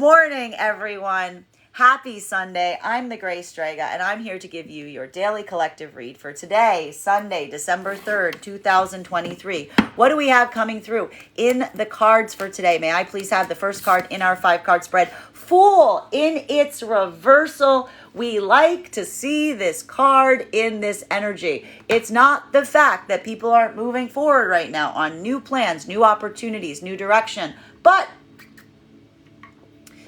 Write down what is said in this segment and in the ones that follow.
morning, everyone. Happy Sunday. I'm the Gray Strega, and I'm here to give you your daily collective read for today, Sunday, December 3rd, 2023. What do we have coming through in the cards for today? May I please have the first card in our 5-card spread? Fool in its reversal. We like to see this card in this energy. It's not the fact that people aren't moving forward right now on new plans, new opportunities, new direction, but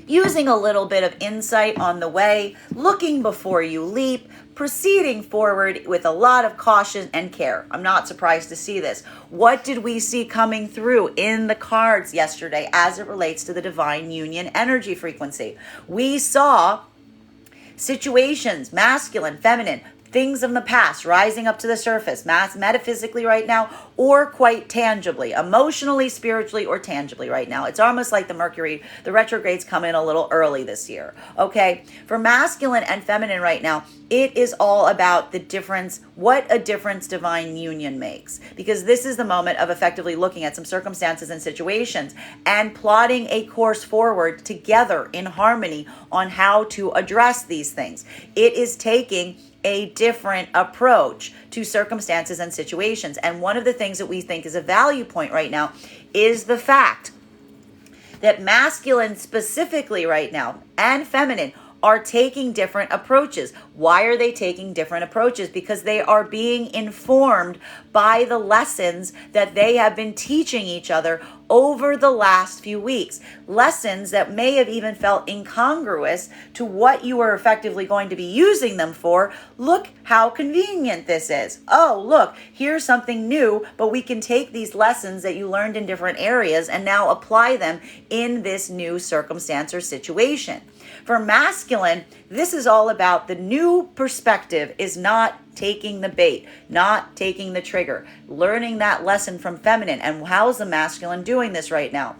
using a little bit of insight on the way, looking before you leap, proceeding forward with a lot of caution and care. I'm not surprised to see this. What did we see coming through in the cards yesterday as it relates to the divine union energy frequency? We saw situations, masculine, feminine, things of the past rising up to the surface, metaphysically right now, or quite tangibly, emotionally, spiritually, or tangibly right now. It's almost like the retrogrades come in a little early this year, okay? For masculine and feminine right now, it is all about the difference, what a difference divine union makes. Because this is the moment of effectively looking at some circumstances and situations and plotting a course forward together in harmony on how to address these things. It is taking a different approach to circumstances and situations. And one of the things that we think is a value point right now is the fact that masculine specifically right now and feminine are taking different approaches. Why are they taking different approaches? Because they are being informed by the lessons that they have been teaching each other over the last few weeks. Lessons that may have even felt incongruous to what you were effectively going to be using them for. Look how convenient this is. Oh, look, here's something new, but we can take these lessons that you learned in different areas and now apply them in this new circumstance or situation. For masculine, this is all about the new perspective is not taking the bait, not taking the trigger, learning that lesson from feminine. And how is the masculine doing this right now?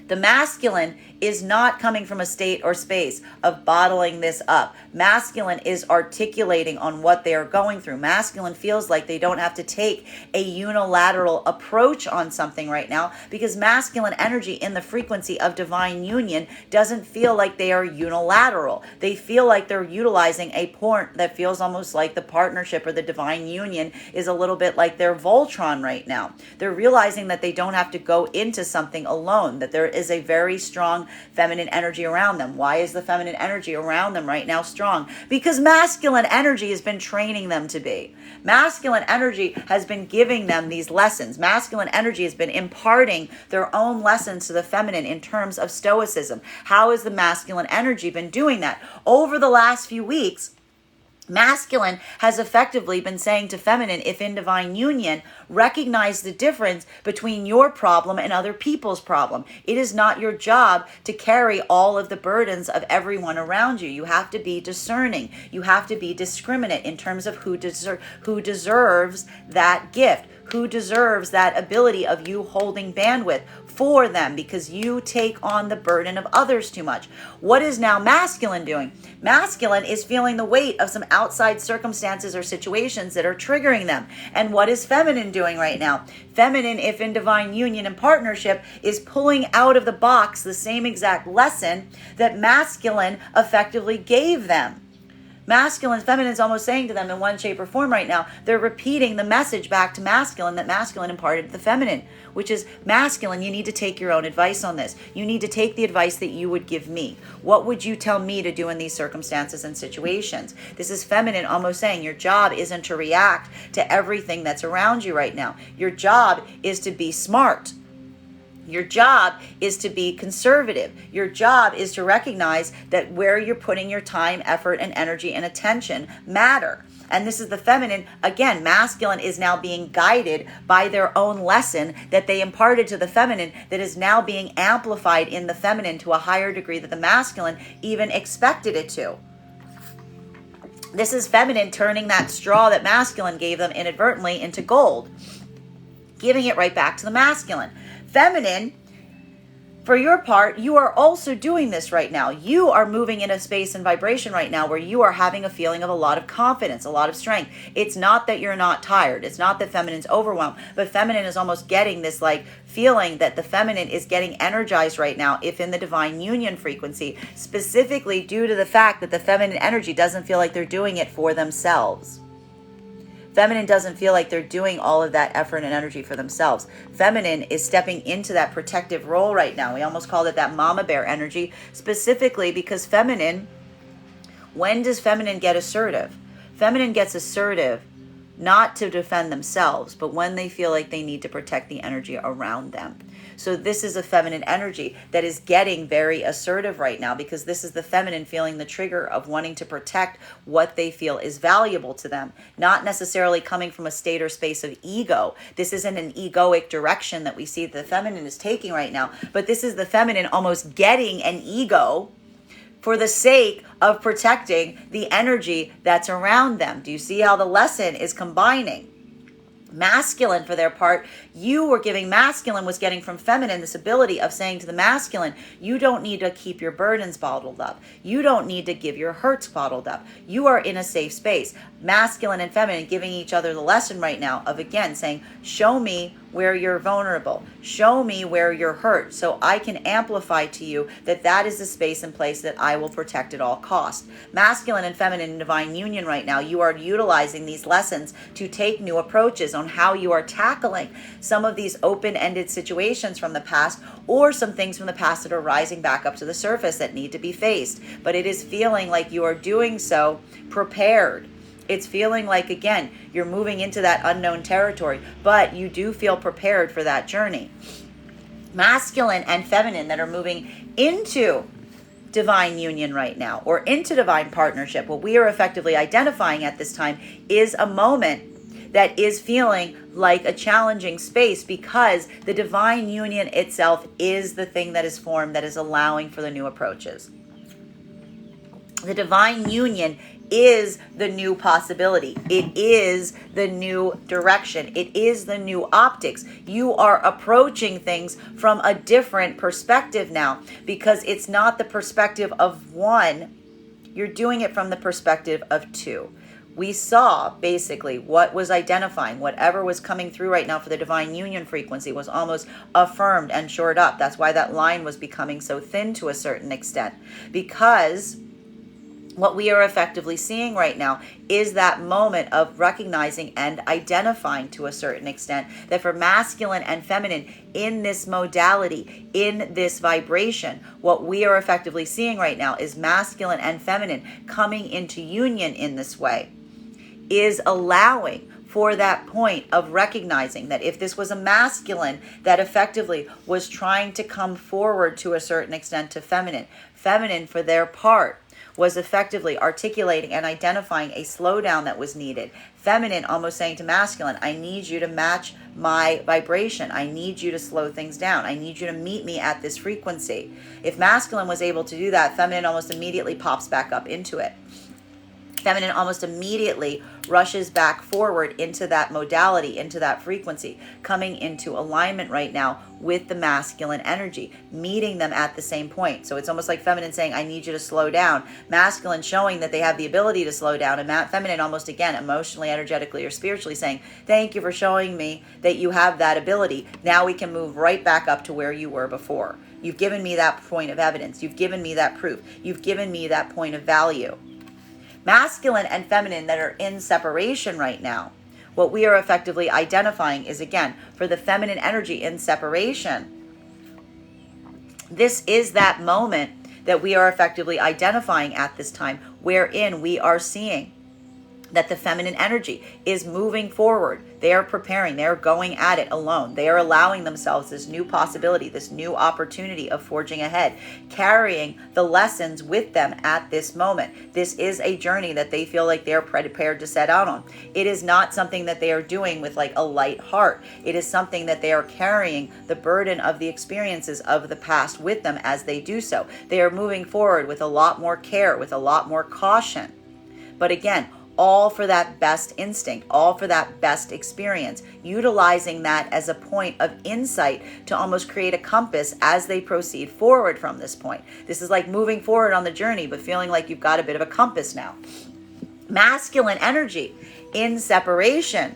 The masculine is not coming from a state or space of bottling this up. Masculine is articulating on what they are going through. Masculine feels like they don't have to take a unilateral approach on something right now because masculine energy in the frequency of divine union doesn't feel like they are unilateral. They feel like they're utilizing a point that feels almost like the partnership or the divine union is a little bit like their Voltron right now. They're realizing that they don't have to go into something alone, that there is a very strong feminine energy around them. Why is the feminine energy around them right now strong? Because masculine energy has been training them to be. Masculine energy has been giving them these lessons. Masculine energy has been imparting their own lessons to the feminine in terms of stoicism. How has the masculine energy been doing that? Over the last few weeks, masculine has effectively been saying to feminine, if in divine union, recognize the difference between your problem and other people's problem. It is not your job to carry all of the burdens of everyone around you. You have to be discerning. You have to be discriminate in terms of who deserves that gift, who deserves that ability of you holding bandwidth for them because you take on the burden of others too much. What is now masculine doing? Masculine is feeling the weight of some outside circumstances or situations that are triggering them. And what is feminine doing right now? Feminine, if in divine union and partnership, is pulling out of the box the same exact lesson that masculine effectively gave them. Masculine, feminine is almost saying to them in one shape or form right now, they're repeating the message back to masculine that masculine imparted to the feminine, which is masculine, you need to take your own advice on this. You need to take the advice that you would give me. What would you tell me to do in these circumstances and situations? This is feminine almost saying your job isn't to react to everything that's around you right now. Your job is to be smart. Your job is to be conservative. Your job is to recognize that where you're putting your time, effort, and energy and attention matter. And this is the feminine. Again, masculine is now being guided by their own lesson that they imparted to the feminine that is now being amplified in the feminine to a higher degree that the masculine even expected it to. This is feminine turning that straw that masculine gave them inadvertently into gold, giving it right back to the masculine. Feminine For your part, you are also doing this right now. You are moving in a space and vibration right now where you are having a feeling of a lot of confidence, a lot of strength. It's not that you're not tired. It's not that feminine's overwhelmed, but feminine is almost getting this like feeling that the feminine is getting energized right now, if in the divine union frequency, specifically due to the fact that the feminine energy doesn't feel like they're doing it for themselves. Feminine doesn't feel like they're doing all of that effort and energy for themselves. Feminine is stepping into that protective role right now. We almost called it that mama bear energy, specifically because feminine, when does feminine get assertive? Feminine gets assertive not to defend themselves, but when they feel like they need to protect the energy around them. So this is a feminine energy that is getting very assertive right now, because this is the feminine feeling the trigger of wanting to protect what they feel is valuable to them, not necessarily coming from a state or space of ego. This isn't an egoic direction that we see the feminine is taking right now, but this is the feminine almost getting an ego for the sake of protecting the energy that's around them. Do you see how the lesson is combining? Masculine, for their part, you were giving, masculine was getting from feminine this ability of saying to the masculine, you don't need to keep your burdens bottled up. You don't need to give your hurts bottled up. You are in a safe space. Masculine and feminine giving each other the lesson right now of, again, saying, show me where you're vulnerable. Show me where you're hurt, so I can amplify to you that that is the space and place that I will protect at all costs. Masculine and feminine in divine union right now, you are utilizing these lessons to take new approaches on how you are tackling some of these open-ended situations from the past, or some things from the past that are rising back up to the surface that need to be faced. But it is feeling like you are doing so prepared. It's feeling like, again, you're moving into that unknown territory, but you do feel prepared for that journey. Masculine and feminine that are moving into divine union right now, or into divine partnership, what we are effectively identifying at this time is a moment that is feeling like a challenging space, because the divine union itself is the thing that is formed that is allowing for the new approaches. The divine union is the new possibility. It is the new direction. It is the new optics. You are approaching things from a different perspective now, because it's not the perspective of one. You're doing it from the perspective of two. We saw basically what was identifying, whatever was coming through right now for the divine union frequency was almost affirmed and shored up. That's why that line was becoming so thin to a certain extent, because what we are effectively seeing right now is that moment of recognizing and identifying to a certain extent that for masculine and feminine in this modality, in this vibration, what we are effectively seeing right now is masculine and feminine coming into union in this way, is allowing for that point of recognizing that if this was a masculine that effectively was trying to come forward to a certain extent to feminine, feminine for their part was effectively articulating and identifying a slowdown that was needed. Feminine almost saying to masculine, I need you to match my vibration. I need you to slow things down. I need you to meet me at this frequency. If masculine was able to do that, feminine almost immediately pops back up into it. Feminine almost immediately rushes back forward into that modality, into that frequency, coming into alignment right now with the masculine energy, meeting them at the same point. So it's almost like feminine saying, I need you to slow down. Masculine showing that they have the ability to slow down. And feminine almost, again, emotionally, energetically, or spiritually saying, thank you for showing me that you have that ability. Now we can move right back up to where you were before. You've given me that point of evidence. You've given me that proof. You've given me that point of value. Masculine and feminine that are in separation right now, what we are effectively identifying is, again, for the feminine energy in separation, this is that moment that we are effectively identifying at this time, wherein we are seeing that the feminine energy is moving forward. They are preparing. They are going at it alone. They are allowing themselves this new possibility, this new opportunity of forging ahead, carrying the lessons with them at this moment. This is a journey that they feel like they're prepared to set out on. It is not something that they are doing with like a light heart. It is something that they are carrying the burden of the experiences of the past with them as they do so. They are moving forward with a lot more care, with a lot more caution. But again, all for that best instinct, all for that best experience, utilizing that as a point of insight to almost create a compass as they proceed forward from this point. This is like moving forward on the journey, but feeling like you've got a bit of a compass now. Masculine energy in separation.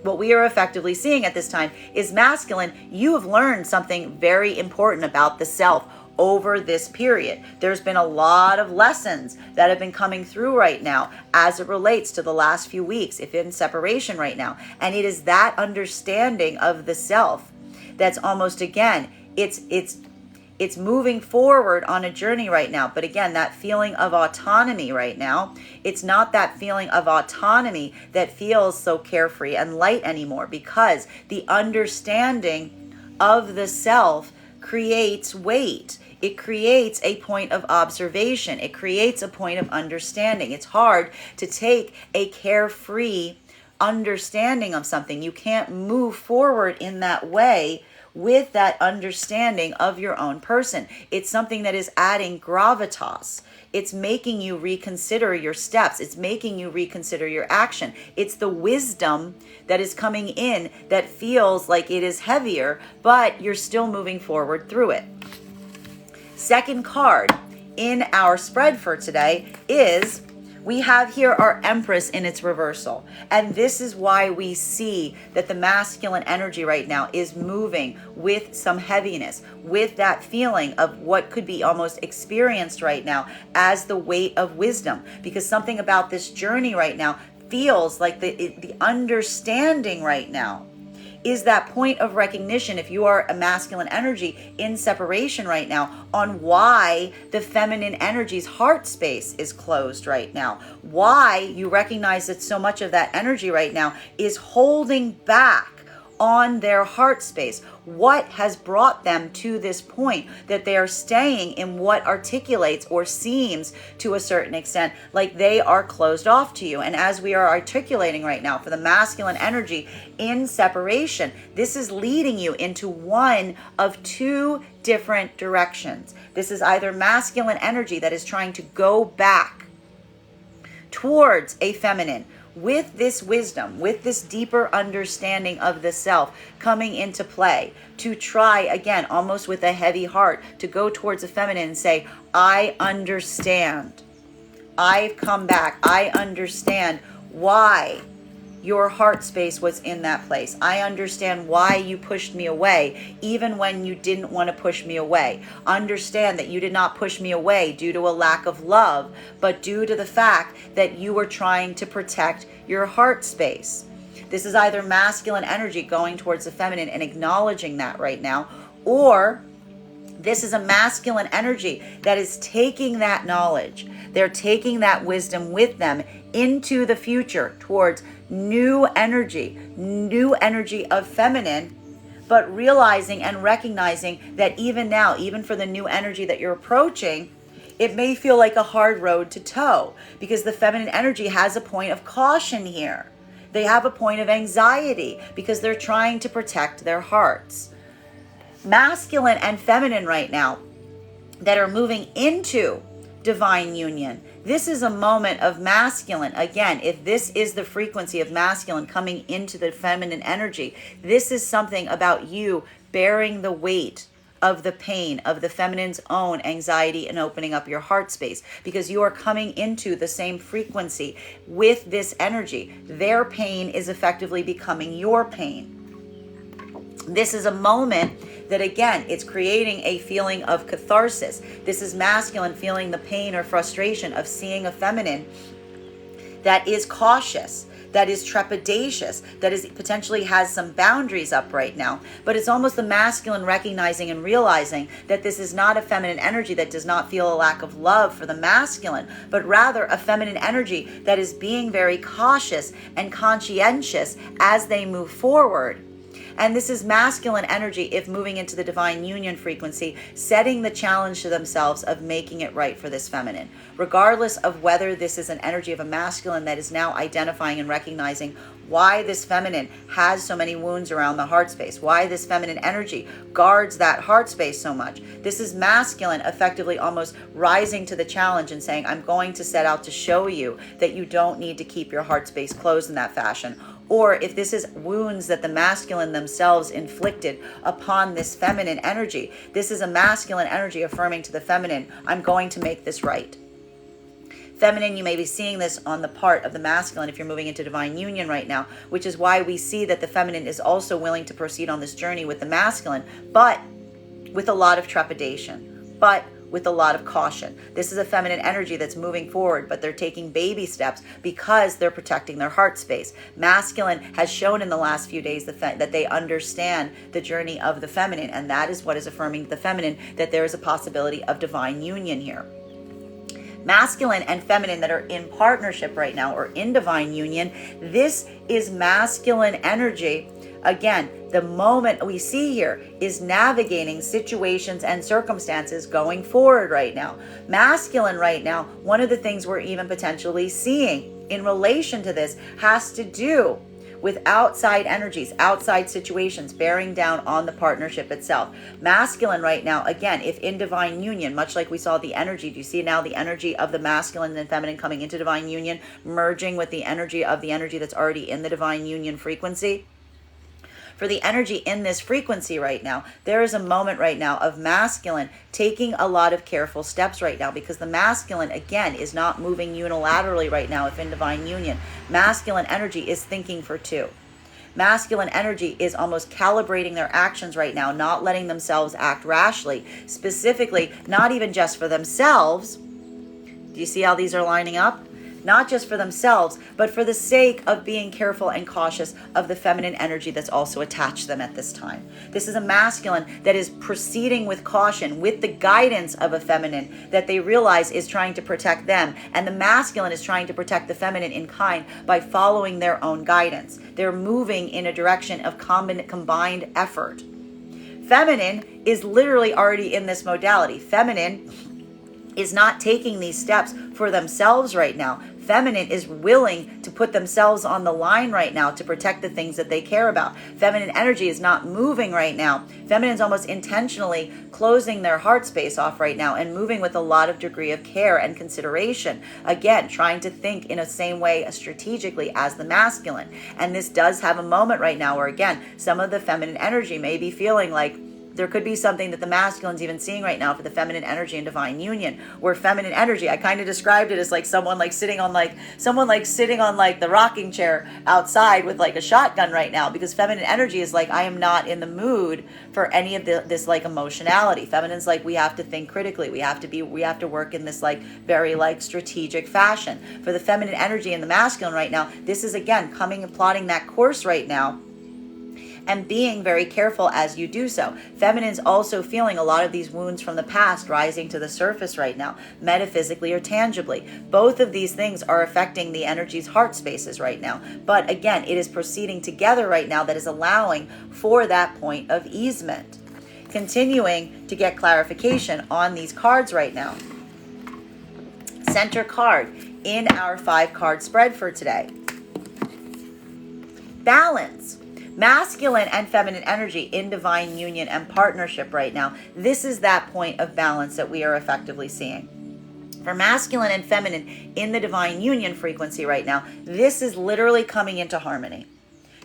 What we are effectively seeing at this time is masculine. You have learned something very important about the self over this period. There's been a lot of lessons that have been coming through right now as it relates to the last few weeks, if in separation right now. And it is that understanding of the self that's almost, again, it's moving forward on a journey right now. But again, that feeling of autonomy right now, it's not that feeling of autonomy that feels so carefree and light anymore, because the understanding of the self creates weight. It creates a point of observation. It creates a point of understanding. It's hard to take a carefree understanding of something. You can't move forward in that way with that understanding of your own person. It's something that is adding gravitas. It's making you reconsider your steps. It's making you reconsider your action. It's the wisdom that is coming in that feels like it is heavier, but you're still moving forward through it. Second card in our spread for today is, we have here our Empress in its reversal. And this is why we see that the masculine energy right now is moving with some heaviness, with that feeling of what could be almost experienced right now as the weight of wisdom. Because something about this journey right now feels like the understanding right now is that point of recognition, if you are a masculine energy in separation right now, on why the feminine energy's heart space is closed right now. Why you recognize that so much of that energy right now is holding back on their heart space. What has brought them to this point that they are staying in what articulates or seems to a certain extent like they are closed off to you. And as we are articulating right now for the masculine energy in separation, this is leading you into one of two different directions. This is either masculine energy that is trying to go back towards a feminine, with this wisdom, with this deeper understanding of the self coming into play, to try again, almost with a heavy heart, to go towards a feminine and say, I understand. I've come back. I understand why your heart space was in that place. I understand why you pushed me away, even when you didn't want to push me away. Understand that you did not push me away due to a lack of love, but due to the fact that you were trying to protect your heart space. This is either masculine energy going towards the feminine and acknowledging that right now, or this is a masculine energy that is taking that knowledge. They're taking that wisdom with them into the future towards new energy of feminine, but realizing and recognizing that even now, even for the new energy that you're approaching, it may feel like a hard road to toe, because the feminine energy has a point of caution here. They have a point of anxiety because they're trying to protect their hearts. Masculine and feminine right now that are moving into divine union. This is a moment of masculine. Again, if this is the frequency of masculine coming into the feminine energy, this is something about you bearing the weight of the pain of the feminine's own anxiety and opening up your heart space, because you are coming into the same frequency with this energy. Their pain is effectively becoming your pain. This is a moment that, again, it's creating a feeling of catharsis. This is masculine feeling the pain or frustration of seeing a feminine that is cautious, that is trepidatious, that is potentially has some boundaries up right now. But it's almost the masculine recognizing and realizing that this is not a feminine energy that does not feel a lack of love for the masculine, but rather a feminine energy that is being very cautious and conscientious as they move forward. And this is masculine energy if moving into the divine union frequency, setting the challenge to themselves of making it right for this feminine. Regardless of whether this is an energy of a masculine that is now identifying and recognizing why this feminine has so many wounds around the heart space, why this feminine energy guards that heart space so much. This is masculine effectively almost rising to the challenge and saying, I'm going to set out to show you that you don't need to keep your heart space closed in that fashion. Or if this is wounds that the masculine themselves inflicted upon this feminine energy, this is a masculine energy affirming to the feminine, I'm going to make this right. Feminine, you may be seeing this on the part of the masculine if you're moving into divine union right now, which is why we see that the feminine is also willing to proceed on this journey with the masculine, but with a lot of trepidation, but with a lot of caution. This is a feminine energy that's moving forward, but they're taking baby steps because they're protecting their heart space. Masculine has shown in the last few days that they understand the journey of the feminine, and that is what is affirming the feminine that there is a possibility of divine union here. Masculine and feminine that are in partnership right now or in divine union, this is masculine energy. Again, the moment we see here is navigating situations and circumstances going forward right now. Masculine right now, one of the things we're even potentially seeing in relation to this has to do with outside energies, outside situations bearing down on the partnership itself. Masculine right now, again, if in divine union, much like we saw the energy, do you see now the energy of the masculine and feminine coming into divine union, merging with the energy that's already in the divine union frequency? For the energy in this frequency right now, there is a moment right now of masculine taking a lot of careful steps right now, because the masculine, again, is not moving unilaterally right now if in divine union. Masculine energy is thinking for two. Masculine energy is almost calibrating their actions right now, not letting themselves act rashly, specifically, not even just for themselves. Do you see how these are lining up? Not just for themselves, but for the sake of being careful and cautious of the feminine energy that's also attached to them at this time. This is a masculine that is proceeding with caution, with the guidance of a feminine that they realize is trying to protect them. And the masculine is trying to protect the feminine in kind by following their own guidance. They're moving in a direction of combined effort. Feminine is literally already in this modality. Feminine is not taking these steps for themselves right now. Feminine is willing to put themselves on the line right now to protect the things that they care about. Feminine energy is not moving right now. Feminine is almost intentionally closing their heart space off right now and moving with a lot of degree of care and consideration. Again, trying to think in the same way strategically as the masculine. And this does have a moment right now where, again, some of the feminine energy may be feeling like there could be something that the masculine's even seeing right now for the feminine energy and divine union, where feminine energy, I kind of described it as like someone sitting on the rocking chair outside with like a shotgun right now, because feminine energy is like, I am not in the mood for any of this like emotionality. Feminine's like, we have to think critically. We have to work in this like very like strategic fashion. For the feminine energy and the masculine right now, this is again coming and plotting that course right now, and being very careful as you do so. Feminine's also feeling a lot of these wounds from the past rising to the surface right now, metaphysically or tangibly. Both of these things are affecting the energy's heart spaces right now. But again, it is proceeding together right now that is allowing for that point of easement. Continuing to get clarification on these cards right now. Center card in our 5-card spread for today. Balance. Masculine and feminine energy in divine union and partnership right now. This is that point of balance that we are effectively seeing. For masculine and feminine in the divine union frequency right now, this is literally coming into harmony.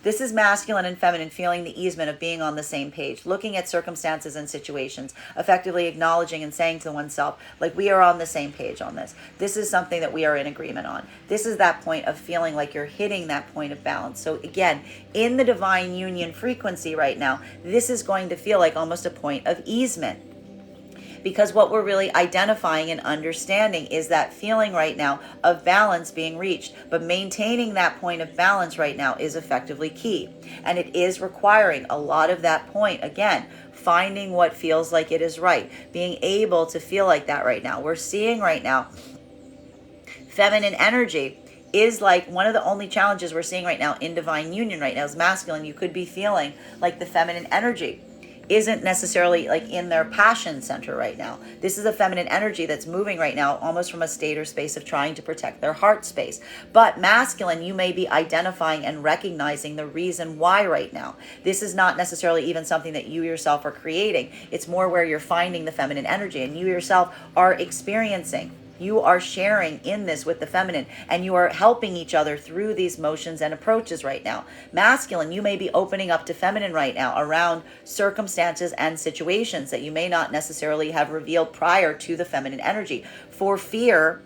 This is masculine and feminine feeling the easement of being on the same page, looking at circumstances and situations, effectively acknowledging and saying to oneself, like, we are on the same page on this. This is something that we are in agreement on. This is that point of feeling like you're hitting that point of balance. So again, in the divine union frequency right now, this is going to feel like almost a point of easement. Because what we're really identifying and understanding is that feeling right now of balance being reached. But maintaining that point of balance right now is effectively key. And it is requiring a lot of that point, again, finding what feels like it is right. Being able to feel like that right now. We're seeing right now feminine energy is like one of the only challenges we're seeing right now in divine union right now is masculine. You could be feeling like the feminine energy isn't necessarily like in their passion center right now. This is a feminine energy that's moving right now almost from a state or space of trying to protect their heart space. But masculine, you may be identifying and recognizing the reason why right now. This is not necessarily even something that you yourself are creating. It's more where you're finding the feminine energy and you yourself are experiencing. You are sharing in this with the feminine, and you are helping each other through these motions and approaches right now. Masculine, you may be opening up to feminine right now around circumstances and situations that you may not necessarily have revealed prior to the feminine energy for fear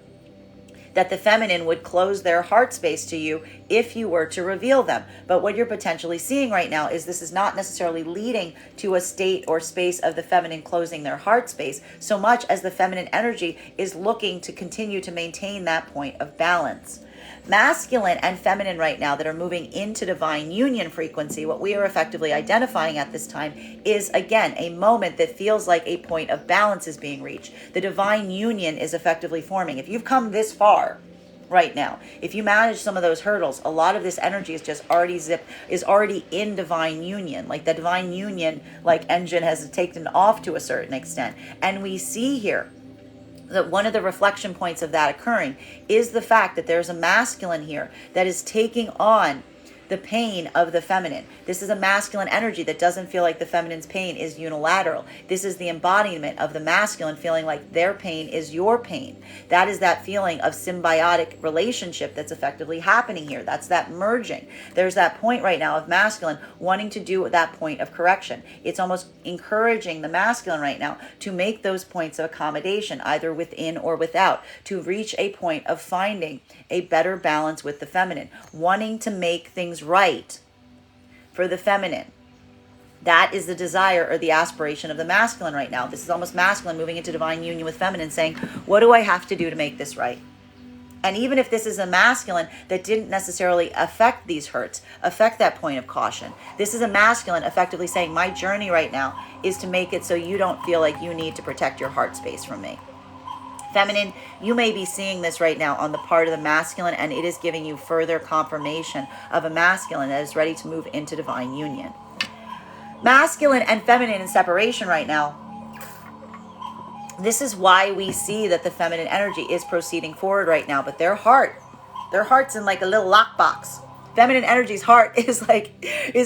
that the feminine would close their heart space to you if you were to reveal them. But what you're potentially seeing right now is this is not necessarily leading to a state or space of the feminine closing their heart space so much as the feminine energy is looking to continue to maintain that point of balance. Masculine and feminine right now that are moving into divine union frequency, what we are effectively identifying at this time is, again, a moment that feels like a point of balance is being reached. The divine union is effectively forming. If you've come this far right now, if you manage some of those hurdles, a lot of this energy is just already in divine union. Like the divine union, like engine has taken off to a certain extent. And we see here that one of the reflection points of that occurring is the fact that there's a masculine here that is taking on the pain of the feminine. This is a masculine energy that doesn't feel like the feminine's pain is unilateral. This is the embodiment of the masculine feeling like their pain is your pain. That is that feeling of symbiotic relationship that's effectively happening here. That's that merging. There's that point right now of masculine wanting to do that point of correction. It's almost encouraging the masculine right now to make those points of accommodation, either within or without, to reach a point of finding a better balance with the feminine, wanting to make things right for the feminine. That is the desire or the aspiration of the masculine right now. This is almost masculine moving into divine union with feminine, saying, what do I have to do to make this right? And even if this is a masculine that didn't necessarily affect these hurts, affect that point of caution, this is a masculine effectively saying, my journey right now is to make it so you don't feel like you need to protect your heart space from me. Feminine, you may be seeing this right now on the part of the masculine, and it is giving you further confirmation of a masculine that is ready to move into divine union. Masculine and feminine in separation right now. This is why we see that the feminine energy is proceeding forward right now, but their heart's in like a little lockbox. Feminine energy's heart is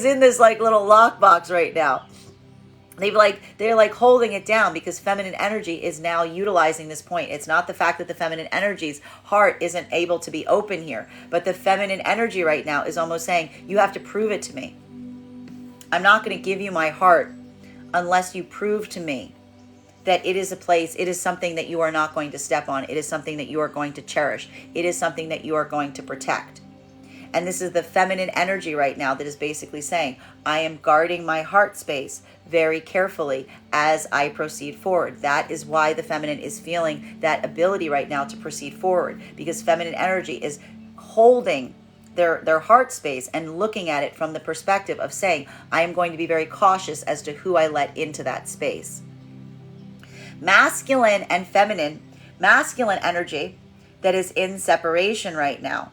in this like little lockbox right now. They're like holding it down because feminine energy is now utilizing this point. It's not the fact that the feminine energy's heart isn't able to be open here, but the feminine energy right now is almost saying, you have to prove it to me. I'm not going to give you my heart unless you prove to me that it is a place, it is something that you are not going to step on. It is something that you are going to cherish. It is something that you are going to protect. And this is the feminine energy right now that is basically saying, I am guarding my heart space very carefully as I proceed forward. That is why the feminine is feeling that ability right now to proceed forward, because feminine energy is holding their heart space and looking at it from the perspective of saying, I am going to be very cautious as to who I let into that space. Masculine and feminine, masculine energy that is in separation right now.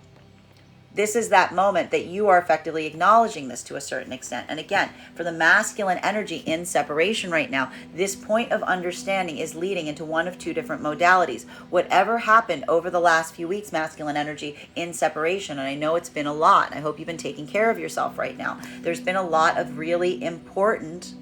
This is that moment that you are effectively acknowledging this to a certain extent. And again, for the masculine energy in separation right now, this point of understanding is leading into one of two different modalities. Whatever happened over the last few weeks, masculine energy in separation, and I know it's been a lot. I hope you've been taking care of yourself right now. There's been a lot of really important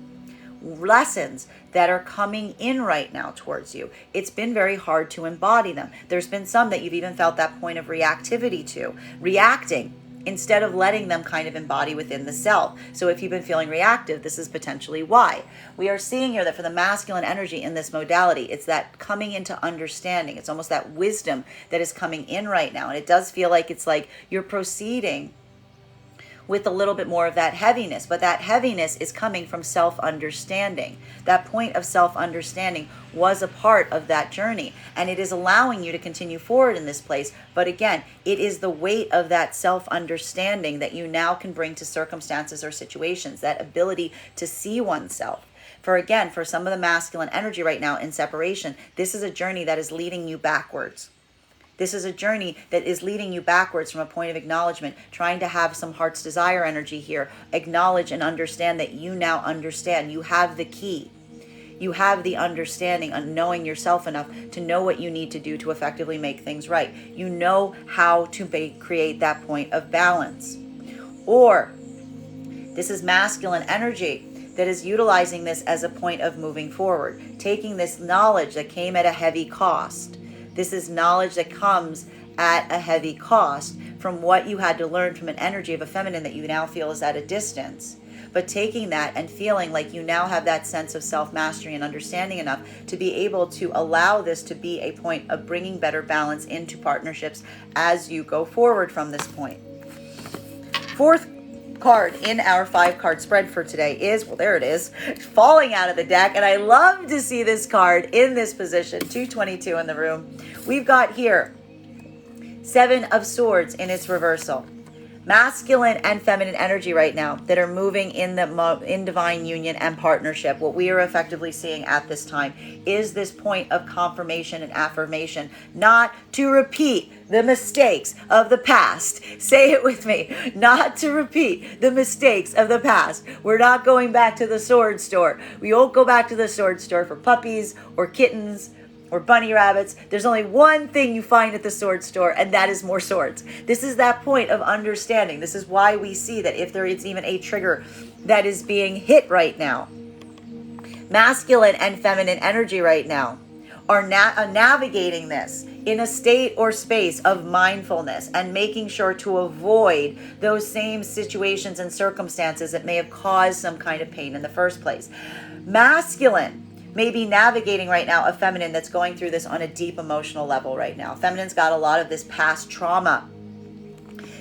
lessons that are coming in right now towards you. It's been very hard to embody them. There's been some that you've even felt that point of reactivity to, reacting instead of letting them kind of embody within the self. So if you've been feeling reactive, this is potentially why. We are seeing here that for the masculine energy in this modality, it's that coming into understanding. It's almost that wisdom that is coming in right now. And it does feel like it's like you're proceeding with a little bit more of that heaviness, but that heaviness is coming from self-understanding. That point of self-understanding was a part of that journey, and it is allowing you to continue forward in this place. But again, it is the weight of that self-understanding that you now can bring to circumstances or situations, that ability to see oneself. For some of the masculine energy right now in separation, this is a journey that is leading you backwards. This is a journey that is leading you backwards from a point of acknowledgement, trying to have some heart's desire energy here. Acknowledge and understand that you now understand. You have the key. You have the understanding on knowing yourself enough to know what you need to do to effectively make things right. You know how to create that point of balance. Or this is masculine energy that is utilizing this as a point of moving forward, taking this knowledge that came at a heavy cost. This is knowledge that comes at a heavy cost from what you had to learn from an energy of a feminine that you now feel is at a distance. But taking that and feeling like you now have that sense of self-mastery and understanding enough to be able to allow this to be a point of bringing better balance into partnerships as you go forward from this point. Fourth card in our 5-card spread for today is, well, there it is, falling out of the deck. And I love to see this card in this position, 222 in the room. We've got here 7 of Swords in its reversal. Masculine and feminine energy right now that are moving in divine union and partnership. What we are effectively seeing at this time is this point of confirmation and affirmation, not to repeat the mistakes of the past. Say it with me. Not to repeat the mistakes of the past. We're not going back to the sword store. We won't go back to the sword store for puppies or kittens or bunny rabbits. There's only one thing you find at the sword store, and that is more swords. This is that point of understanding. This is why we see that if there is even a trigger that is being hit right now, masculine and feminine energy right now are navigating this in a state or space of mindfulness and making sure to avoid those same situations and circumstances that may have caused some kind of pain in the first place. Masculine may be navigating right now a feminine that's going through this on a deep emotional level right now. Feminine's got a lot of this past trauma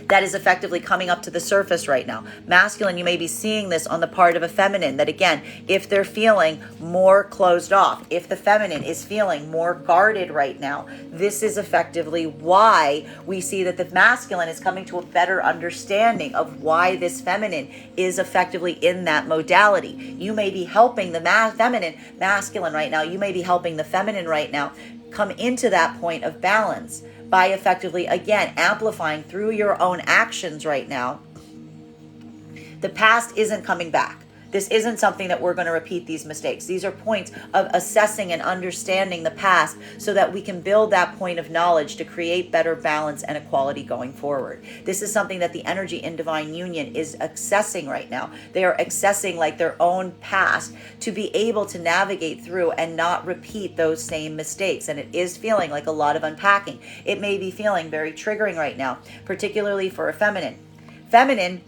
that is effectively coming up to the surface right now. Masculine, you may be seeing this on the part of a feminine that, again, if they're feeling more closed off, if the feminine is feeling more guarded right now, this is effectively why we see that the masculine is coming to a better understanding of why this feminine is effectively in that modality. You may be helping the masculine right now. You may be helping the feminine right now come into that point of balance by effectively, again, amplifying through your own actions right now. The past isn't coming back. This isn't something that we're going to repeat these mistakes. These are points of assessing and understanding the past so that we can build that point of knowledge to create better balance and equality going forward. This is something that the energy in divine union is accessing right now. They are accessing like their own past to be able to navigate through and not repeat those same mistakes. And it is feeling like a lot of unpacking. It may be feeling very triggering right now, particularly for a feminine. Feminine,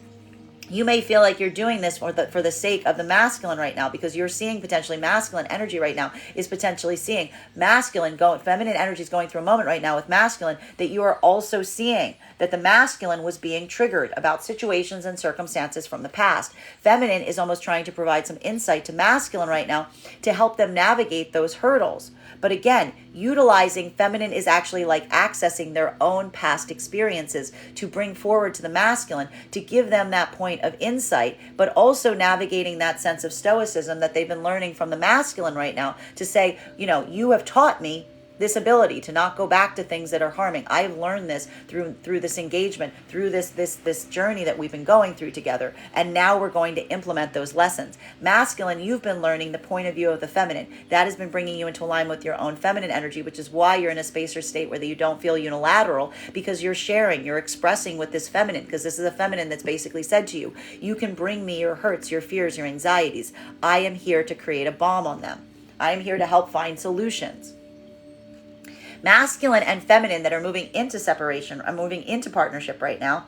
you may feel like you're doing this for the sake of the masculine right now, because you're seeing potentially masculine energy right now is potentially seeing feminine energy is going through a moment right now with masculine that you are also seeing that the masculine was being triggered about situations and circumstances from the past. Feminine is almost trying to provide some insight to masculine right now to help them navigate those hurdles. But again, utilizing feminine is actually like accessing their own past experiences to bring forward to the masculine to give them that point of insight, but also navigating that sense of stoicism that they've been learning from the masculine right now to say, you have taught me this ability to not go back to things that are harming. I've learned this through this engagement, through this journey that we've been going through together, and now we're going to implement those lessons. Masculine, you've been learning the point of view of the feminine. That has been bringing you into alignment with your own feminine energy, which is why you're in a space or state where you don't feel unilateral, because you're sharing, you're expressing with this feminine, because this is a feminine that's basically said to you, you can bring me your hurts, your fears, your anxieties. I am here to create a balm on them. I am here to help find solutions. Masculine and feminine that are moving into separation, are moving into partnership right now.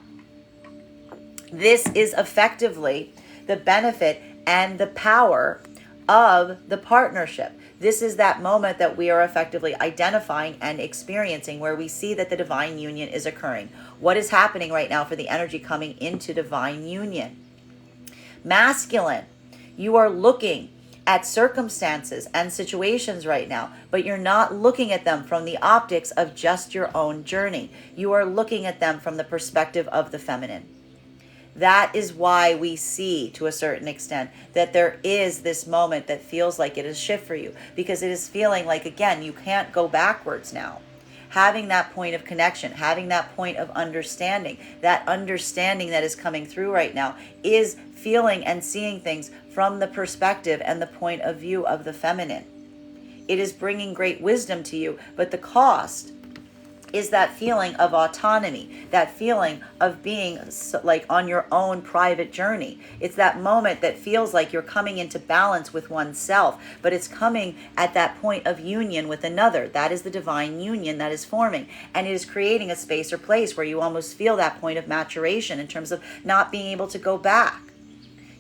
This is effectively the benefit and the power of the partnership. This is that moment that we are effectively identifying and experiencing where we see that the divine union is occurring. What is happening right now for the energy coming into divine union? Masculine, you are looking at circumstances and situations right now, but you're not looking at them from the optics of just your own journey. You are looking at them from the perspective of the feminine. That is why we see, to a certain extent, that there is this moment that feels like it is a shift for you, because it is feeling like, again, you can't go backwards now. having that point of connection, having that point of understanding. That understanding that is coming through right now is feeling and seeing things from the perspective and the point of view of the feminine. It is bringing great wisdom to you, but the cost is that feeling of autonomy, that feeling of being like on your own private journey. It's that moment that feels like you're coming into balance with oneself, but it's coming at that point of union with another. That is the divine union that is forming, and it is creating a space or place where you almost feel that point of maturation in terms of not being able to go back.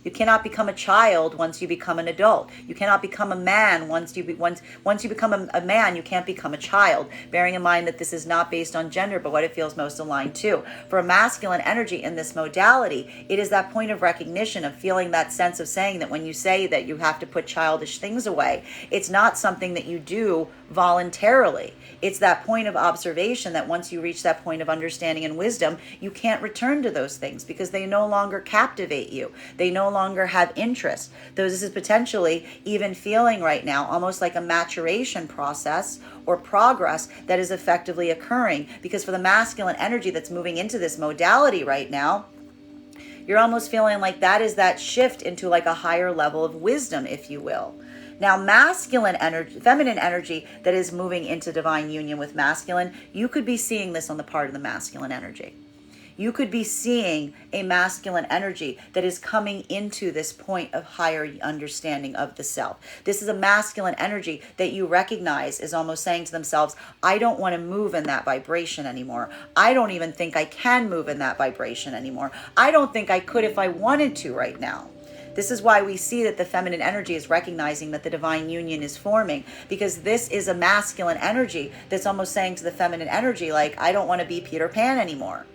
You cannot become a child once you become an adult. You cannot become a man once you become a man. You can't become a child. Bearing in mind that this is not based on gender, but what it feels most aligned to. For a masculine energy in this modality, it is that point of recognition of feeling that sense of saying that when you say that you have to put childish things away, it's not something that you do voluntarily. It's that point of observation that once you reach that point of understanding and wisdom, you can't return to those things because they no longer captivate you. They no longer have interest. Though this is potentially even feeling right now almost like a maturation process or progress that is effectively occurring, because for the masculine energy that's moving into this modality right now, you're almost feeling like that is that shift into like a higher level of wisdom, if you will. Now, masculine energy, feminine energy that is moving into divine union with masculine, you could be seeing this on the part of the masculine energy. You could be seeing a masculine energy that is coming into this point of higher understanding of the self. This is a masculine energy that you recognize is almost saying to themselves, I don't want to move in that vibration anymore. I don't even think I can move in that vibration anymore. I don't think I could if I wanted to right now. This is why we see that the feminine energy is recognizing that the divine union is forming, because this is a masculine energy that's almost saying to the feminine energy, like, I don't want to be Peter Pan anymore.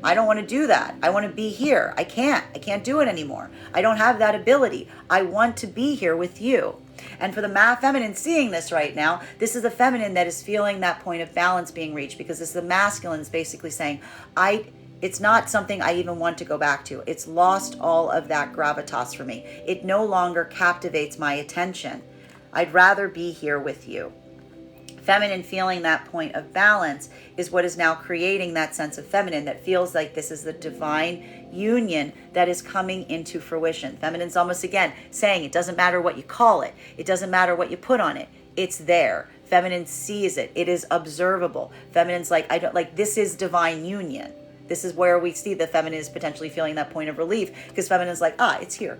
I don't want to do that. I want to be here. I can't do it anymore. I don't have that ability. I want to be here with you. And for the feminine seeing this right now, this is the feminine that is feeling that point of balance being reached, because this is the masculine is basically saying, it's not something I even want to go back to. It's lost all of that gravitas for me. It no longer captivates my attention. I'd rather be here with you. Feminine feeling that point of balance is what is now creating that sense of feminine that feels like this is the divine union that is coming into fruition. Feminine's almost again saying it doesn't matter what you call it. It doesn't matter what you put on it. It's there. Feminine sees it. It is observable. Feminine's like, this is divine union. This is where we see the feminine is potentially feeling that point of relief, because feminine's like, it's here.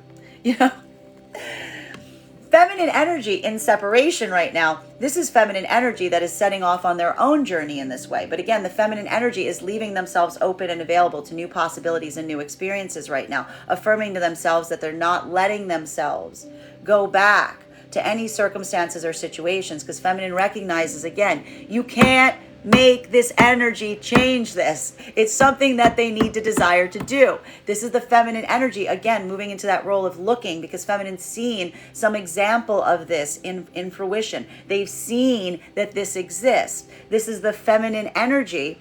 Feminine energy in separation right now, this is feminine energy that is setting off on their own journey in this way. But again, the feminine energy is leaving themselves open and available to new possibilities and new experiences right now, affirming to themselves that they're not letting themselves go back to any circumstances or situations, because feminine recognizes, again, you can't make this energy change this. It's something that they need to desire to do. This is the feminine energy, again, moving into that role of looking, because feminine's seen some example of this in fruition. They've seen that this exists. This is the feminine energy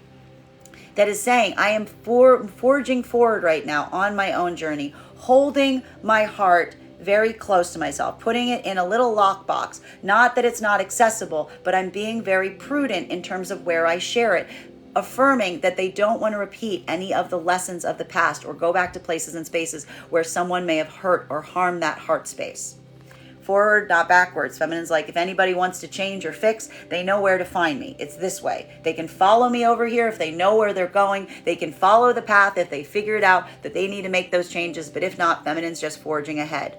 that is saying, I am forging forward right now on my own journey, holding my heart very close to myself, putting it in a little lockbox. Not that it's not accessible, but I'm being very prudent in terms of where I share it, affirming that they don't want to repeat any of the lessons of the past or go back to places and spaces where someone may have hurt or harmed that heart space. Forward, not backwards. Feminine's like, if anybody wants to change or fix, they know where to find me. It's this way. They can follow me over here if they know where they're going. They can follow the path if they figured out that they need to make those changes. But if not, feminine's just forging ahead.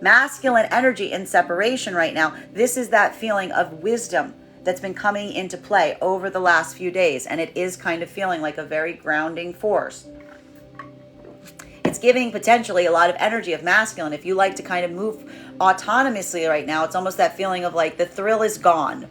Masculine energy in separation right now, this is that feeling of wisdom that's been coming into play over the last few days, and it is kind of feeling like a very grounding force. It's giving potentially a lot of energy of masculine. If you like to kind of move autonomously right now, it's almost that feeling of like the thrill is gone,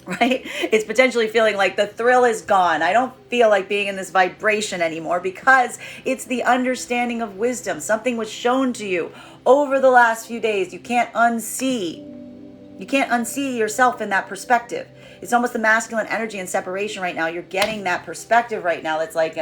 right? It's potentially feeling like the thrill is gone. I don't feel like being in this vibration anymore, because it's the understanding of wisdom. Something was shown to you over the last few days. You can't unsee yourself in that perspective. It's almost the masculine energy in separation right now. You're getting that perspective right now. That's like,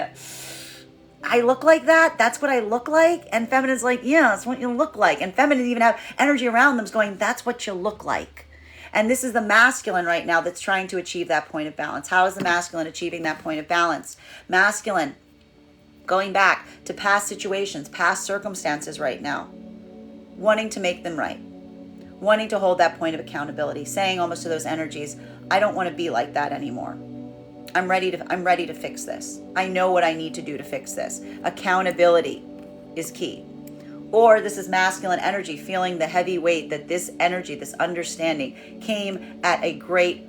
I look like that? That's what I look like? And feminine's like, yeah, that's what you look like. And feminine even have energy around them going, that's what you look like. And this is the masculine right now that's trying to achieve that point of balance. How is the masculine achieving that point of balance? Masculine, going back to past situations, past circumstances right now, wanting to make them right, wanting to hold that point of accountability, saying almost to those energies, I don't want to be like that anymore. I'm ready to fix this. I know what I need to do to fix this. Accountability is key. Or this is masculine energy, feeling the heavy weight that this energy, this understanding came at a great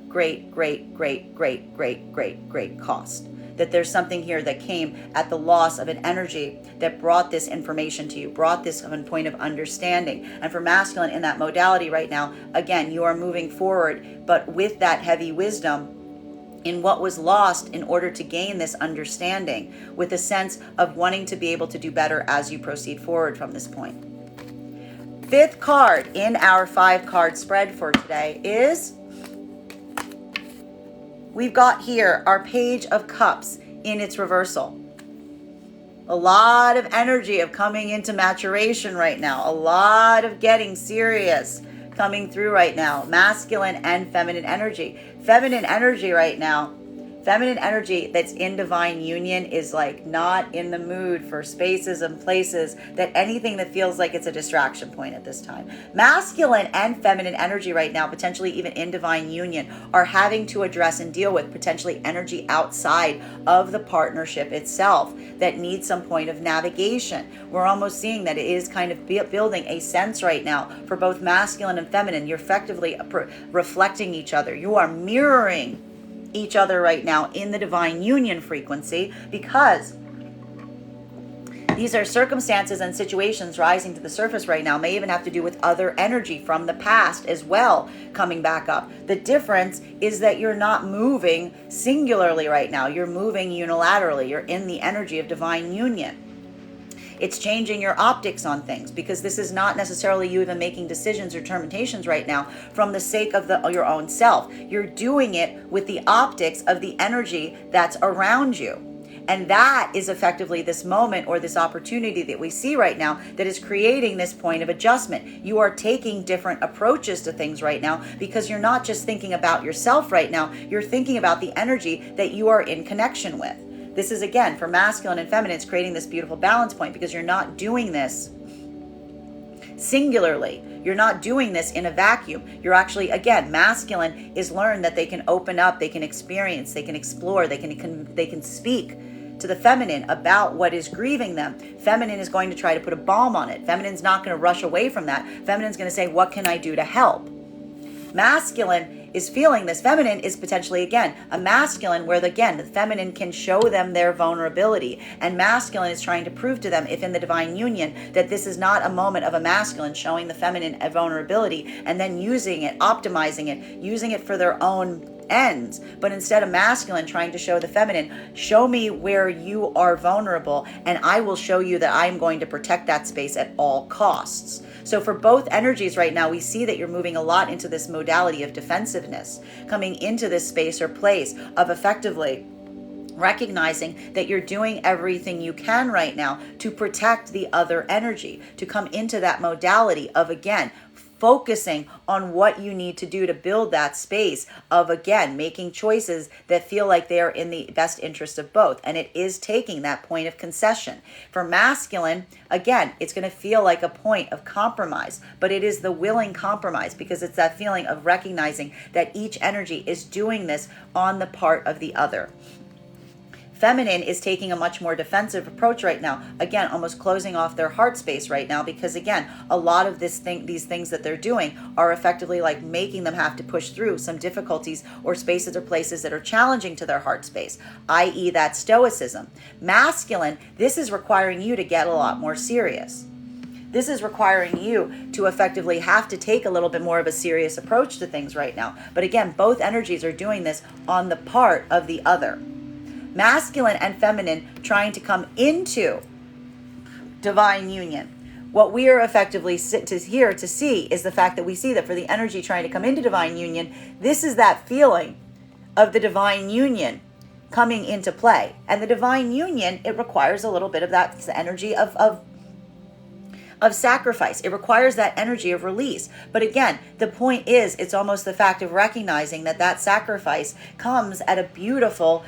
cost. That there's something here that came at the loss of an energy that brought this information to you, brought this point of understanding. And for masculine in that modality right now, again, you are moving forward, but with that heavy wisdom in what was lost in order to gain this understanding, with a sense of wanting to be able to do better as you proceed forward from this point. Fifth card in our 5-card spread for today is, we've got here our Page of Cups in its reversal. A lot of energy of coming into maturation right now. A lot of getting serious coming through right now. Masculine and feminine energy. Feminine energy right now. Feminine energy that's in divine union is like not in the mood for spaces and places, that anything that feels like it's a distraction point at this time. Masculine and feminine energy right now, potentially even in divine union, are having to address and deal with potentially energy outside of the partnership itself that needs some point of navigation. We're almost seeing that it is kind of building a sense right now for both masculine and feminine. You're effectively reflecting each other. You are mirroring each other right now in the divine union frequency, because these are circumstances and situations rising to the surface right now, may even have to do with other energy from the past as well coming back up. The difference is that you're not moving singularly right now. You're moving unilaterally. You're in the energy of divine union. It's changing your optics on things, because this is not necessarily you even making decisions or determinations right now from the sake of your own self. You're doing it with the optics of the energy that's around you. And that is effectively this moment or this opportunity that we see right now that is creating this point of adjustment. You are taking different approaches to things right now, because you're not just thinking about yourself right now. You're thinking about the energy that you are in connection with. This is, again, for masculine and feminine, it's creating this beautiful balance point, because you're not doing this singularly. You're not doing this in a vacuum. You're actually, again, masculine is learned that they can open up, they can experience, they can explore, they can speak to the feminine about what is grieving them. Feminine is going to try to put a balm on it. Feminine's not going to rush away from that. Feminine's going to say, what can I do to help? Masculine is feeling this. Feminine is potentially, again, a masculine where, the feminine can show them their vulnerability. And masculine is trying to prove to them, if in the divine union, that this is not a moment of a masculine showing the feminine a vulnerability and then using it, optimizing it, using it for their own ends, but instead a masculine trying to show the feminine, show me where you are vulnerable, and I will show you that I'm going to protect that space at all costs. So for both energies right now, we see that you're moving a lot into this modality of defensiveness, coming into this space or place of effectively recognizing that you're doing everything you can right now to protect the other energy, to come into that modality of, again, focusing on what you need to do to build that space of, again, making choices that feel like they are in the best interest of both. And it is taking that point of concession. For masculine, again, it's going to feel like a point of compromise, but it is the willing compromise, because it's that feeling of recognizing that each energy is doing this on the part of the other. Feminine is taking a much more defensive approach right now. Again, almost closing off their heart space right now, because, again, a lot of these things that they're doing are effectively like making them have to push through some difficulties or spaces or places that are challenging to their heart space, i.e. that stoicism. Masculine, this is requiring you to get a lot more serious. This is requiring you to effectively have to take a little bit more of a serious approach to things right now. But again, both energies are doing this on the part of the other. Masculine and feminine trying to come into divine union. What we are effectively here to see is the fact that we see that for the energy trying to come into divine union, this is that feeling of the divine union coming into play. And the divine union, it requires a little bit of that energy of of sacrifice. It requires that energy of release. But again, the point is, it's almost the fact of recognizing that that sacrifice comes at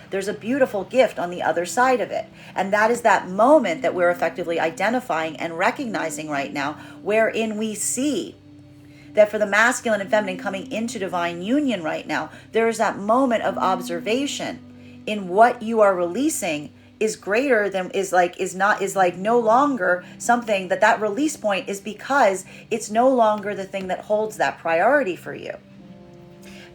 there's a beautiful gift on the other side of it. And that is that moment that we're effectively identifying and recognizing right now, wherein we see that for the masculine and feminine coming into divine union right now, there is that moment of observation in what you are releasing is greater than is no longer something that release point is, because it's no longer the thing that holds that priority for you.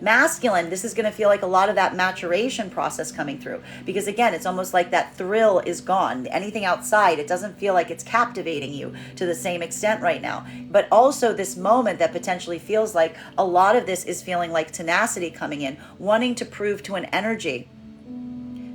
Masculine, this is going to feel like a lot of that maturation process coming through, because again, it's almost like that thrill is gone. Anything outside, it doesn't feel like it's captivating you to the same extent right now. But also this moment that potentially feels like a lot of this is feeling like tenacity coming in, wanting to prove to an energy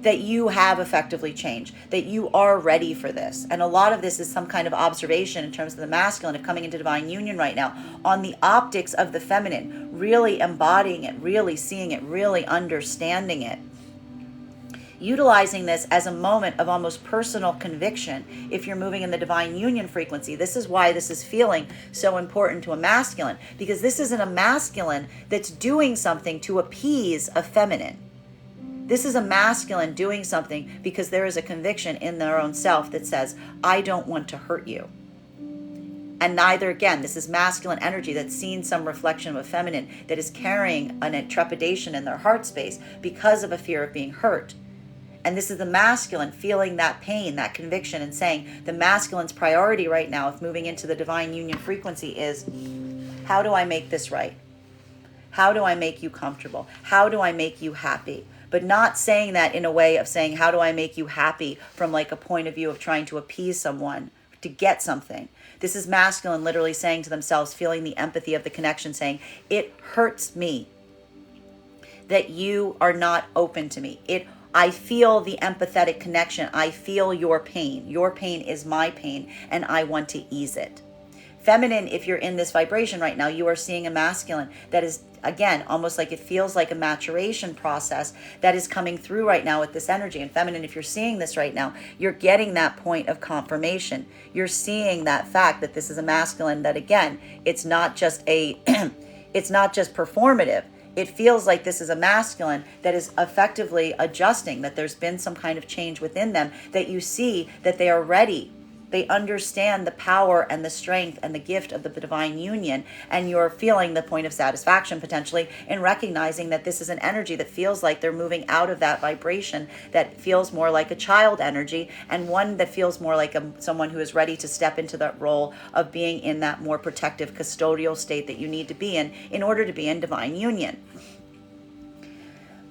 that you have effectively changed, that you are ready for this. And a lot of this is some kind of observation in terms of the masculine of coming into divine union right now on the optics of the feminine, really embodying it, really seeing it, really understanding it. Utilizing this as a moment of almost personal conviction if you're moving in the divine union frequency. This is why this is feeling so important to a masculine, because this isn't a masculine that's doing something to appease a feminine. This is a masculine doing something because there is a conviction in their own self that says, I don't want to hurt you. And neither, again, this is masculine energy that's seen some reflection of a feminine that is carrying an trepidation in their heart space because of a fear of being hurt. And this is the masculine feeling that pain, that conviction, and saying the masculine's priority right now of moving into the divine union frequency is, how do I make this right? How do I make you comfortable? How do I make you happy? But not saying that in a way of saying, how do I make you happy from like a point of view of trying to appease someone to get something. This is masculine literally saying to themselves, feeling the empathy of the connection, saying, it hurts me that you are not open to me. I feel the empathetic connection. I feel your pain. Your pain is my pain, and I want to ease it. Feminine, if you're in this vibration right now, you are seeing a masculine that is, again, almost like it feels like a maturation process that is coming through right now with this energy. And feminine, if you're seeing this right now, you're getting that point of confirmation. You're seeing that fact that this is a masculine that, again, it's not just it's not just performative. It feels like this is a masculine that is effectively adjusting, that there's been some kind of change within them, that you see that they are ready. They understand the power and the strength and the gift of the divine union, and you're feeling the point of satisfaction potentially in recognizing that this is an energy that feels like they're moving out of that vibration that feels more like a child energy, and one that feels more like someone who is ready to step into that role of being in that more protective custodial state that you need to be in order to be in divine union.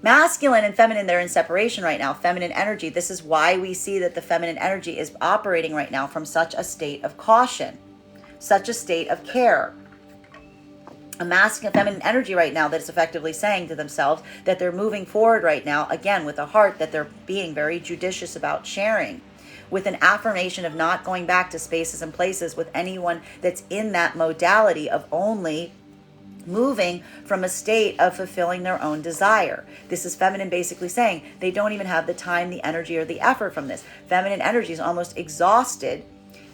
Masculine and feminine, they're in separation right now. Feminine energy, this is why we see that the feminine energy is operating right now from such a state of caution, such a state of care. A masculine, feminine energy right now that is effectively saying to themselves that they're moving forward right now, again, with a heart that they're being very judicious about sharing, with an affirmation of not going back to spaces and places with anyone that's in that modality of only moving from a state of fulfilling their own desire. This is feminine basically saying they don't even have the time, the energy, or the effort from this. Feminine energy is almost exhausted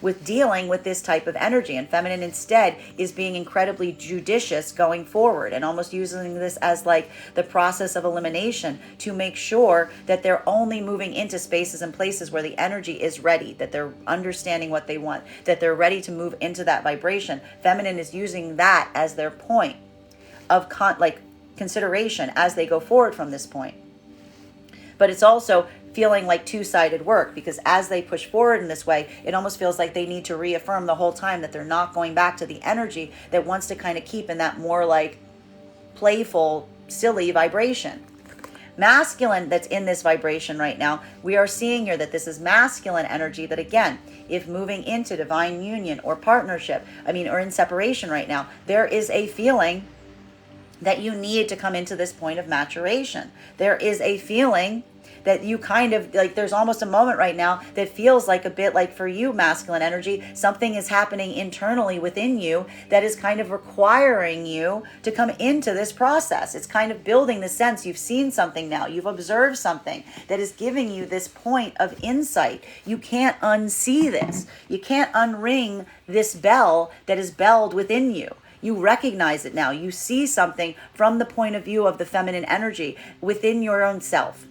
with dealing with this type of energy, and feminine instead is being incredibly judicious going forward and almost using this as like the process of elimination to make sure that they're only moving into spaces and places where the energy is ready, that they're understanding what they want, that they're ready to move into that vibration. Feminine is using that as their point of consideration as they go forward from this point. But it's also feeling like two-sided work, because as they push forward in this way, it almost feels like they need to reaffirm the whole time that they're not going back to the energy that wants to kind of keep in that more like playful, silly vibration. Masculine that's in this vibration right now, we are seeing here that this is masculine energy that, again, if moving into divine union or partnership, or in separation right now, there is a feeling that you need to come into this point of maturation. There is a feeling that you kind of like, there's almost a moment right now that feels like a bit like, for you, masculine energy, something is happening internally within you that is kind of requiring you to come into this process. It's kind of building the sense you've seen something now, you've observed something that is giving you this point of insight. You can't unsee this. You can't unring this bell that is belled within you. You recognize it now. You see something from the point of view of the feminine energy within your own self.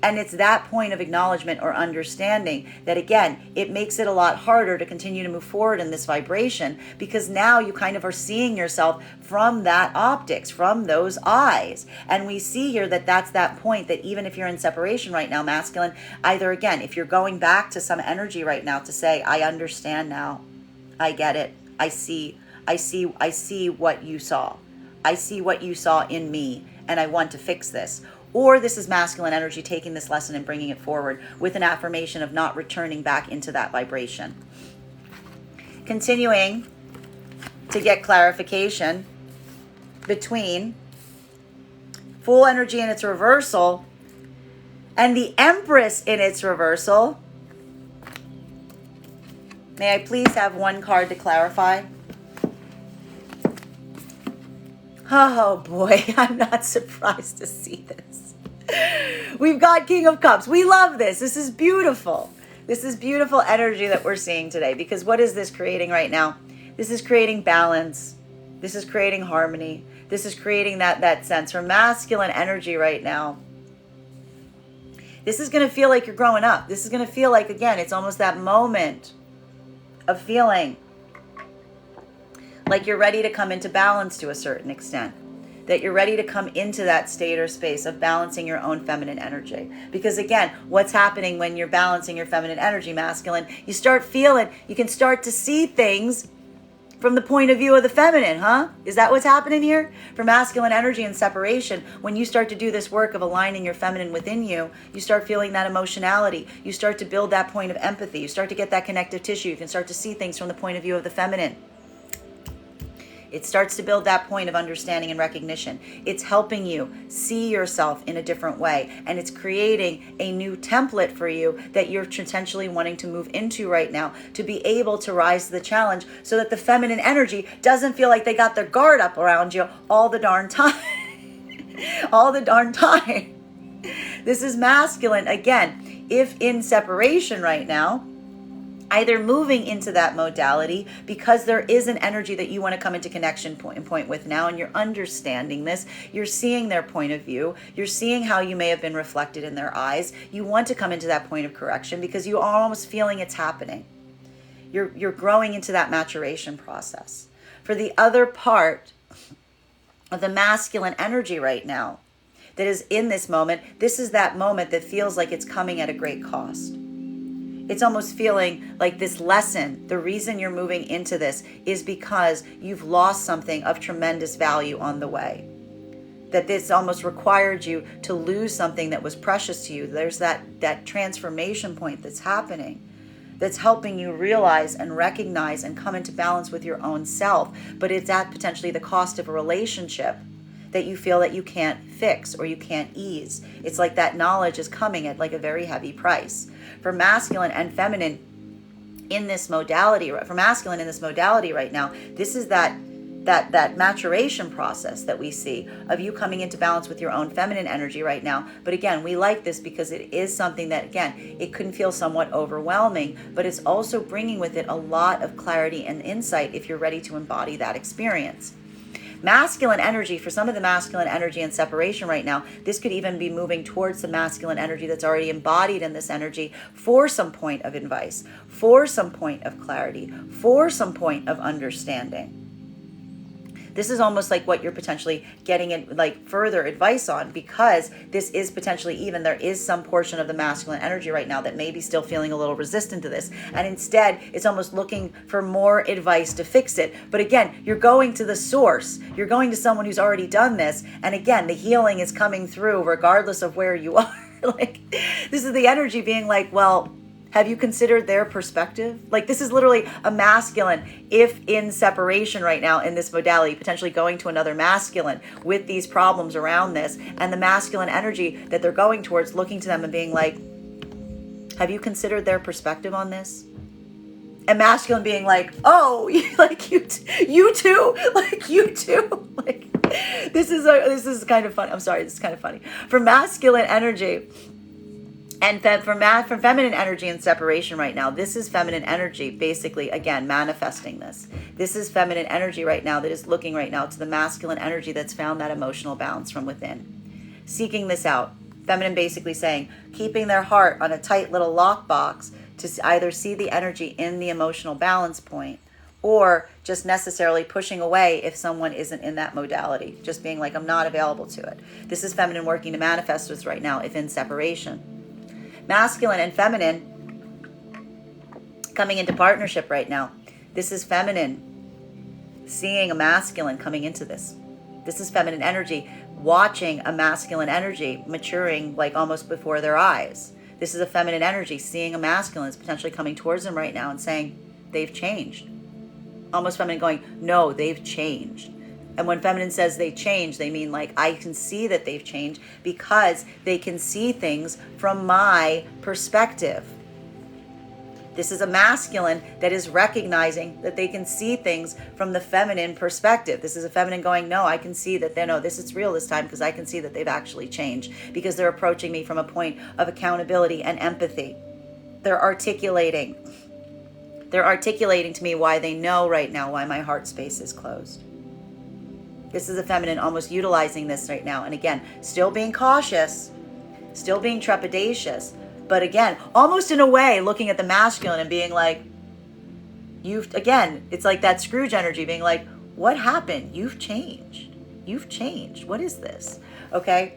And it's that point of acknowledgement or understanding that, again, it makes it a lot harder to continue to move forward in this vibration, because now you kind of are seeing yourself from that optics, from those eyes. And we see here that that's that point that even if you're in separation right now, masculine, either, again, if you're going back to some energy right now to say, I understand now, I get it, I see what you saw. I see what you saw in me, and I want to fix this. Or this is masculine energy taking this lesson and bringing it forward with an affirmation of not returning back into that vibration. Continuing to get clarification between Fool energy in its reversal and the Empress in its reversal. May I please have one card to clarify? Oh boy, I'm not surprised to see this. We've got King of Cups. We love this. This is beautiful. This is beautiful energy that we're seeing today, because what is this creating right now? This is creating balance. This is creating harmony. This is creating that sense for masculine energy right now. This is going to feel like you're growing up. This is going to feel like, again, it's almost that moment of feeling like you're ready to come into balance to a certain extent, that you're ready to come into that state or space of balancing your own feminine energy. Because again, what's happening when you're balancing your feminine energy, masculine, you start feeling, you can start to see things from the point of view of the feminine, huh? Is that what's happening here? For masculine energy and separation, when you start to do this work of aligning your feminine within you, you start feeling that emotionality. You start to build that point of empathy. You start to get that connective tissue. You can start to see things from the point of view of the feminine. It starts to build that point of understanding and recognition. It's helping you see yourself in a different way. And it's creating a new template for you that you're potentially wanting to move into right now, to be able to rise to the challenge so that the feminine energy doesn't feel like they got their guard up around you all the darn time. All the darn time. This is masculine. Again, if in separation right now, either moving into that modality because there is an energy that you want to come into connection point with now, and you're understanding this, you're seeing their point of view, you're seeing how you may have been reflected in their eyes, you want to come into that point of correction because you are almost feeling it's happening. You're growing into that maturation process. For the other part of the masculine energy right now that is in this moment, this is that moment that feels like it's coming at a great cost. It's almost feeling like this lesson, the reason you're moving into this is because you've lost something of tremendous value on the way. That this almost required you to lose something that was precious to you. There's that transformation point that's happening, that's helping you realize and recognize and come into balance with your own self. But it's at potentially the cost of a relationship that you feel that you can't fix or you can't ease. It's like that knowledge is coming at like a very heavy price. For masculine and feminine in this modality, for masculine in this modality right now, this is that maturation process that we see of you coming into balance with your own feminine energy right now. But again, we like this because it is something that, again, it can feel somewhat overwhelming, but it's also bringing with it a lot of clarity and insight if you're ready to embody that experience. Masculine energy, for some of the masculine energy and separation right now, this could even be moving towards the masculine energy that's already embodied in this energy for some point of advice, for some point of clarity, for some point of understanding. This is almost like what you're potentially getting in, like further advice on, because this is potentially even, there is some portion of the masculine energy right now that may be still feeling a little resistant to this. And instead, it's almost looking for more advice to fix it. But again, you're going to the source. You're going to someone who's already done this. And again, the healing is coming through regardless of where you are. Like, this is the energy being like, well, Have you considered their perspective? Like, this is literally a masculine, if in separation right now in this modality, potentially going to another masculine with these problems around this, and the masculine energy that they're going towards, looking to them and being like, have you considered their perspective on this? And masculine being like, oh, like you too, like you too. Like, this is kind of funny. I'm sorry, this is kind of funny. For masculine energy, and from feminine energy and separation right now, this is feminine energy, basically, again, manifesting this. This is feminine energy right now that is looking right now to the masculine energy that's found that emotional balance from within. Seeking this out. Feminine basically saying, keeping their heart on a tight little lockbox to either see the energy in the emotional balance point, or just necessarily pushing away if someone isn't in that modality. Just being like, I'm not available to it. This is feminine working to manifest this right now if in separation. Masculine and feminine coming into partnership right now. This is feminine seeing a masculine coming into this. This is feminine energy watching a masculine energy maturing like almost before their eyes. This is a feminine energy seeing a masculine is potentially coming towards them right now and saying they've changed. Almost feminine going, no, they've changed. And when feminine says they change, they mean like, I can see that they've changed because they can see things from my perspective. This is a masculine that is recognizing that they can see things from the feminine perspective. This is a feminine going, no, I can see that this is real this time because I can see that they've actually changed because they're approaching me from a point of accountability and empathy. They're articulating to me why they know right now why my heart space is closed. This is a feminine almost utilizing this right now. And again, still being cautious, still being trepidatious, but again, almost in a way looking at the masculine and being like, it's like that Scrooge energy being like, what happened? You've changed. You've changed. What is this? Okay.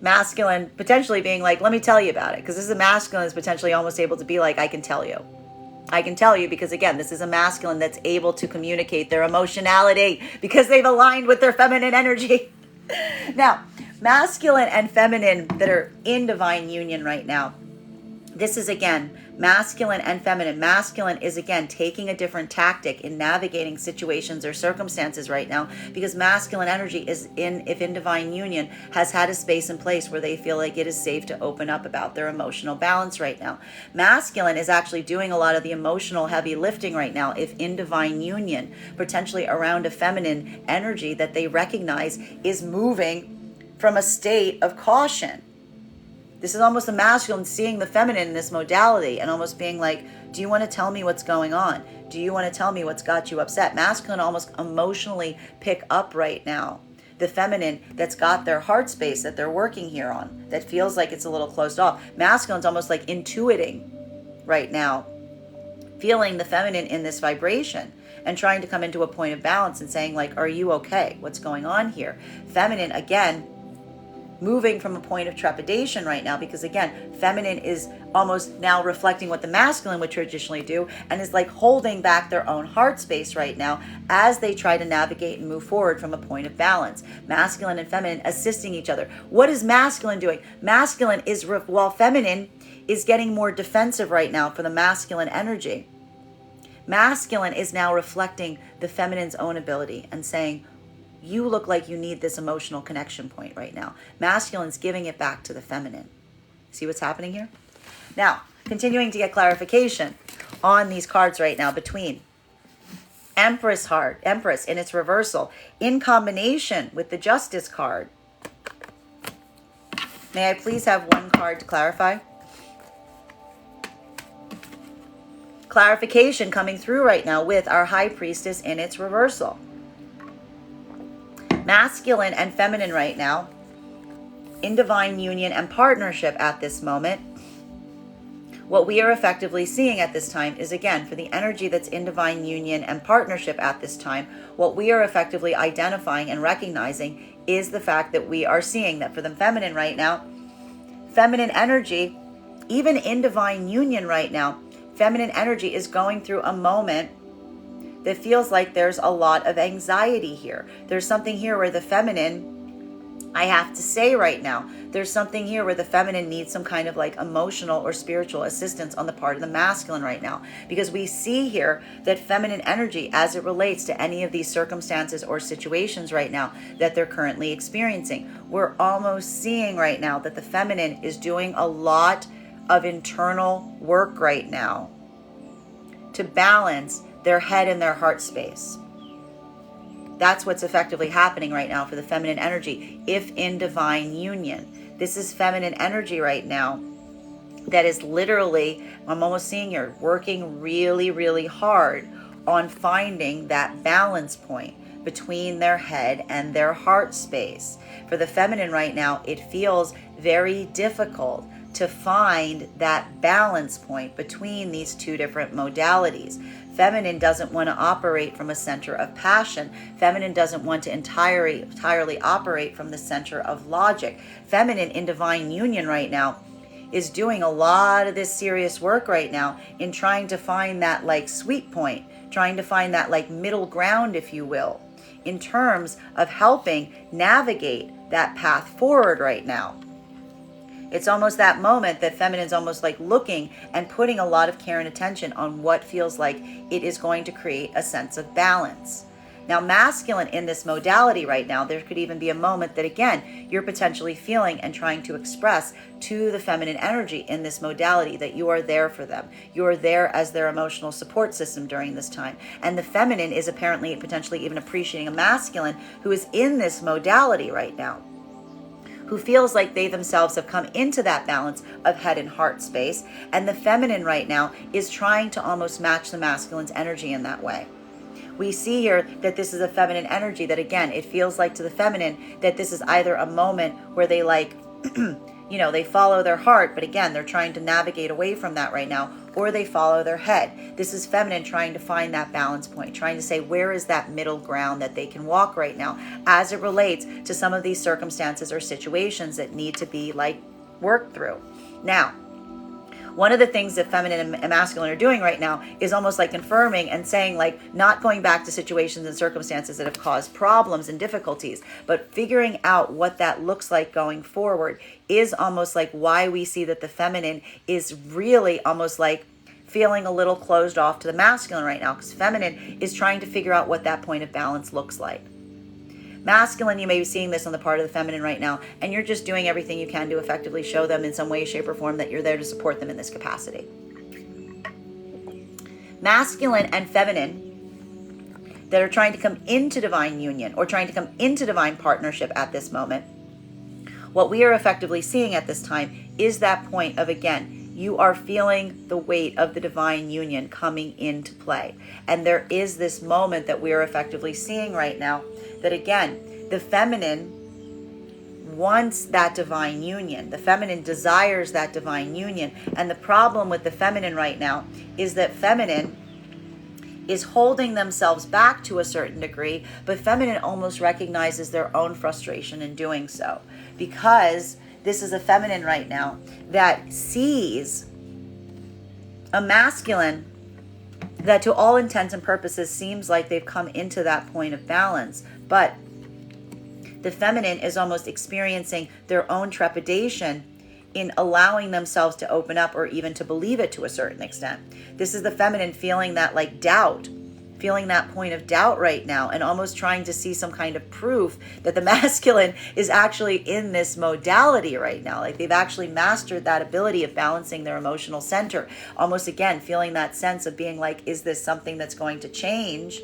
Masculine potentially being like, let me tell you about it. Because this is a masculine that's potentially almost able to be like, I can tell you. I can tell you because, again, this is a masculine that's able to communicate their emotionality because they've aligned with their feminine energy. Now, masculine and feminine that are in divine union right now. This is, again, masculine and feminine. Masculine is, again, taking a different tactic in navigating situations or circumstances right now because masculine energy is if in divine union, has had a space and place where they feel like it is safe to open up about their emotional balance right now. Masculine is actually doing a lot of the emotional heavy lifting right now if in divine union, potentially around a feminine energy that they recognize is moving from a state of caution. This is almost a masculine seeing the feminine in this modality and almost being like, do you want to tell me what's going on? Do you want to tell me what's got you upset? Masculine almost emotionally pick up right now the feminine that's got their heart space that they're working here on, that feels like it's a little closed off. Masculine's almost like intuiting right now, feeling the feminine in this vibration and trying to come into a point of balance and saying like, are you okay? What's going on here? Feminine, again, moving from a point of trepidation right now because, again, feminine is almost now reflecting what the masculine would traditionally do and is like holding back their own heart space right now as they try to navigate and move forward from a point of balance. Masculine and feminine assisting each other. What is masculine doing? Masculine is, while feminine is getting more defensive right now for the masculine energy. Masculine is now reflecting the feminine's own ability and saying, you look like you need this emotional connection point right now. Masculine's giving it back to the feminine. See what's happening here? Now, continuing to get clarification on these cards right now between Empress in its reversal in combination with the Justice card. May I please have one card to clarify? Clarification coming through right now with our High Priestess in its reversal. Masculine and feminine right now in divine union and partnership at this moment. What we are effectively seeing at this time is, again, for the energy that's in divine union and partnership at this time, what we are effectively identifying and recognizing is the fact that we are seeing that for the feminine right now, feminine energy, even in divine union right now, feminine energy is going through a moment that feels like there's a lot of anxiety here. There's something here where the feminine I have to say right now, there's something here where the feminine needs some kind of like emotional or spiritual assistance on the part of the masculine right now. Because we see here that feminine energy, as it relates to any of these circumstances or situations right now that they're currently experiencing, we're almost seeing right now that the feminine is doing a lot of internal work right now to balance their head and their heart space. That's what's effectively happening right now for the feminine energy, if in divine union. This is feminine energy right now that is literally, I'm almost seeing here, working really, really hard on finding that balance point between their head and their heart space. For the feminine right now, it feels very difficult to find that balance point between these two different modalities. Feminine doesn't want to operate from a center of passion. Feminine doesn't want to entirely operate from the center of logic. Feminine in divine union right now is doing a lot of this serious work right now in trying to find that like sweet point, trying to find that like middle ground, if you will, in terms of helping navigate that path forward right now. It's almost that moment that feminine's almost like looking and putting a lot of care and attention on what feels like it is going to create a sense of balance. Now, masculine in this modality right now, there could even be a moment that, again, you're potentially feeling and trying to express to the feminine energy in this modality that you are there for them. You are there as their emotional support system during this time. And the feminine is apparently potentially even appreciating a masculine who is in this modality right now, who feels like they themselves have come into that balance of head and heart space. And the feminine right now is trying to almost match the masculine's energy in that way. We see here that this is a feminine energy that, again, it feels like to the feminine that this is either a moment where they like, they follow their heart, but again, they're trying to navigate away from that right now, or they follow their head. This is feminine trying to find that balance point, trying to say, where is that middle ground that they can walk right now as it relates to some of these circumstances or situations that need to be like worked through. Now, one of the things that feminine and masculine are doing right now is almost like confirming and saying, like, not going back to situations and circumstances that have caused problems and difficulties, but figuring out what that looks like going forward is almost like why we see that the feminine is really almost like feeling a little closed off to the masculine right now, because feminine is trying to figure out what that point of balance looks like. Masculine, you may be seeing this on the part of the feminine right now, and you're just doing everything you can to effectively show them in some way, shape, or form that you're there to support them in this capacity. Masculine and feminine that are trying to come into divine union or trying to come into divine partnership at this moment, what we are effectively seeing at this time is that point of, again, you are feeling the weight of the divine union coming into play. And there is this moment that we are effectively seeing right now that, again, the feminine wants that divine union. The feminine desires that divine union. And the problem with the feminine right now is that feminine is holding themselves back to a certain degree, but feminine almost recognizes their own frustration in doing so, because this is a feminine right now that sees a masculine that to all intents and purposes seems like they've come into that point of balance, but the feminine is almost experiencing their own trepidation in allowing themselves to open up or even to believe it to a certain extent. This is the feminine feeling that like doubt, feeling that point of doubt right now, and almost trying to see some kind of proof that the masculine is actually in this modality right now. Like they've actually mastered that ability of balancing their emotional center. Almost again, feeling that sense of being like, is this something that's going to change?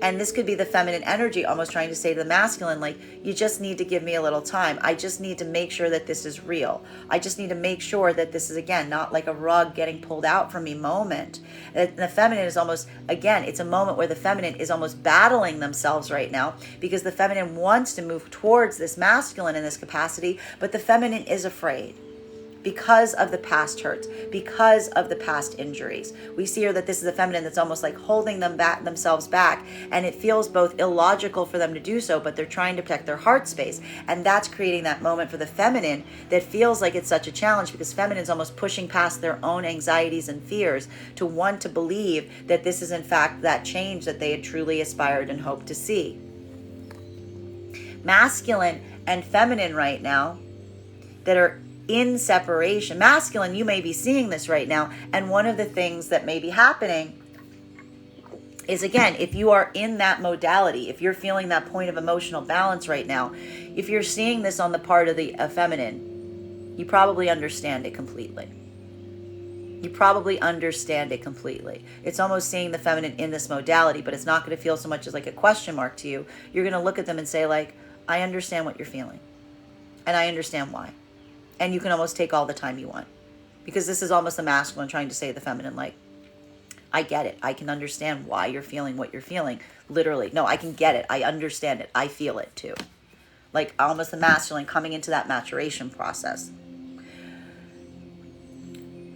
And this could be the feminine energy almost trying to say to the masculine, like, you just need to give me a little time. I just need to make sure that this is real. I just need to make sure that this is, again, not like a rug getting pulled out from me moment. And the feminine is almost, again, it's a moment where the feminine is almost battling themselves right now, because the feminine wants to move towards this masculine in this capacity, but the feminine is afraid. Because of the past hurts, because of the past injuries. We see here that this is a feminine that's almost like holding themselves back, and it feels both illogical for them to do so, but they're trying to protect their heart space, and that's creating that moment for the feminine that feels like it's such a challenge, because feminine is almost pushing past their own anxieties and fears to want to believe that this is in fact that change that they had truly aspired and hoped to see. Masculine and feminine right now that are in separation. Masculine, you may be seeing this right now, and one of the things that may be happening is, again, if you are in that modality, if you're feeling that point of emotional balance right now, if you're seeing this on the part of the feminine, you probably understand it completely. You probably understand it completely. It's almost seeing the feminine in this modality, but it's not going to feel so much as like a question mark to you. You're going to look at them and say, like, I understand what you're feeling, and I understand why. And you can almost take all the time you want, because this is almost the masculine trying to say to the feminine, like, I get it. I can understand why you're feeling what you're feeling. Literally. No, I can get it. I understand it. I feel it too. Like almost the masculine coming into that maturation process.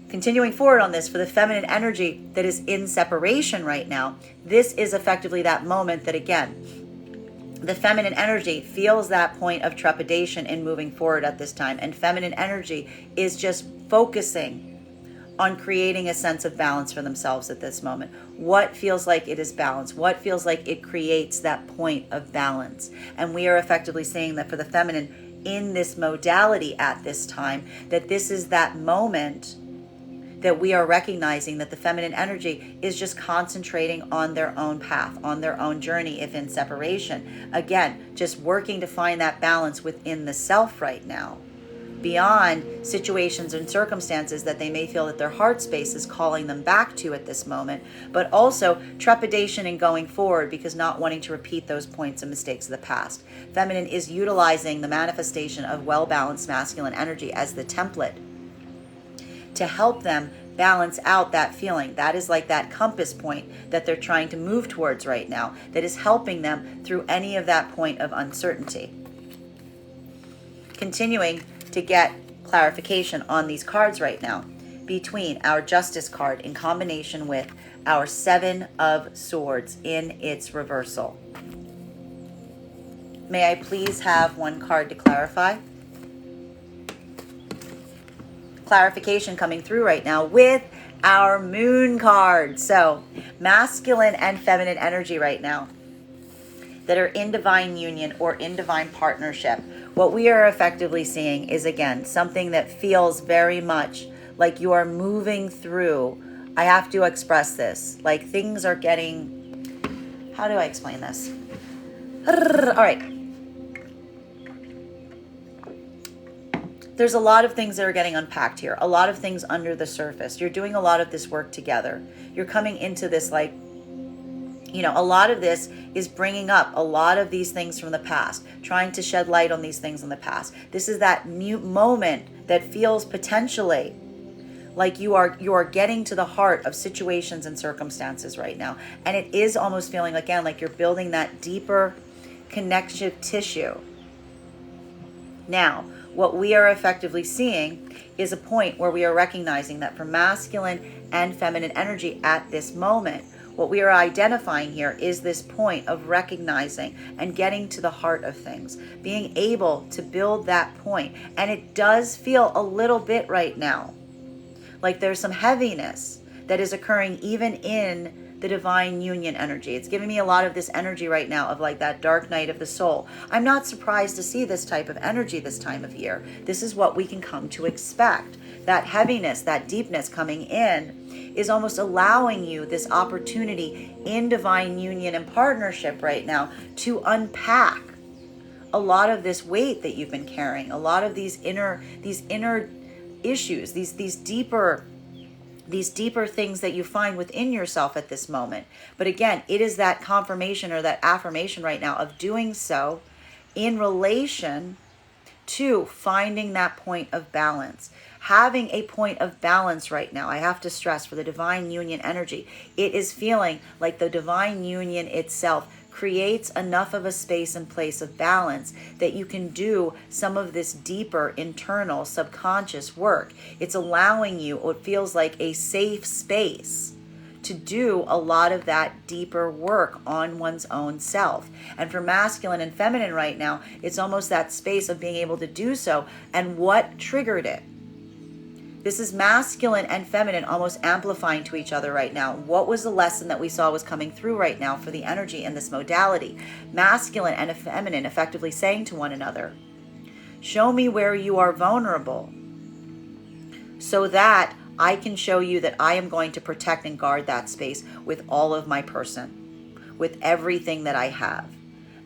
Continuing forward on this, for the feminine energy that is in separation right now, this is effectively that moment that, again, the feminine energy feels that point of trepidation in moving forward at this time. And feminine energy is just focusing on creating a sense of balance for themselves at this moment. What feels like it is balance? What feels like it creates that point of balance? And we are effectively saying that for the feminine in this modality at this time, that this is that moment that we are recognizing that the feminine energy is just concentrating on their own path, on their own journey, if in separation. Again, just working to find that balance within the self right now, beyond situations and circumstances that they may feel that their heart space is calling them back to at this moment, but also trepidation in going forward because not wanting to repeat those points and mistakes of the past. Feminine is utilizing the manifestation of well-balanced masculine energy as the template to help them balance out that feeling. That is like that compass point that they're trying to move towards right now, that is helping them through any of that point of uncertainty. Continuing to get clarification on these cards right now, between our Justice card in combination with our Seven of Swords in its reversal. May I please have one card to clarify? Clarification coming through right now with our Moon card. So masculine and feminine energy right now that are in divine union or in divine partnership. What we are effectively seeing is, again, something that feels very much like you are moving through. I have to express this. Like things are getting, how do I explain this? All right. There's a lot of things that are getting unpacked here. A lot of things under the surface. You're doing a lot of this work together. You're coming into this like, you know, a lot of this is bringing up a lot of these things from the past, trying to shed light on these things in the past. This is that new moment that feels potentially like you are getting to the heart of situations and circumstances right now. And it is almost feeling, again, like you're building that deeper connective tissue. Now, what we are effectively seeing is a point where we are recognizing that for masculine and feminine energy at this moment, what we are identifying here is this point of recognizing and getting to the heart of things, being able to build that point. And it does feel a little bit right now like there's some heaviness that is occurring even in the divine union energy. It's giving me a lot of this energy right now of like that dark night of the soul. I'm not surprised to see this type of energy this time of year. This is what we can come to expect. That heaviness, that deepness coming in is almost allowing you this opportunity in divine union and partnership right now to unpack a lot of this weight that you've been carrying, a lot of these inner issues, these deeper things that you find within yourself at this moment. But again, it is that confirmation or that affirmation right now of doing so in relation to finding that point of balance. Having a point of balance right now, I have to stress, for the divine union energy, it is feeling like the divine union itself creates enough of a space and place of balance that you can do some of this deeper internal subconscious work. It's allowing you what feels like a safe space to do a lot of that deeper work on one's own self. And for masculine and feminine right now, it's almost that space of being able to do so. And what triggered it? This is masculine and feminine almost amplifying to each other right now. What was the lesson that we saw was coming through right now for the energy in this modality? Masculine and feminine effectively saying to one another, show me where you are vulnerable so that I can show you that I am going to protect and guard that space with all of my person, with everything that I have.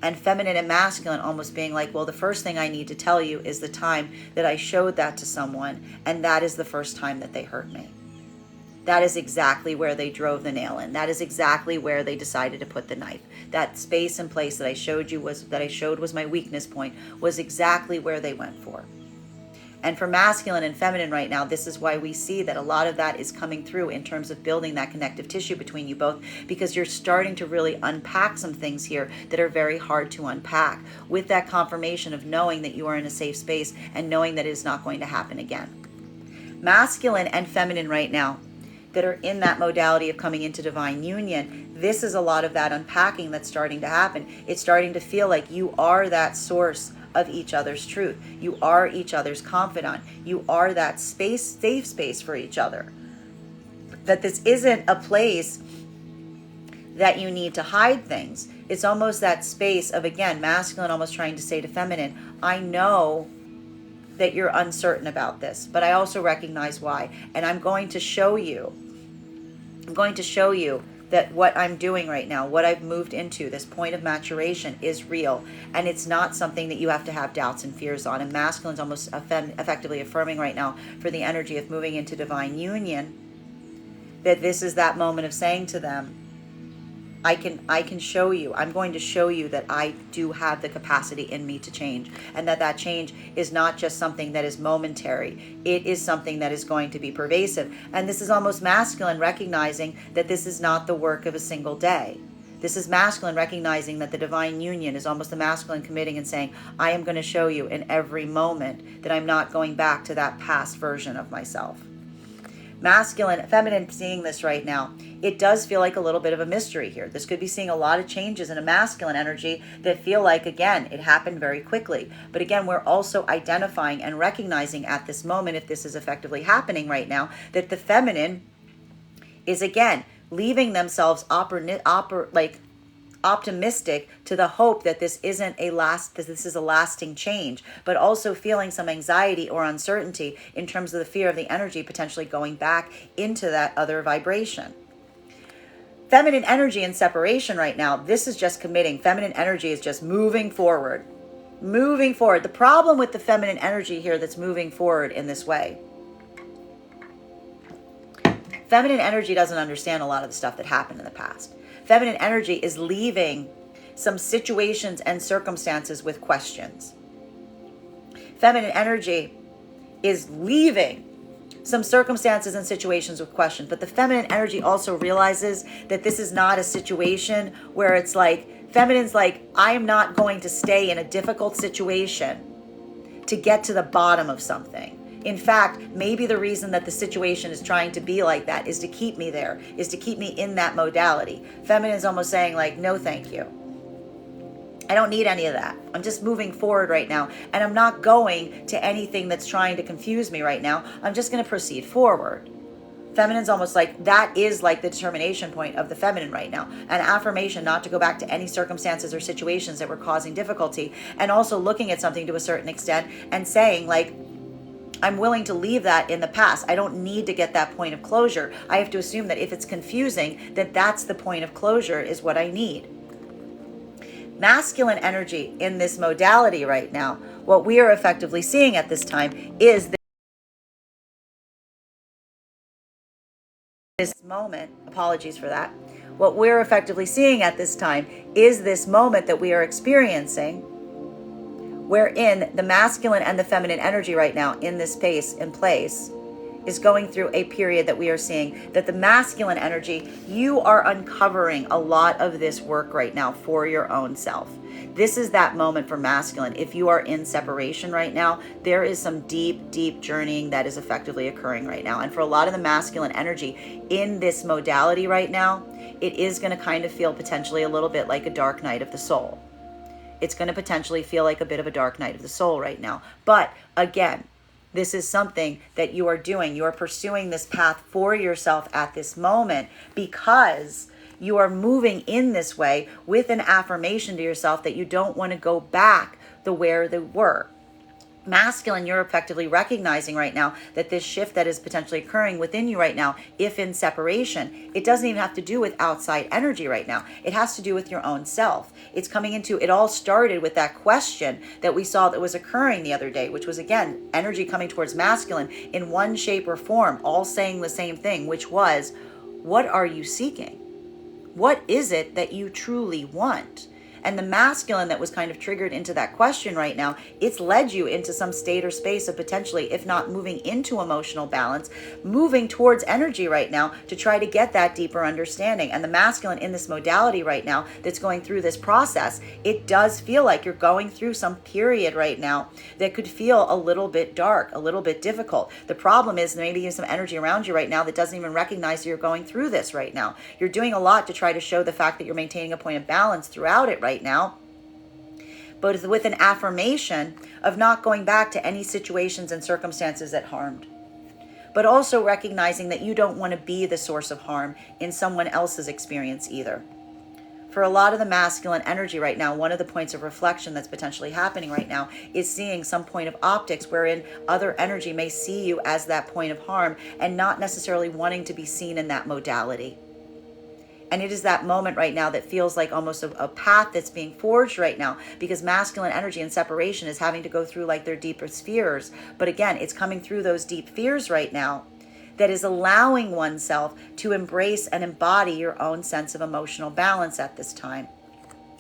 And feminine and masculine almost being like, well, the first thing I need to tell you is the time that I showed that to someone, and that is the first time that they hurt me. That is exactly where they drove the nail in. That is exactly where they decided to put the knife. That space and place that I showed was my weakness point, was exactly where they went for. And for masculine and feminine right now, this is why we see that a lot of that is coming through in terms of building that connective tissue between you both, because you're starting to really unpack some things here that are very hard to unpack, with that confirmation of knowing that you are in a safe space and knowing that it is not going to happen again. Masculine and feminine right now that are in that modality of coming into divine union, this is a lot of that unpacking that's starting to happen. It's starting to feel like you are that source of each other's truth. You are each other's confidant. You are that space, safe space for each other. That this isn't a place that you need to hide things. It's almost that space of, again, masculine almost trying to say to feminine, I know that you're uncertain about this, but I also recognize why. And I'm going to show you that what I'm doing right now, what I've moved into, this point of maturation is real. And it's not something that you have to have doubts and fears on. And masculine's almost effectively affirming right now for the energy of moving into divine union, that this is that moment of saying to them, I can show you, I'm going to show you that I do have the capacity in me to change, and that change is not just something that is momentary. It is something that is going to be pervasive. And this is almost masculine recognizing that this is not the work of a single day. This is masculine recognizing that the divine union is almost the masculine committing and saying, I am going to show you in every moment that I'm not going back to that past version of myself. Masculine, feminine seeing this right now, it does feel like a little bit of a mystery here. This could be seeing a lot of changes in a masculine energy that feel like, again, it happened very quickly. But again, we're also identifying and recognizing at this moment, if this is effectively happening right now, that the feminine is, again, leaving themselves optimistic to the hope that this is a lasting change, but also feeling some anxiety or uncertainty in terms of the fear of the energy potentially going back into that other vibration. Feminine energy in separation right now, this is just committing. Feminine energy is just moving forward. Moving forward. The problem with the feminine energy here that's moving forward in this way, feminine energy doesn't understand a lot of the stuff that happened in the past. Feminine energy is leaving some situations and circumstances with questions. Feminine energy is leaving some circumstances and situations with questions. But the feminine energy also realizes that this is not a situation where it's like, feminine's like, I am not going to stay in a difficult situation to get to the bottom of something. In fact, maybe the reason that the situation is trying to be like that is to keep me there, is to keep me in that modality. Feminine is almost saying like, no, thank you. I don't need any of that. I'm just moving forward right now. And I'm not going to anything that's trying to confuse me right now. I'm just going to proceed forward. Feminine's almost like, that is like the determination point of the feminine right now. An affirmation not to go back to any circumstances or situations that were causing difficulty. And also looking at something to a certain extent and saying like, I'm willing to leave that in the past. I don't need to get that point of closure. I have to assume that if it's confusing, that that's the point of closure is what I need. Masculine energy in this modality right now, what we are effectively seeing at this time is this moment, apologies for that. What we're effectively seeing at this time is this moment that we are experiencing, wherein the masculine and the feminine energy right now in this space and place is going through a period that we are seeing that the masculine energy, you are uncovering a lot of this work right now for your own self. This is that moment for masculine. If you are in separation right now, there is some deep, deep journeying that is effectively occurring right now. And for a lot of the masculine energy in this modality right now, it is going to kind of feel potentially a little bit like a dark night of the soul. It's going to potentially feel like a bit of a dark night of the soul right now. But again, This is something that you are doing. You are pursuing this path for yourself at this moment because you are moving in this way with an affirmation to yourself that you don't want to go back to where they were. Masculine, you're effectively recognizing right now that this shift that is potentially occurring within you right now, if in separation, it doesn't even have to do with outside energy right now. It has to do with your own self. It's coming into, it all started with that question that we saw that was occurring the other day, which was, again, energy coming towards masculine in one shape or form, all saying the same thing, which was, what are you seeking? What is it that you truly want? And the masculine that was kind of triggered into that question right now, it's led you into some state or space of potentially, if not moving into emotional balance, moving towards energy right now to try to get that deeper understanding. And the masculine in this modality right now that's going through this process, it does feel like you're going through some period right now that could feel a little bit dark, a little bit difficult. The problem is maybe there's some energy around you right now that doesn't even recognize you're going through this right now. You're doing a lot to try to show the fact that you're maintaining a point of balance throughout it right now, but with an affirmation of not going back to any situations and circumstances that harmed, but also recognizing that you don't want to be the source of harm in someone else's experience either. For a lot of the masculine energy right now, one of the points of reflection that's potentially happening right now is seeing some point of optics wherein other energy may see you as that point of harm and not necessarily wanting to be seen in that modality. And it is that moment right now that feels like almost a path that's being forged right now, because masculine energy and separation is having to go through like their deepest fears. But again, it's coming through those deep fears right now that is allowing oneself to embrace and embody your own sense of emotional balance at this time.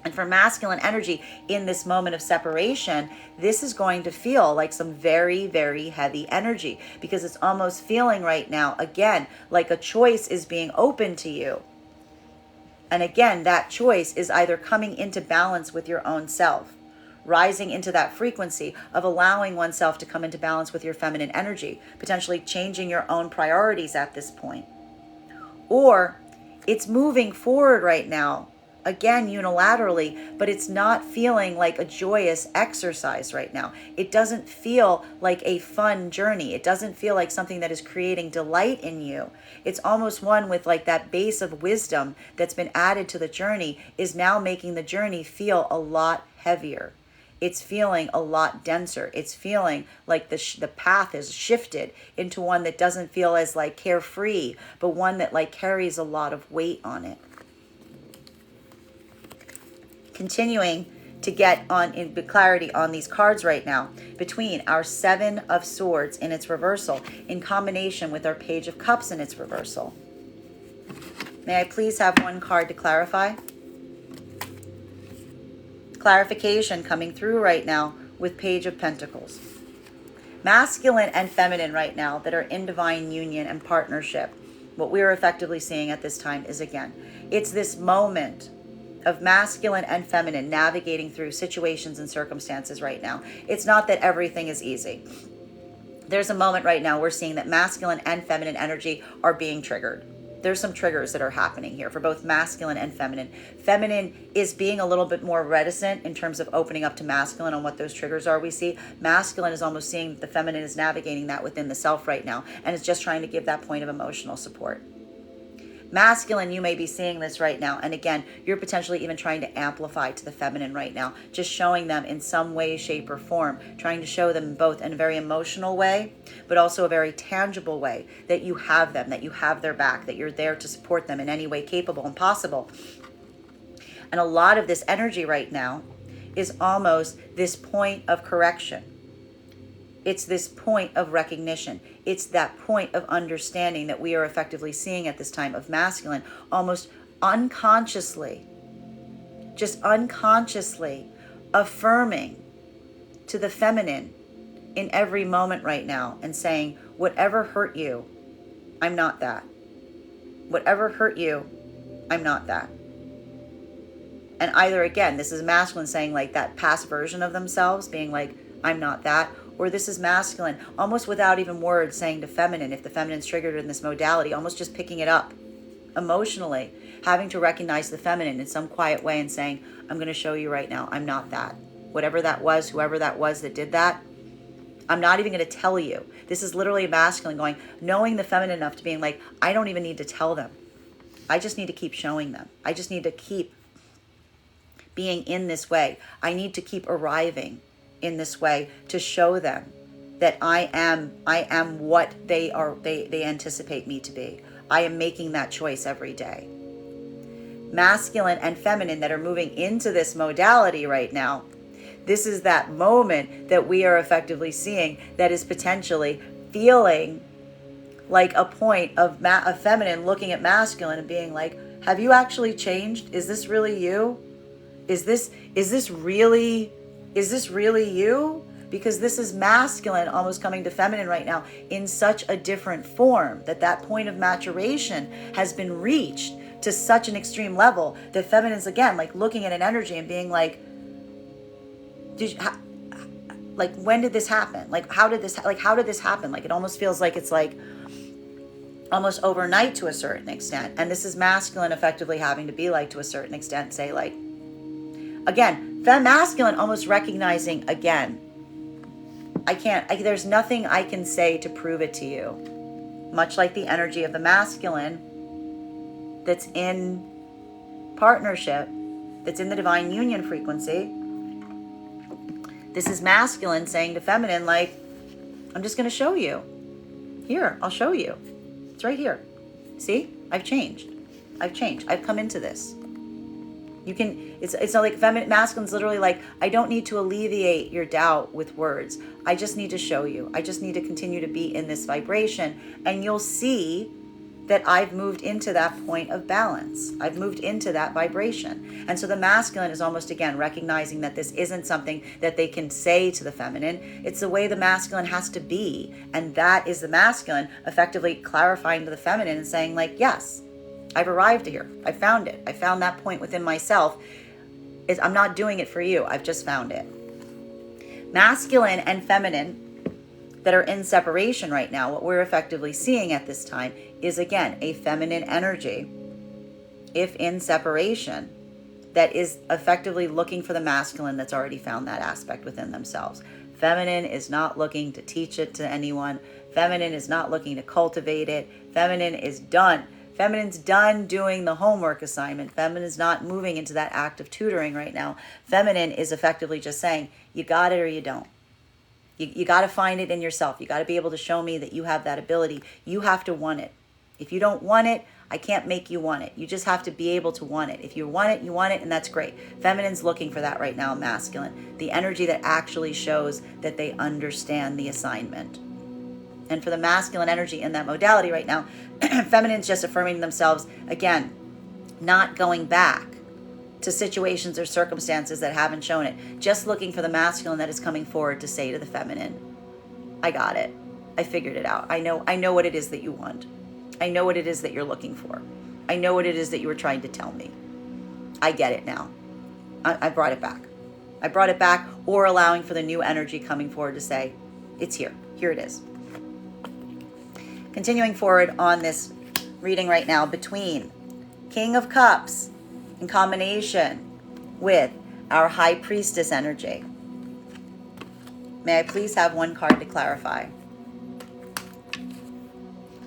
And for masculine energy in this moment of separation, this is going to feel like some very, very heavy energy, because it's almost feeling right now, again, like a choice is being open to you. And again, that choice is either coming into balance with your own self, rising into that frequency of allowing oneself to come into balance with your feminine energy, potentially changing your own priorities at this point. Or it's moving forward right now, again, unilaterally, but it's not feeling like a joyous exercise right now. It doesn't feel like a fun journey. It doesn't feel like something that is creating delight in you. It's almost one with like that base of wisdom that's been added to the journey is now making the journey feel a lot heavier. It's feeling a lot denser. It's feeling like the path is shifted into one that doesn't feel as like carefree, but one that like carries a lot of weight on it. Continuing to get on in clarity on these cards right now, between our Seven of Swords in its reversal in combination with our Page of Cups in its reversal. May I please have one card to clarify? Clarification coming through right now with Page of Pentacles. Masculine and feminine right now that are in divine union and partnership. What we're effectively seeing at this time is, again, it's this moment of masculine and feminine navigating through situations and circumstances right now. It's not that everything is easy. There's a moment right now we're seeing that masculine and feminine energy are being triggered. There's some triggers that are happening here for both masculine and feminine. Feminine is being a little bit more reticent in terms of opening up to masculine on what those triggers are we see. Masculine is almost seeing that the feminine is navigating that within the self right now and is just trying to give that point of emotional support. Masculine, you may be seeing this right now. And again, you're potentially even trying to amplify to the feminine right now, just showing them in some way, shape, or form, trying to show them both in a very emotional way, but also a very tangible way that you have them, that you have their back, that you're there to support them in any way capable and possible. And a lot of this energy right now is almost this point of correction. It's this point of recognition. It's that point of understanding that we are effectively seeing at this time of masculine, almost unconsciously, just unconsciously affirming to the feminine in every moment right now and saying, whatever hurt you, I'm not that. Whatever hurt you, I'm not that. And either, again, this is masculine saying like that past version of themselves, being like, I'm not that. Or this is masculine, almost without even words, saying to feminine, if the feminine's triggered in this modality, almost just picking it up emotionally, having to recognize the feminine in some quiet way and saying, I'm going to show you right now, I'm not that. Whatever that was, whoever that was that did that, I'm not even going to tell you. This is literally a masculine going, knowing the feminine enough to being like, I don't even need to tell them. I just need to keep showing them. I just need to keep being in this way. I need to keep arriving in this way to show them that I am what they anticipate me to be. I am making that choice every day. Masculine and feminine that are moving into this modality right now, this is that moment that we are effectively seeing that is potentially feeling like a point of a feminine looking at masculine and being like, have you actually changed? Is this really you? Is this really you? Because this is masculine almost coming to feminine right now in such a different form, that point of maturation has been reached to such an extreme level that feminine's again like looking at an energy and being like, when did this happen? How did this happen? Like, it almost feels like it's like almost overnight to a certain extent. And this is masculine effectively having to be like, to a certain extent, say like, again, masculine almost recognizing again, there's nothing I can say to prove it to you. Much like the energy of the masculine that's in partnership, that's in the divine union frequency. This is masculine saying to feminine, like, I'm just going to show you. Here, I'll show you. It's right here. See? I've changed. I've come into this. You can, it's not like masculine's literally like, I don't need to alleviate your doubt with words. I just need to show you. I just need to continue to be in this vibration. And you'll see that I've moved into that point of balance. I've moved into that vibration. And so the masculine is almost, again, recognizing that this isn't something that they can say to the feminine. It's the way the masculine has to be. And that is the masculine effectively clarifying to the feminine and saying like, yes, I've arrived here. I found it. I found that point within myself. I'm not doing it for you. I've just found it. Masculine and feminine that are in separation right now, what we're effectively seeing at this time is, again, a feminine energy, if in separation, that is effectively looking for the masculine that's already found that aspect within themselves. Feminine is not looking to teach it to anyone. Feminine is not looking to cultivate it. Feminine is done. Feminine's done doing the homework assignment. Feminine's not moving into that act of tutoring right now. Feminine is effectively just saying, you got it or you don't. You got to find it in yourself. You got to be able to show me that you have that ability. You have to want it. If you don't want it, I can't make you want it. You just have to be able to want it. If you want it, and that's great. Feminine's looking for that right now, masculine. The energy that actually shows that they understand the assignment. And for the masculine energy in that modality right now, feminine's just affirming themselves, again, not going back to situations or circumstances that haven't shown it. Just looking for the masculine that is coming forward to say to the feminine, I got it. I figured it out. I know what it is that you want. I know what it is that you're looking for. I know what it is that you were trying to tell me. I get it now. I brought it back. I brought it back, or allowing for the new energy coming forward to say, it's here. Here it is. Continuing forward on this reading right now between King of Cups in combination with our High Priestess energy. May I please have one card to clarify?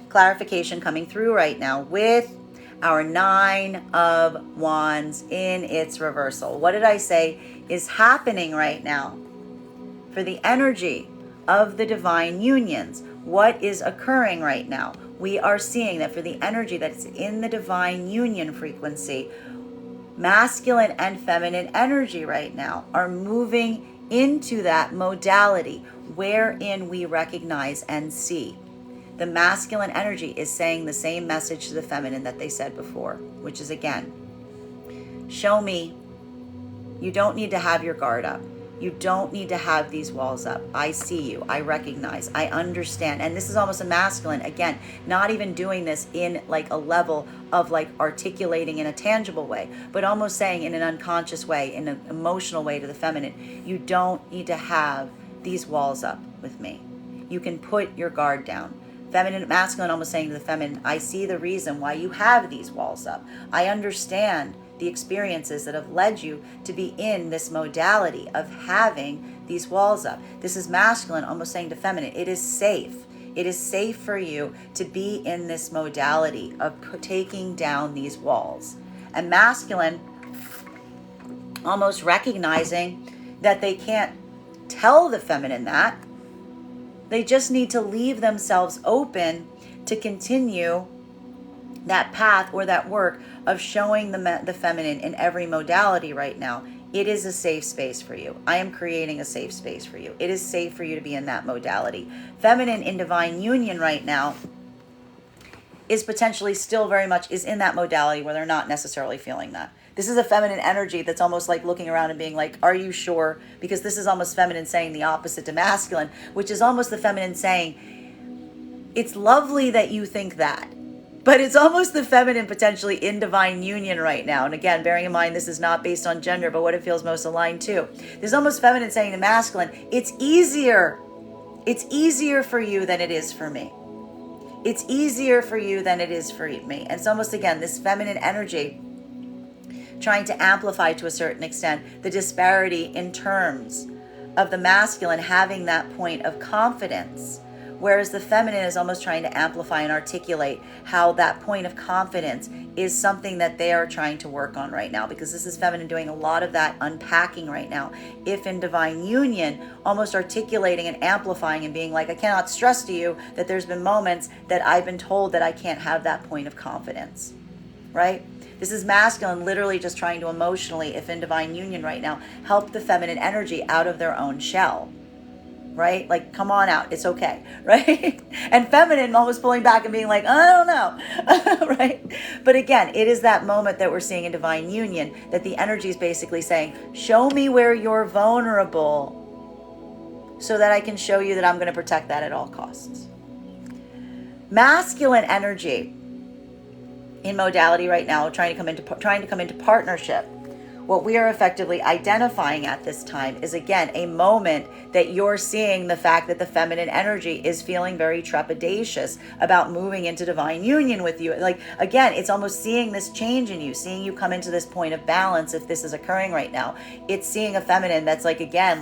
Clarification coming through right now with our Nine of Wands in its reversal. What did I say is happening right now for the energy of the divine unions? What is occurring right now? We are seeing that for the energy that's in the divine union frequency, masculine and feminine energy right now are moving into that modality wherein we recognize and see. The masculine energy is saying the same message to the feminine that they said before, which is, again, show me. You don't need to have your guard up. You don't need to have these walls up. I see you. I recognize. I understand. And this is almost a masculine, again, not even doing this in like a level of like articulating in a tangible way, but almost saying in an unconscious way, in an emotional way to the feminine, you don't need to have these walls up with me. You can put your guard down. Feminine, masculine almost saying to the feminine, I see the reason why you have these walls up. I understand the experiences that have led you to be in this modality of having these walls up. This is masculine almost saying to feminine, it is safe. It is safe for you to be in this modality of taking down these walls. And masculine almost recognizing that they can't tell the feminine that. They just need to leave themselves open to continue that path or that work of showing the feminine in every modality right now. It is a safe space for you. I am creating a safe space for you. It is safe for you to be in that modality. Feminine in divine union right now is potentially still very much is in that modality where they're not necessarily feeling that. This is a feminine energy that's almost like looking around and being like, are you sure? Because this is almost feminine saying the opposite to masculine, which is almost the feminine saying, it's lovely that you think that. But it's almost the feminine potentially in divine union right now. And again, bearing in mind, this is not based on gender, but what it feels most aligned to. There's almost feminine saying to masculine, it's easier. It's easier for you than it is for me. It's easier for you than it is for me. And it's almost, again, this feminine energy trying to amplify to a certain extent the disparity in terms of the masculine having that point of confidence, whereas the feminine is almost trying to amplify and articulate how that point of confidence is something that they are trying to work on right now, because this is feminine doing a lot of that unpacking right now. If in divine union, almost articulating and amplifying and being like, I cannot stress to you that there's been moments that I've been told that I can't have that point of confidence, right? This is masculine literally just trying to emotionally, if in divine union right now, help the feminine energy out of their own shell, right? Like, come on out. It's okay, right? And feminine almost pulling back and being like, I don't know, right? But again, it is that moment that we're seeing in divine union that the energy is basically saying, show me where you're vulnerable so that I can show you that I'm going to protect that at all costs. Masculine energy in modality right now, trying to come into partnership. What we are effectively identifying at this time is, again, a moment that you're seeing the fact that the feminine energy is feeling very trepidatious about moving into divine union with you. Like, again, it's almost seeing this change in you, seeing you come into this point of balance. If this is occurring right now, it's seeing a feminine that's like, again,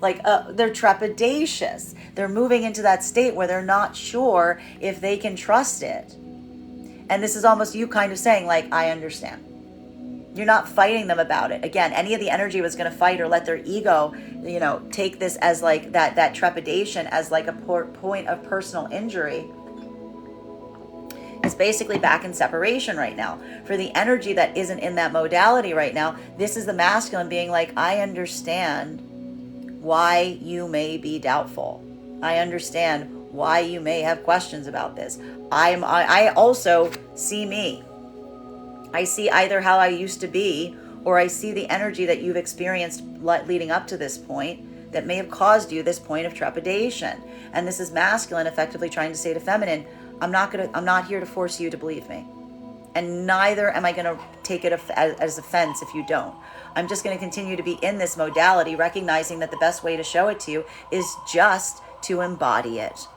they're trepidatious. They're moving into that state where they're not sure if they can trust it. And this is almost you kind of saying, like, I understand. You're not fighting them about it. Again, any of the energy was going to fight or let their ego, take this as like that trepidation as like a point of personal injury. It's basically back in separation right now. For the energy that isn't in that modality right now, this is the masculine being like, I understand why you may be doubtful. I understand why you may have questions about this. I also see me. I see either how I used to be, or I see the energy that you've experienced leading up to this point that may have caused you this point of trepidation. And this is masculine effectively trying to say to feminine, I'm not here to force you to believe me. And neither am I going to take it as offense if you don't. I'm just going to continue to be in this modality, recognizing that the best way to show it to you is just to embody it.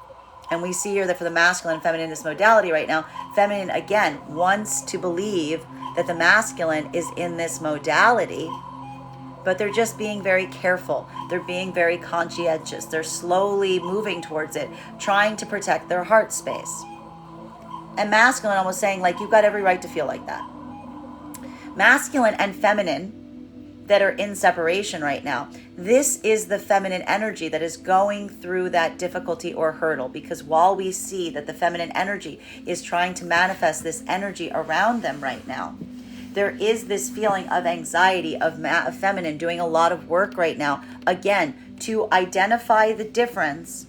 And we see here that for the masculine and feminine in this modality right now, feminine, again, wants to believe that the masculine is in this modality, but they're just being very careful. They're being very conscientious. They're slowly moving towards it, trying to protect their heart space. And masculine almost saying, like, you've got every right to feel like that. Masculine and feminine that are in separation right now, this is the feminine energy that is going through that difficulty or hurdle, because while we see that the feminine energy is trying to manifest this energy around them right now, there is this feeling of anxiety of feminine doing a lot of work right now, again, to identify the difference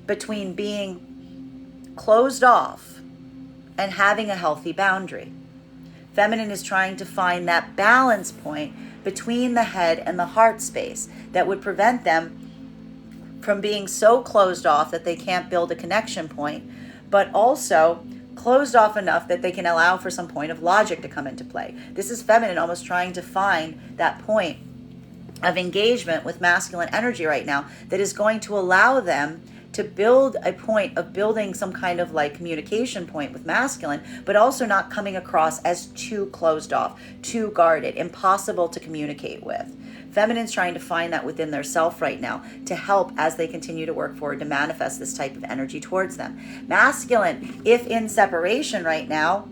between being closed off and having a healthy boundary. Feminine is trying to find that balance point between the head and the heart space that would prevent them from being so closed off that they can't build a connection point, but also closed off enough that they can allow for some point of logic to come into play. This is feminine almost trying to find that point of engagement with masculine energy right now that is going to allow them to build a point of building some kind of like communication point with masculine, but also not coming across as too closed off, too guarded, impossible to communicate with. Feminine's trying to find that within their self right now to help as they continue to work forward to manifest this type of energy towards them. Masculine, if in separation right now,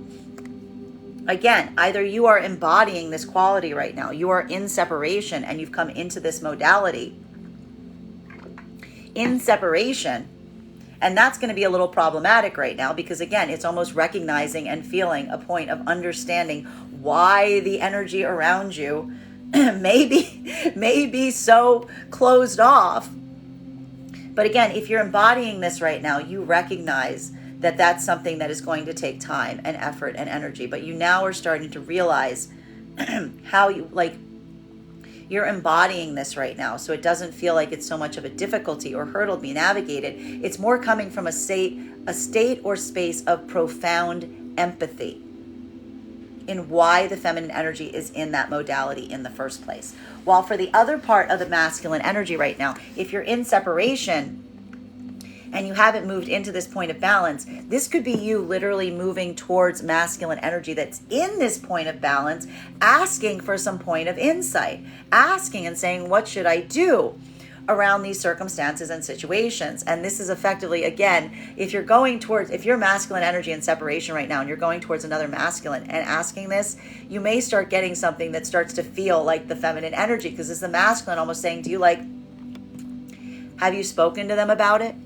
again, either you are embodying this quality right now, you are in separation and you've come into this modality in separation, and that's going to be a little problematic right now because, again, it's almost recognizing and feeling a point of understanding why the energy around you may be so closed off. But again, if you're embodying this right now, you recognize that that's something that is going to take time and effort and energy. But you now are starting to realize how you're embodying this right now. So it doesn't feel like it's so much of a difficulty or hurdle to be navigated. It's more coming from a state or space of profound empathy in why the feminine energy is in that modality in the first place. While for the other part of the masculine energy right now, if you're in separation and you haven't moved into this point of balance, this could be you literally moving towards masculine energy that's in this point of balance, asking for some point of insight, asking and saying, what should I do around these circumstances and situations? And this is effectively, again, if you're masculine energy in separation right now and you're going towards another masculine and asking this, you may start getting something that starts to feel like the feminine energy, because it's the masculine almost saying to you, like, have you spoken to them about it?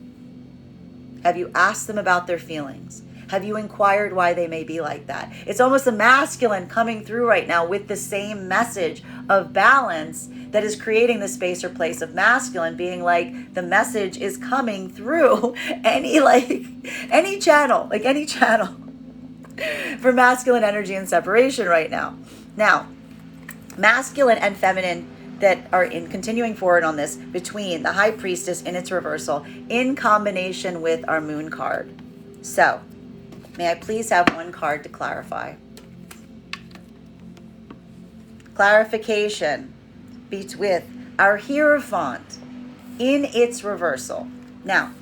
Have you asked them about their feelings? Have you inquired why they may be like that? It's almost the masculine coming through right now with the same message of balance that is creating the space or place of masculine being like, the message is coming through any channel for masculine energy and separation right now. Now, masculine and feminine that are in continuing forward on this between the High Priestess in its reversal in combination with our Moon card. So, may I please have one card to clarify? Clarification with our Hierophant in its reversal. Now,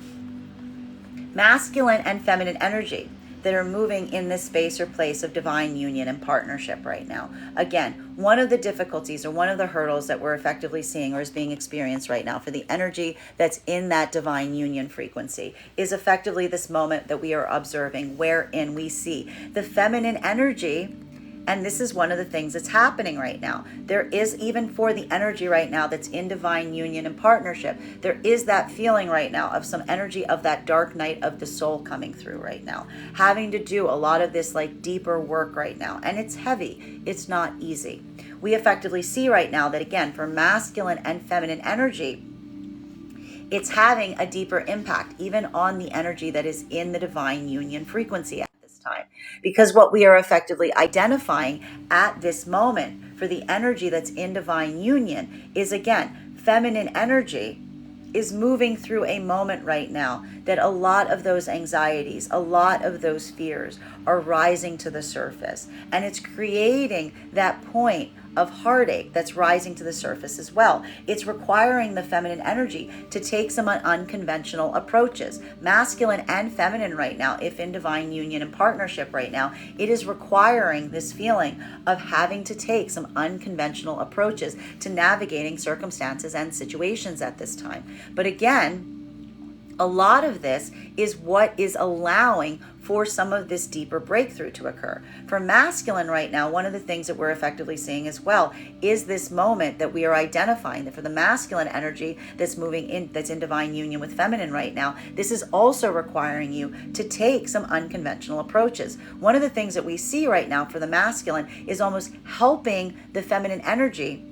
masculine and feminine energy that are moving in this space or place of divine union and partnership right now. Again, one of the difficulties or one of the hurdles that we're effectively seeing or is being experienced right now for the energy that's in that divine union frequency is effectively this moment that we are observing, wherein we see the feminine energy. And this is one of the things that's happening right now. There is, even for the energy right now that's in divine union and partnership, there is that feeling right now of some energy of that dark night of the soul coming through right now, having to do a lot of this like deeper work right now. And it's heavy. It's not easy. We effectively see right now that, again, for masculine and feminine energy, it's having a deeper impact even on the energy that is in the divine union frequency at this time. Because what we are effectively identifying at this moment for the energy that's in divine union is, again, feminine energy is moving through a moment right now that a lot of those anxieties, a lot of those fears are rising to the surface. And it's creating that point of heartache that's rising to the surface as well. It's requiring the feminine energy to take some unconventional approaches. Masculine and feminine right now, if in divine union and partnership right now, it is requiring this feeling of having to take some unconventional approaches to navigating circumstances and situations at this time. But again, a lot of this is what is allowing for some of this deeper breakthrough to occur. For masculine right now, one of the things that we're effectively seeing as well is this moment that we are identifying that for the masculine energy that's moving in, that's in divine union with feminine right now, this is also requiring you to take some unconventional approaches. One of the things that we see right now for the masculine is almost helping the feminine energy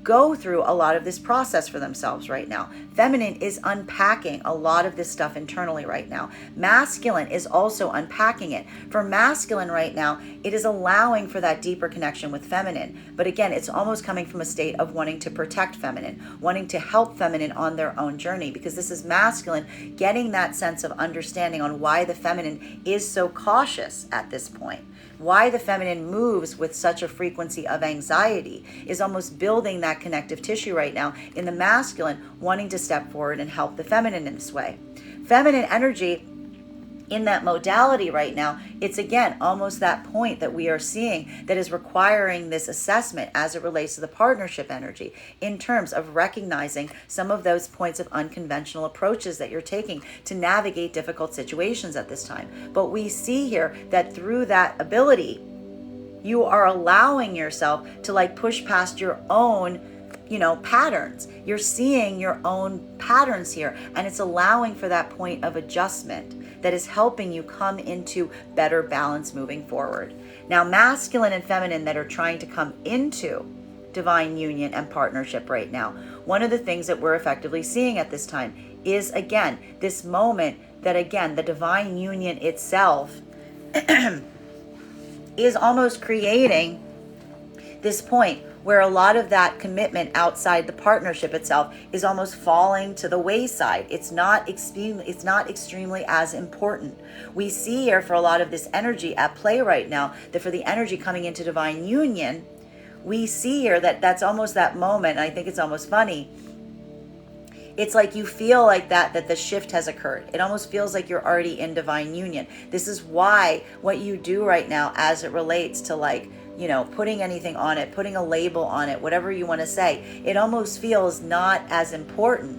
go through a lot of this process for themselves right now. Feminine is unpacking a lot of this stuff internally right now. Masculine is also unpacking it. For masculine right now, it is allowing for that deeper connection with feminine. But again, it's almost coming from a state of wanting to protect feminine, wanting to help feminine on their own journey, because this is masculine getting that sense of understanding on why the feminine is so cautious at this point. Why the feminine moves with such a frequency of anxiety is almost building that that connective tissue right now in the masculine, wanting to step forward and help the feminine in this way. Feminine energy in that modality right now, it's again almost that point that we are seeing that is requiring this assessment as it relates to the partnership energy, in terms of recognizing some of those points of unconventional approaches that you're taking to navigate difficult situations at this time. But we see here that through that ability, you are allowing yourself to like push past your own patterns. You're seeing your own patterns here, and it's allowing for that point of adjustment that is helping you come into better balance moving forward. Now, masculine and feminine that are trying to come into divine union and partnership right now, one of the things that we're effectively seeing at this time is, again, this moment that, again, the divine union itself is almost creating this point where a lot of that commitment outside the partnership itself is almost falling to the wayside. It's not extremely as important. We see here for a lot of this energy at play right now, that for the energy coming into divine union, we see here that that's almost that moment, and I think it's almost funny. It's like you feel like that the shift has occurred. It almost feels like you're already in divine union. This is why what you do right now as it relates to putting anything on it, putting a label on it, whatever you want to say, it almost feels not as important.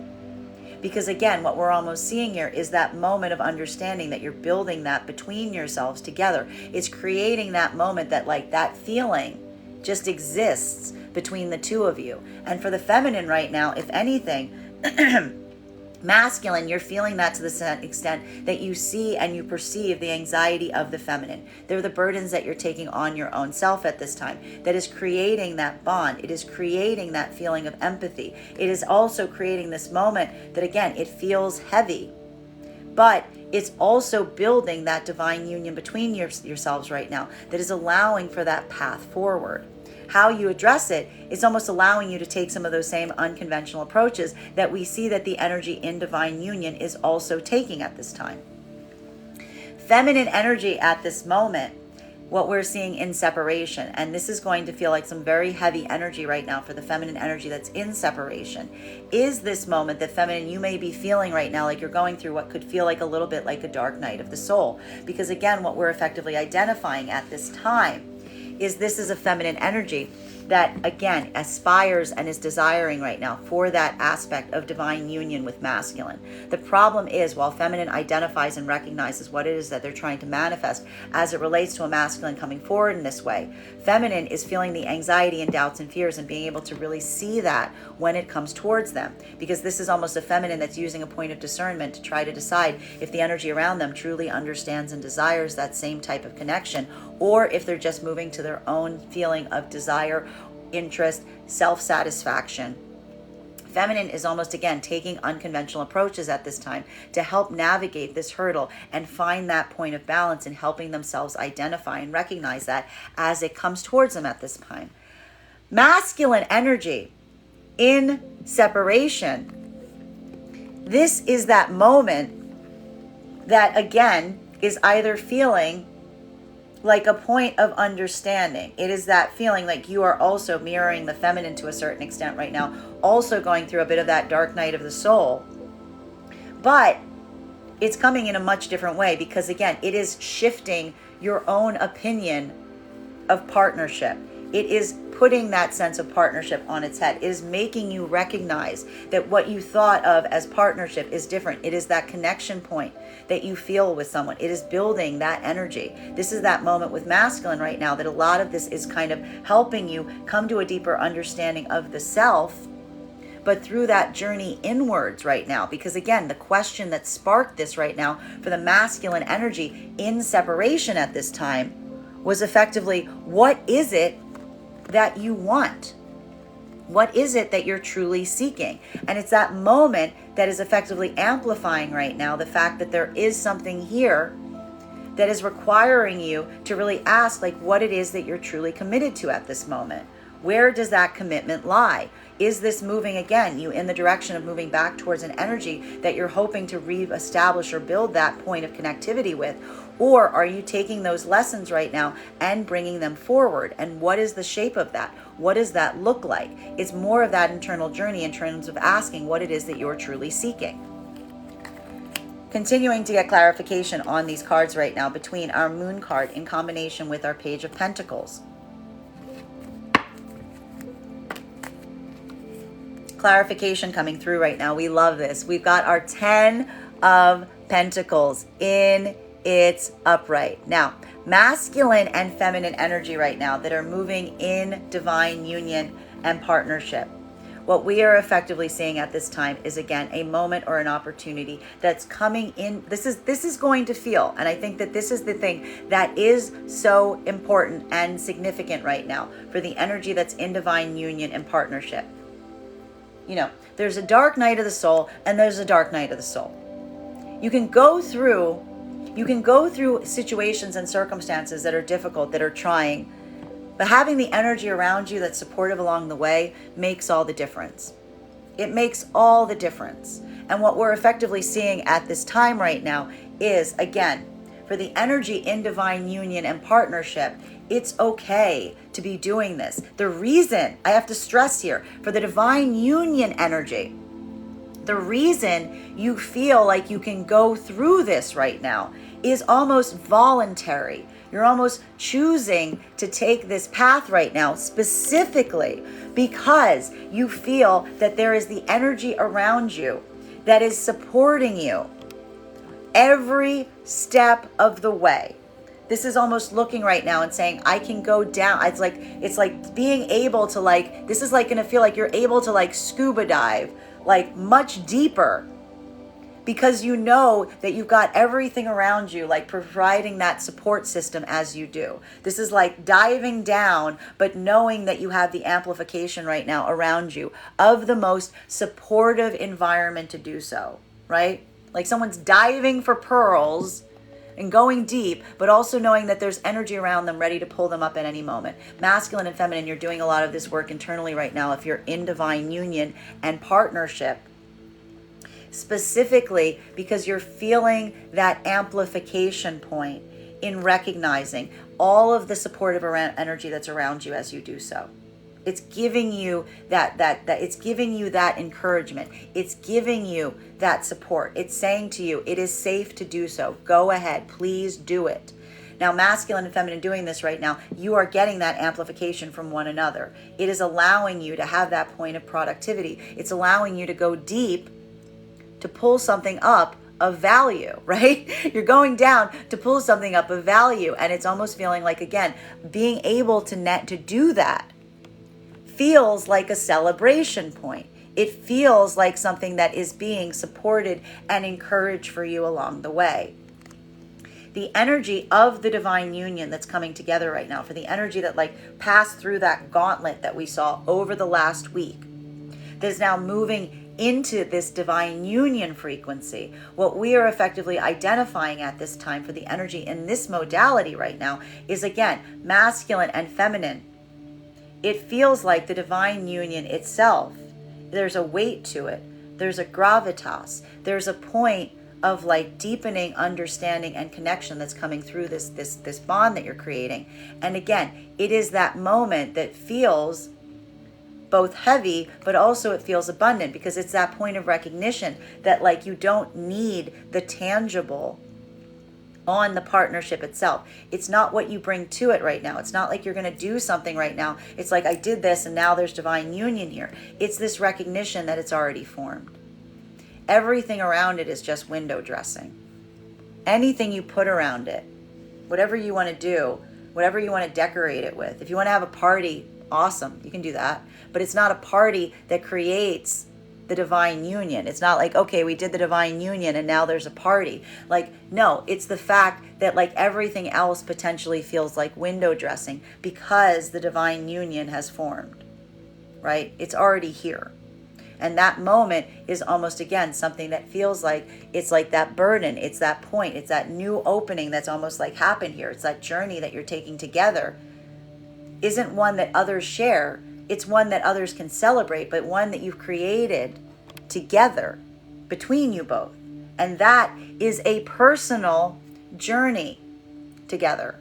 Because again, what we're almost seeing here is that moment of understanding that you're building that between yourselves together. It's creating that moment that that feeling just exists between the two of you. And for the feminine right now, if anything, masculine, you're feeling that to the extent that you see and you perceive the anxiety of the feminine. They're the burdens that you're taking on your own self at this time that is creating that bond. It is creating that feeling of empathy. It is also creating this moment that, again, it feels heavy, but it's also building that divine union between yourselves right now that is allowing for that path forward. How you address it is almost allowing you to take some of those same unconventional approaches that we see that the energy in divine union is also taking at this time. Feminine energy at this moment, what we're seeing in separation, and this is going to feel like some very heavy energy right now for the feminine energy that's in separation, is this moment that feminine, you may be feeling right now like you're going through what could feel like a little bit like a dark night of the soul. Because again, what we're effectively identifying at this time is this is a feminine energy that, again, aspires and is desiring right now for that aspect of divine union with masculine. The problem is, while feminine identifies and recognizes what it is that they're trying to manifest as it relates to a masculine coming forward in this way, feminine is feeling the anxiety and doubts and fears and being able to really see that when it comes towards them. Because this is almost a feminine that's using a point of discernment to try to decide if the energy around them truly understands and desires that same type of connection, or if they're just moving to their own feeling of desire, interest, self-satisfaction. Feminine is almost, again, taking unconventional approaches at this time to help navigate this hurdle and find that point of balance and helping themselves identify and recognize that as it comes towards them at this time. Masculine energy in separation, this is that moment that, again, is either feeling like a point of understanding. It is that feeling like you are also mirroring the feminine to a certain extent right now, also going through a bit of that dark night of the soul. But it's coming in a much different way because, again, it is shifting your own opinion of partnership. It is putting that sense of partnership on its head. It is making you recognize that what you thought of as partnership is different. It is that connection point that you feel with someone. It is building that energy. This is that moment with masculine right now that a lot of this is kind of helping you come to a deeper understanding of the self, but through that journey inwards right now. Because again, the question that sparked this right now for the masculine energy in separation at this time was effectively, what is it that you want? What is it that you're truly seeking? And it's that moment that is effectively amplifying right now the fact that there is something here that is requiring you to really ask what it is that you're truly committed to at this moment. Where does that commitment lie? Is this moving again you in the direction of moving back towards an energy that you're hoping to reestablish or build that point of connectivity with? Or are you taking those lessons right now and bringing them forward? And what is the shape of that? What does that look like? It's more of that internal journey in terms of asking what it is that you're truly seeking. Continuing to get clarification on these cards right now between our Moon card in combination with our Page of Pentacles. Clarification coming through right now. We love this. We've got our 10 of Pentacles in its upright. Now, masculine and feminine energy right now that are moving in divine union and partnership. What we are effectively seeing at this time is, again, a moment or an opportunity that's coming in. This is going to feel, and I think that this is the thing that is so important and significant right now for the energy that's in divine union and partnership. You know, there's a dark night of the soul and there's a dark night of the soul. You can go through situations and circumstances that are difficult, that are trying, but having the energy around you that's supportive along the way makes all the difference. It makes all the difference. And what we're effectively seeing at this time right now is, again, for the energy in divine union and partnership, it's okay to be doing this. The reason, I have to stress here, for the divine union energy, the reason you feel like you can go through this right now is almost voluntary. You're almost choosing to take this path right now specifically because you feel that there is the energy around you that is supporting you every step of the way. This is almost looking right now and saying, I can go down. It's like being able to this is like going to feel like you're able to scuba dive much deeper because you know that you've got everything around you, providing that support system as you do. This is like diving down, but knowing that you have the amplification right now around you of the most supportive environment to do so, right? Like someone's diving for pearls and going deep, but also knowing that there's energy around them ready to pull them up at any moment. Masculine and feminine, you're doing a lot of this work internally right now if you're in divine union and partnership, specifically because you're feeling that amplification point in recognizing all of the supportive energy that's around you as you do so. It's giving you that it's giving you that encouragement. It's giving you that support. It's saying to you, it is safe to do so. Go ahead, please do it. Now, masculine and feminine doing this right now, you are getting that amplification from one another. It is allowing you to have that point of productivity. It's allowing you to go deep to pull something up of value, right? You're going down to pull something up of value. And it's almost feeling like, again, being able to do that feels like a celebration point. It feels like something that is being supported and encouraged for you along the way. The energy of the divine union that's coming together right now, for the energy that passed through that gauntlet that we saw over the last week, that is now moving into this divine union frequency. What we are effectively identifying at this time for the energy in this modality right now is, again, masculine and feminine. It feels like the divine union itself, there's a weight to it. There's a gravitas. There's a point of deepening understanding and connection that's coming through this bond that you're creating. And again, it is that moment that feels both heavy, but also it feels abundant because it's that point of recognition that you don't need the tangible on the partnership itself. It's not what you bring to it right now. It's not like you're going to do something right now. It's like I did this and now there's divine union here. It's this recognition that it's already formed. Everything around it is just window dressing. Anything you put around it, whatever you want to do, whatever you want to decorate it with. If you want to have a party, awesome, you can do that. But it's not a party that creates the divine union. It's not like, okay, we did the divine union and now there's a party. No, it's the fact that everything else potentially feels like window dressing because the divine union has formed, right? It's already here. And that moment is almost, again, something that feels like it's like that burden. It's that point. It's that new opening that's almost happened here. It's that journey that you're taking together isn't one that others share. it's one that others can celebrate, but one that you've created together between you both. And that is a personal journey together.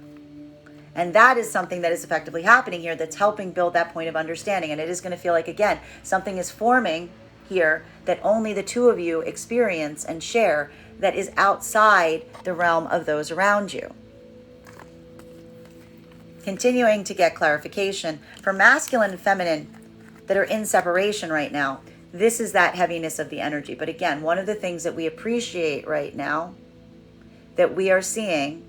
And that is something that is effectively happening here that's helping build that point of understanding. And it is going to feel like, again, something is forming here that only the two of you experience and share, that is outside the realm of those around you. Continuing to get clarification for masculine and feminine that are in separation right now, this is that heaviness of the energy. But again, one of the things that we appreciate right now that we are seeing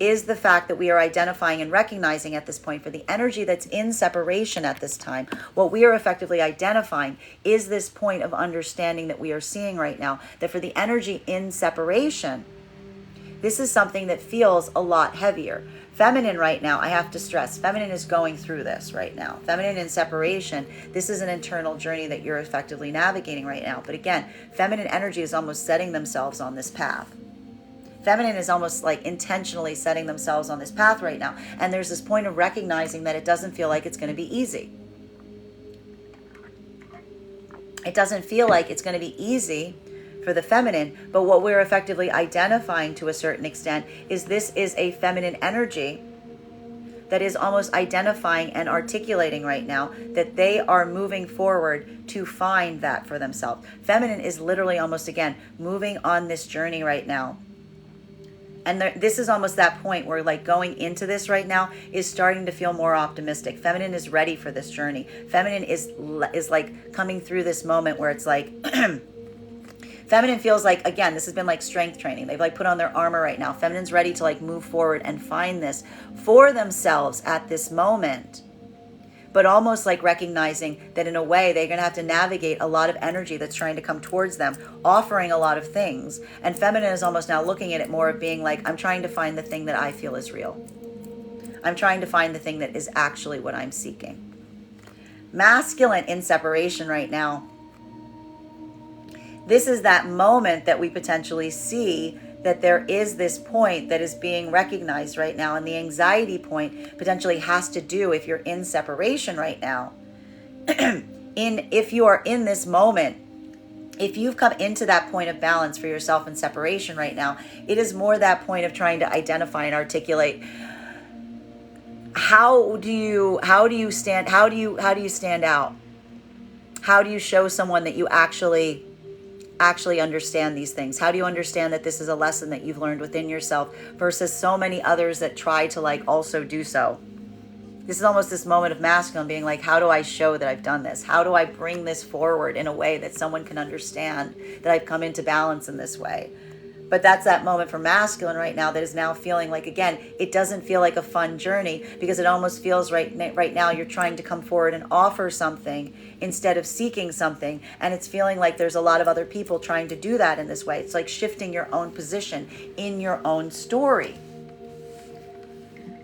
is the fact that we are identifying and recognizing at this point for the energy that's in separation at this time. What we are effectively identifying is this point of understanding that we are seeing right now, that for the energy in separation, this is something that feels a lot heavier. Feminine right now, I have to stress, feminine is going through this right now. Feminine in separation, this is an internal journey that you're effectively navigating right now. But again, feminine energy is almost setting themselves on this path. Feminine is almost like intentionally setting themselves on this path right now. And there's this point of recognizing that it doesn't feel like it's going to be easy. It doesn't feel like it's going to be easy for the feminine, but what we're effectively identifying to a certain extent is this is a feminine energy that is almost identifying and articulating right now that they are moving forward to find that for themselves. Feminine is literally almost, again, moving on this journey right now. And this is almost that point where like going into this right now is starting to feel more optimistic. Feminine is ready for this journey. Feminine is like coming through this moment where it's like, feminine feels like, again, this has been like strength training. They've like put on their armor right now. Feminine's ready to like move forward and find this for themselves at this moment. But almost like recognizing that in a way they're going to have to navigate a lot of energy that's trying to come towards them, offering a lot of things. And feminine is almost now looking at it more of being like, I'm trying to find the thing that I feel is real. I'm trying to find the thing that is actually what I'm seeking. Masculine in separation right now. This is that moment that we potentially see that there is this point that is being recognized right now. And the anxiety point potentially has to do, if you're in separation right now, if you are in this moment, if you've come into that point of balance for yourself in separation right now, it is more that point of trying to identify and articulate how do you stand out? How do you show someone that you actually understand these things? How do you understand that this is a lesson that you've learned within yourself versus so many others that try to like also do so? This is almost this moment of masculine being like, how do I show that I've done this? How do I bring this forward in a way that someone can understand that I've come into balance in this way? But that's that moment for masculine right now that is now feeling like, again, it doesn't feel like a fun journey because it almost feels right now you're trying to come forward and offer something instead of seeking something. And it's feeling like there's a lot of other people trying to do that in this way. It's like shifting your own position in your own story.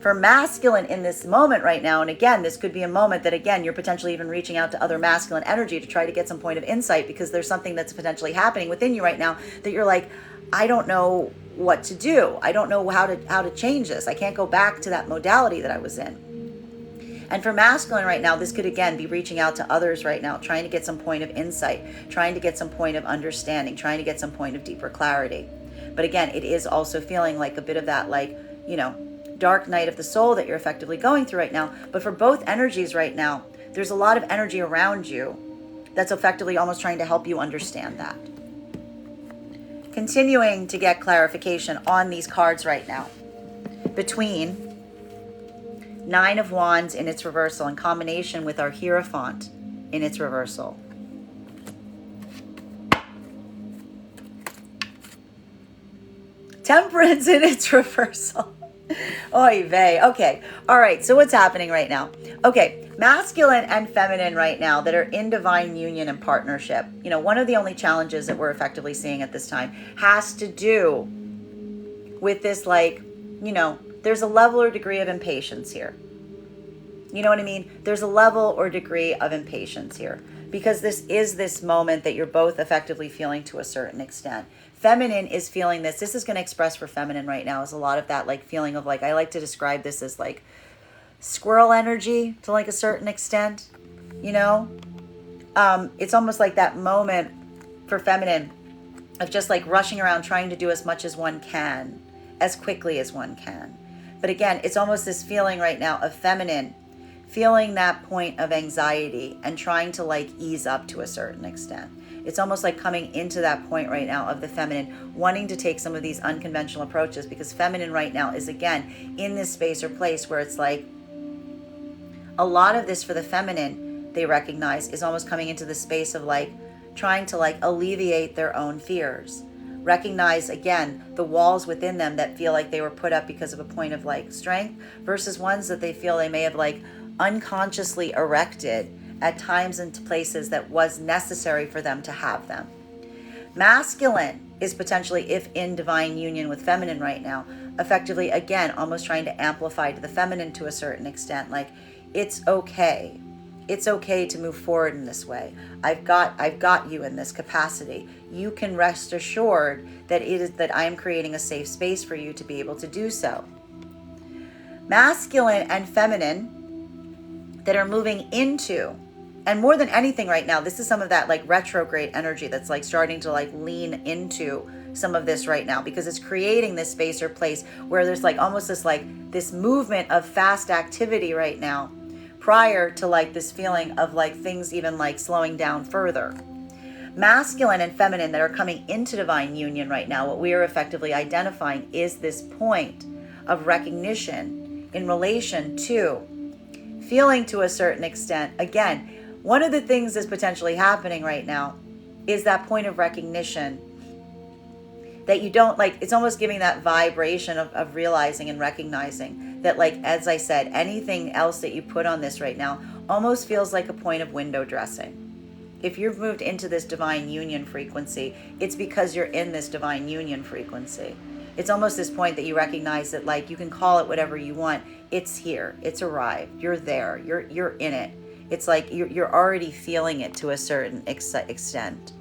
For masculine in this moment right now, and again, this could be a moment that, again, you're potentially even reaching out to other masculine energy to try to get some point of insight because there's something that's potentially happening within you right now that you're like, I don't know what to do. I don't know how to change this. I can't go back to that modality that I was in. And for masculine right now, this could again be reaching out to others right now, trying to get some point of insight, trying to get some point of understanding, trying to get some point of deeper clarity. But again, it is also feeling like a bit of that, like, dark night of the soul that you're effectively going through right now. But for both energies right now, there's a lot of energy around you that's effectively almost trying to help you understand that. Continuing to get clarification on these cards right now. Between Nine of Wands in its reversal in combination with our Hierophant in its reversal. Temperance in its reversal. Oy vey. Okay. All right. So what's happening right now? Okay. Masculine and feminine right now that are in divine union and partnership. One of the only challenges that we're effectively seeing at this time has to do with this, like, there's a level or degree of impatience here. You know what I mean? There's a level or degree of impatience here because this is this moment that you're both effectively feeling to a certain extent. Feminine is feeling this. This is going to express for feminine right now is a lot of that like feeling of like, I like to describe this as like squirrel energy to like a certain extent, you know? It's almost like that moment for feminine of just like rushing around trying to do as much as one can, as quickly as one can. But again, it's almost this feeling right now of feminine feeling that point of anxiety and trying to like ease up to a certain extent. It's almost like coming into that point right now of the feminine wanting to take some of these unconventional approaches, because feminine right now is again in this space or place where it's like a lot of this for the feminine, they recognize, is almost coming into the space of like trying to like alleviate their own fears. Recognize again the walls within them that feel like they were put up because of a point of like strength versus ones that they feel they may have like unconsciously erected at times and places that was necessary for them to have them. Masculine is potentially, if in divine union with feminine right now, effectively again almost trying to amplify to the feminine to a certain extent, like it's okay. It's okay to move forward in this way. I've got you in this capacity. You can rest assured that it is that I am creating a safe space for you to be able to do so. Masculine and feminine that are moving into, and more than anything right now, this is some of that like retrograde energy that's like starting to like lean into some of this right now, because it's creating this space or place where there's like almost this movement of fast activity right now, prior to like this feeling of like things even like slowing down further. Masculine and feminine that are coming into divine union right now, what we are effectively identifying is this point of recognition in relation to feeling to a certain extent. Again, one of the things that's potentially happening right now is that point of recognition that you don't like, it's almost giving that vibration of realizing and recognizing that, like, as I said, anything else that you put on this right now almost feels like a point of window dressing. If you've moved into this divine union frequency, it's because you're in this divine union frequency. It's almost this point that you recognize that, like, you can call it whatever you want. It's here. It's arrived. You're there. You're in it. It's like you're already feeling it to a certain extent.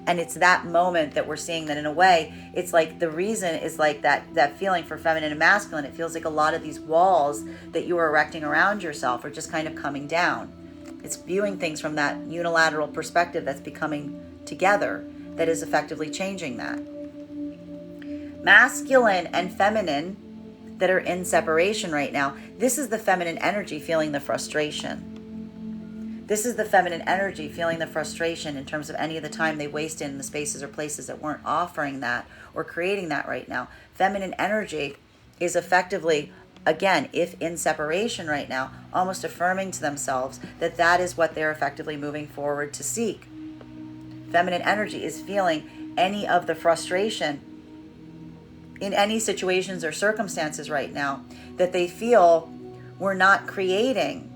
And it's that moment that we're seeing that in a way, it's like the reason is like that feeling for feminine and masculine. It feels like a lot of these walls that you are erecting around yourself are just kind of coming down. It's viewing things from that unilateral perspective that's becoming together that is effectively changing that. Masculine and feminine that are in separation right now, this is the feminine energy feeling the frustration. This is the feminine energy feeling the frustration in terms of any of the time they wasted in the spaces or places that weren't offering that or creating that right now. Feminine energy is effectively, again, if in separation right now, almost affirming to themselves that that is what they're effectively moving forward to seek. Feminine energy is feeling any of the frustration in any situations or circumstances right now that they feel we're not creating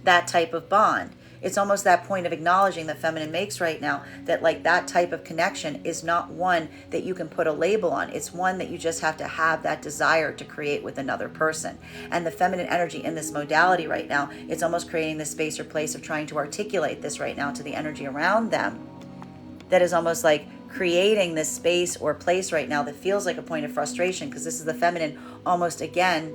that type of bond. It's almost that point of acknowledging that feminine makes right now that, like, that type of connection is not one that you can put a label on. It's one that you just have to have that desire to create with another person. And the feminine energy in this modality right now, it's almost creating this space or place of trying to articulate this right now to the energy around them. That is almost like creating this space or place right now that feels like a point of frustration, because this is the feminine almost again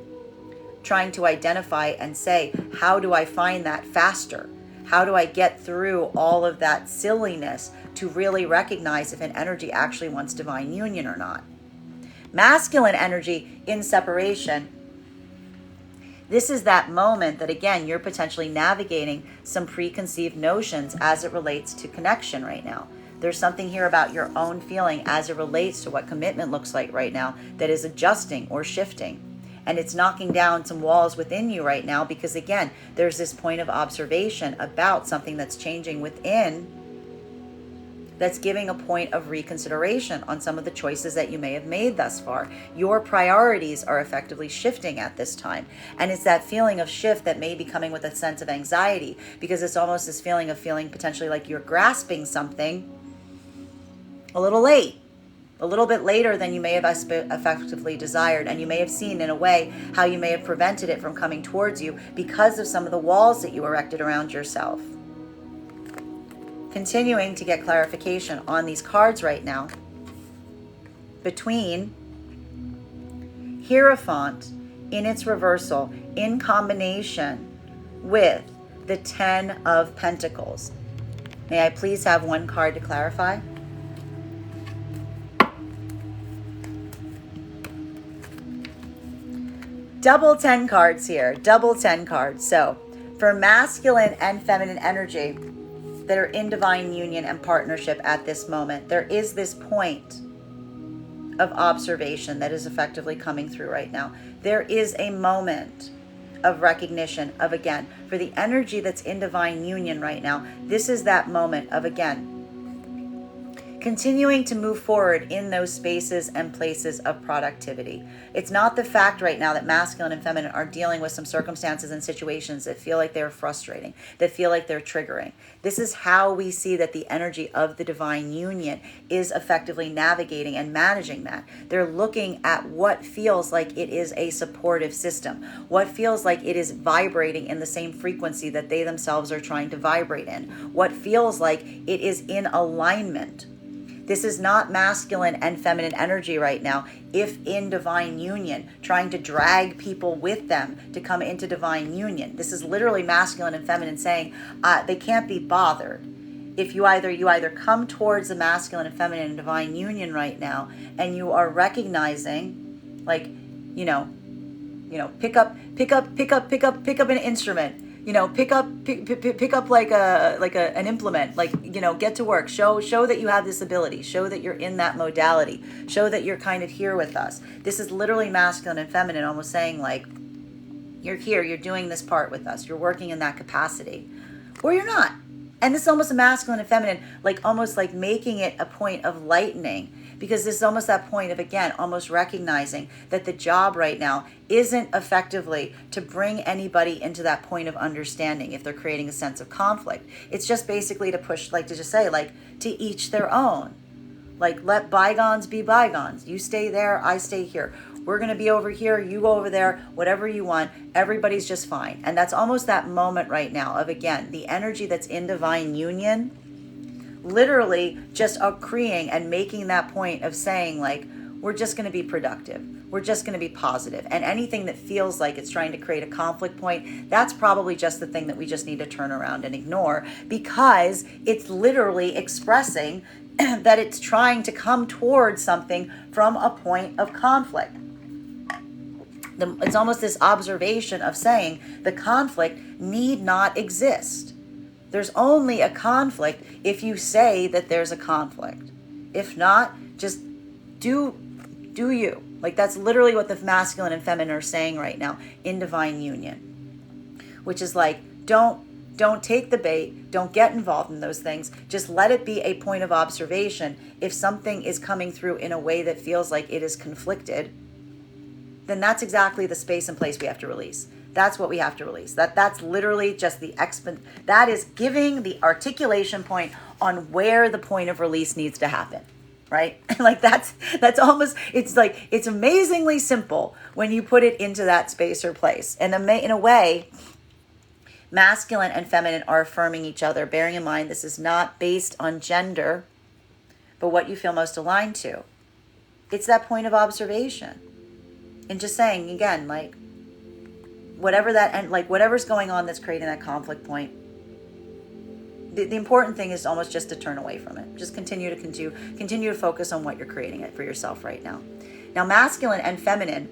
trying to identify and say, how do I find that faster? How do I get through all of that silliness to really recognize if an energy actually wants divine union or not? Masculine energy in separation, this is that moment that, again, you're potentially navigating some preconceived notions as it relates to connection right now. There's something here about your own feeling as it relates to what commitment looks like right now that is adjusting or shifting. And it's knocking down some walls within you right now because, again, there's this point of observation about something that's changing within that's giving a point of reconsideration on some of the choices that you may have made thus far. Your priorities are effectively shifting at this time. And it's that feeling of shift that may be coming with a sense of anxiety, because it's almost this feeling of feeling potentially like you're grasping something a little late. A little bit later than you may have effectively desired, and you may have seen in a way how you may have prevented it from coming towards you because of some of the walls that you erected around yourself. Continuing to get clarification on these cards right now between Hierophant in its reversal in combination with the 10 of Pentacles. May I please have one card to clarify? Double 10 cards here, double 10 cards. So for masculine and feminine energy that are in divine union and partnership at this moment, there is this point of observation that is effectively coming through right now. There is a moment of recognition of, again, for the energy that's in divine union right now, this is that moment of, again, continuing to move forward in those spaces and places of productivity. It's not the fact right now that masculine and feminine are dealing with some circumstances and situations that feel like they're frustrating, that feel like they're triggering. This is how we see that the energy of the divine union is effectively navigating and managing that. They're looking at what feels like it is a supportive system, what feels like it is vibrating in the same frequency that they themselves are trying to vibrate in, what feels like it is in alignment. This is not masculine and feminine energy right now, if in divine union, trying to drag people with them to come into divine union. This is literally masculine and feminine saying they can't be bothered. If you either come towards the masculine and feminine and divine union right now, and you are recognizing, like, pick up an instrument. Pick up like an implement, get to work, show that you have this ability, show that you're in that modality, show that you're kind of here with us. This is literally masculine and feminine, almost saying like, you're here, you're doing this part with us, you're working in that capacity, or you're not. And this is almost a masculine and feminine, like almost like making it a point of lightening, because this is almost that point of, again, almost recognizing that the job right now isn't effectively to bring anybody into that point of understanding if they're creating a sense of conflict. It's just basically to push, like to just say, like, to each their own. Like, let bygones be bygones. You stay there, I stay here. We're going to be over here, you go over there, whatever you want. Everybody's just fine. And that's almost that moment right now of, again, the energy that's in divine union, literally just agreeing and making that point of saying, like, we're just going to be productive. We're just going to be positive. And anything that feels like it's trying to create a conflict point, that's probably just the thing that we just need to turn around and ignore, because it's literally expressing that it's trying to come towards something from a point of conflict. It's almost this observation of saying the conflict need not exist. There's only a conflict if you say that there's a conflict. If not, just do you. Like, that's literally what the masculine and feminine are saying right now in divine union, which is like, don't take the bait, don't get involved in those things. Just let it be a point of observation. If something is coming through in a way that feels like it is conflicted, then that's exactly the space and place we have to release. That's what we have to release. That's literally just that is giving the articulation point on where the point of release needs to happen, right? Like that's almost, it's like, it's amazingly simple when you put it into that space or place. And in a way, masculine and feminine are affirming each other, bearing in mind this is not based on gender, but what you feel most aligned to. It's that point of observation. And just saying, again, like, whatever that, and like whatever's going on that's creating that conflict point, the important thing is almost just to turn away from it. Just continue to focus on what you're creating it for yourself right now. Now, masculine and feminine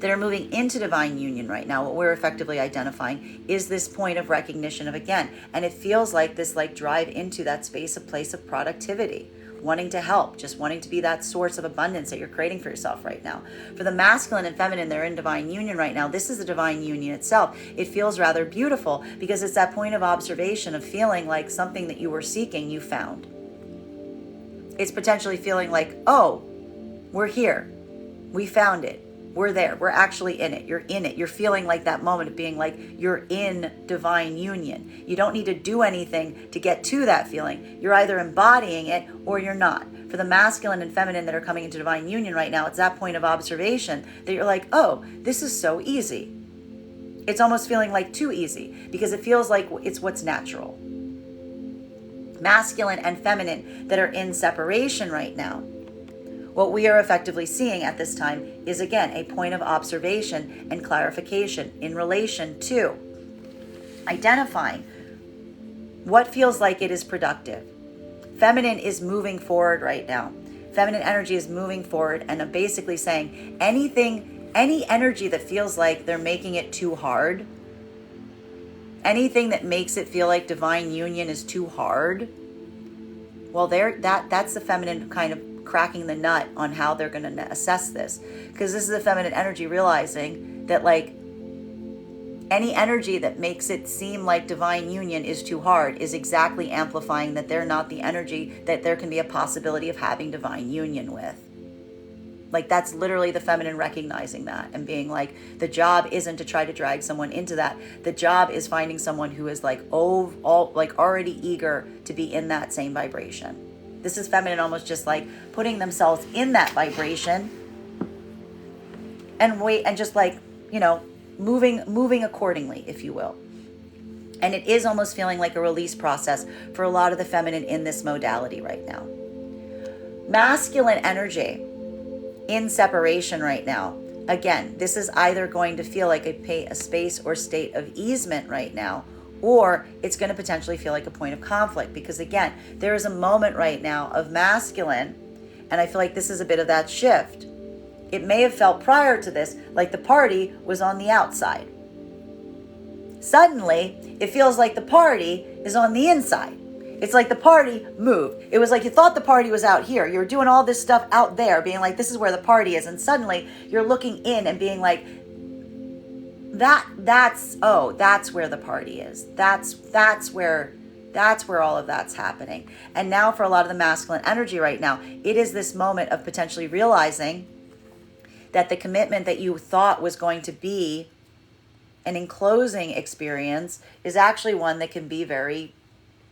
that are moving into divine union right now, what we're effectively identifying is this point of recognition of, again, and it feels like this, like, drive into that space, a place of productivity, wanting to help, just wanting to be that source of abundance that you're creating for yourself right now. For the masculine and feminine, they're in divine union right now. This is the divine union itself. It feels rather beautiful because it's that point of observation of feeling like something that you were seeking, you found. It's potentially feeling like, oh, we're here. We found it. We're there. We're actually in it. You're in it. You're feeling like that moment of being like you're in divine union. You don't need to do anything to get to that feeling. You're either embodying it or you're not. For the masculine and feminine that are coming into divine union right now, it's that point of observation that you're like, oh, this is so easy. It's almost feeling like too easy because it feels like it's what's natural. Masculine and feminine that are in separation right now, What we are effectively seeing at this time is, again, a point of observation and clarification in relation to identifying what feels like it is productive. Feminine is moving forward right now. Feminine energy is moving forward and basically saying any energy that feels like they're making it too hard, anything that makes it feel like divine union is too hard, well, that's the feminine kind of cracking the nut on how they're going to assess this. Because this is the feminine energy realizing that, like, any energy that makes it seem like divine union is too hard is exactly amplifying that they're not the energy that there can be a possibility of having divine union with. Like, that's literally the feminine recognizing that and being like, the job isn't to try to drag someone into that. The job is finding someone who is like already eager to be in that same vibration. This is feminine almost just like putting themselves in that vibration and just like, moving accordingly, if you will. And it is almost feeling like a release process for a lot of the feminine in this modality right now. Masculine energy in separation right now. Again, this is either going to feel like a space or state of easement right now, or it's going to potentially feel like a point of conflict, because again, there is a moment right now of masculine, and I feel like this is a bit of that shift. It may have felt prior to this like the party was on the outside. Suddenly, it feels like the party is on the inside. It's like the party moved. It was like you thought the party was out here. You were doing all this stuff out there, being like, this is where the party is. And suddenly you're looking in and being like, that's where the party is. That's where all of that's happening. And now for a lot of the masculine energy right now, it is this moment of potentially realizing that the commitment that you thought was going to be an enclosing experience is actually one that can be very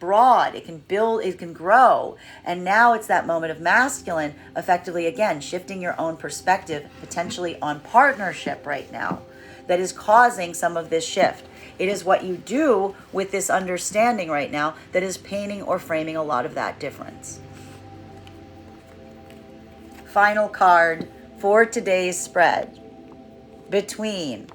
broad. It can build, it can grow. And now it's that moment of masculine, effectively, again, shifting your own perspective, potentially on partnership right now, that is causing some of this shift. It is what you do with this understanding right now that is painting or framing a lot of that difference. Final card for today's spread, between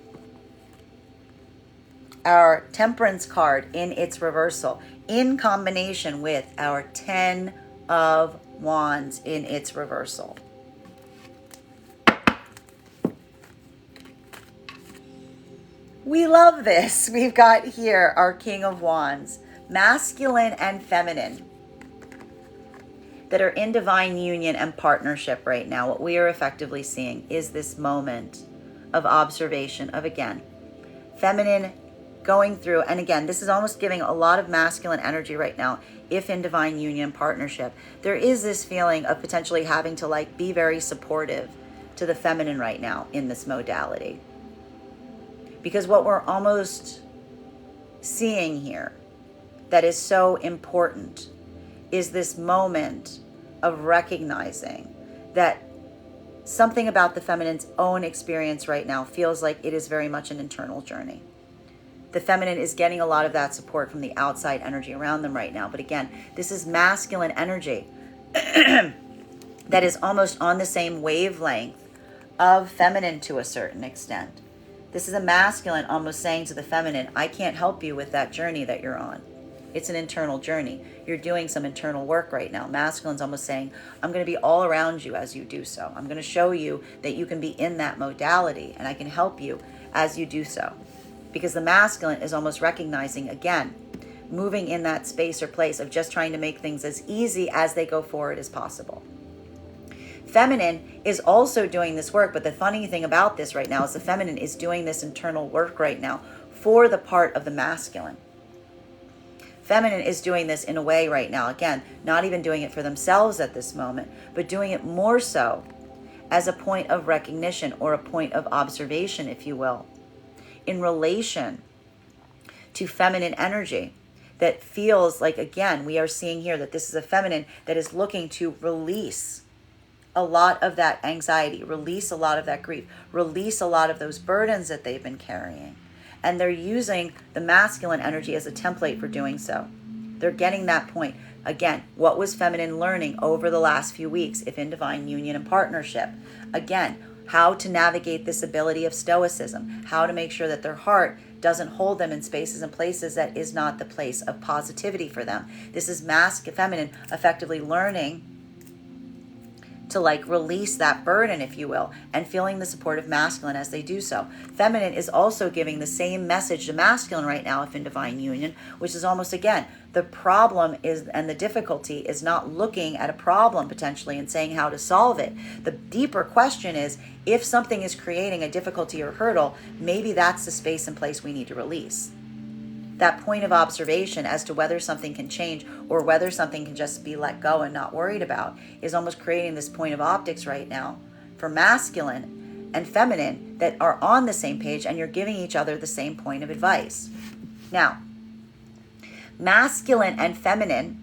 our Temperance card in its reversal in combination with our 10 of Wands in its reversal. We love this. We've got here our King of Wands, masculine and feminine, that are in divine union and partnership right now. What we are effectively seeing is this moment of observation of, again, feminine going through, and again, this is almost giving a lot of masculine energy right now. If in divine union partnership, there is this feeling of potentially having to like be very supportive to the feminine right now in this modality. Because what we're almost seeing here that is so important is this moment of recognizing that something about the feminine's own experience right now feels like it is very much an internal journey. The feminine is getting a lot of that support from the outside energy around them right now. But again, this is masculine energy that is almost on the same wavelength of feminine to a certain extent. This is a masculine almost saying to the feminine, I can't help you with that journey that you're on. It's an internal journey. You're doing some internal work right now. Masculine's almost saying, I'm going to be all around you as you do so. I'm going to show you that you can be in that modality, and I can help you as you do so. Because the masculine is almost recognizing, again, moving in that space or place of just trying to make things as easy as they go forward as possible. Feminine is also doing this work, but the funny thing about this right now is the feminine is doing this internal work right now for the part of the masculine. Feminine is doing this in a way right now, again, not even doing it for themselves at this moment, but doing it more so as a point of recognition or a point of observation, if you will, in relation to feminine energy that feels like, again, we are seeing here that this is a feminine that is looking to release a lot of that anxiety, release a lot of that grief, release a lot of those burdens that they've been carrying. And they're using the masculine energy as a template for doing so. They're getting that point. Again, what was feminine learning over the last few weeks if in divine union and partnership? Again, how to navigate this ability of stoicism, how to make sure that their heart doesn't hold them in spaces and places that is not the place of positivity for them. This is feminine effectively learning to release that burden, if you will, and feeling the support of masculine as they do so. Feminine is also giving the same message to masculine right now if in divine union, which is almost, again, the problem is, and the difficulty is not looking at a problem potentially and saying how to solve it. The deeper question is, if something is creating a difficulty or hurdle, maybe that's the space and place we need to release. That point of observation as to whether something can change or whether something can just be let go and not worried about is almost creating this point of optics right now for masculine and feminine that are on the same page, and you're giving each other the same point of advice. Now, masculine and feminine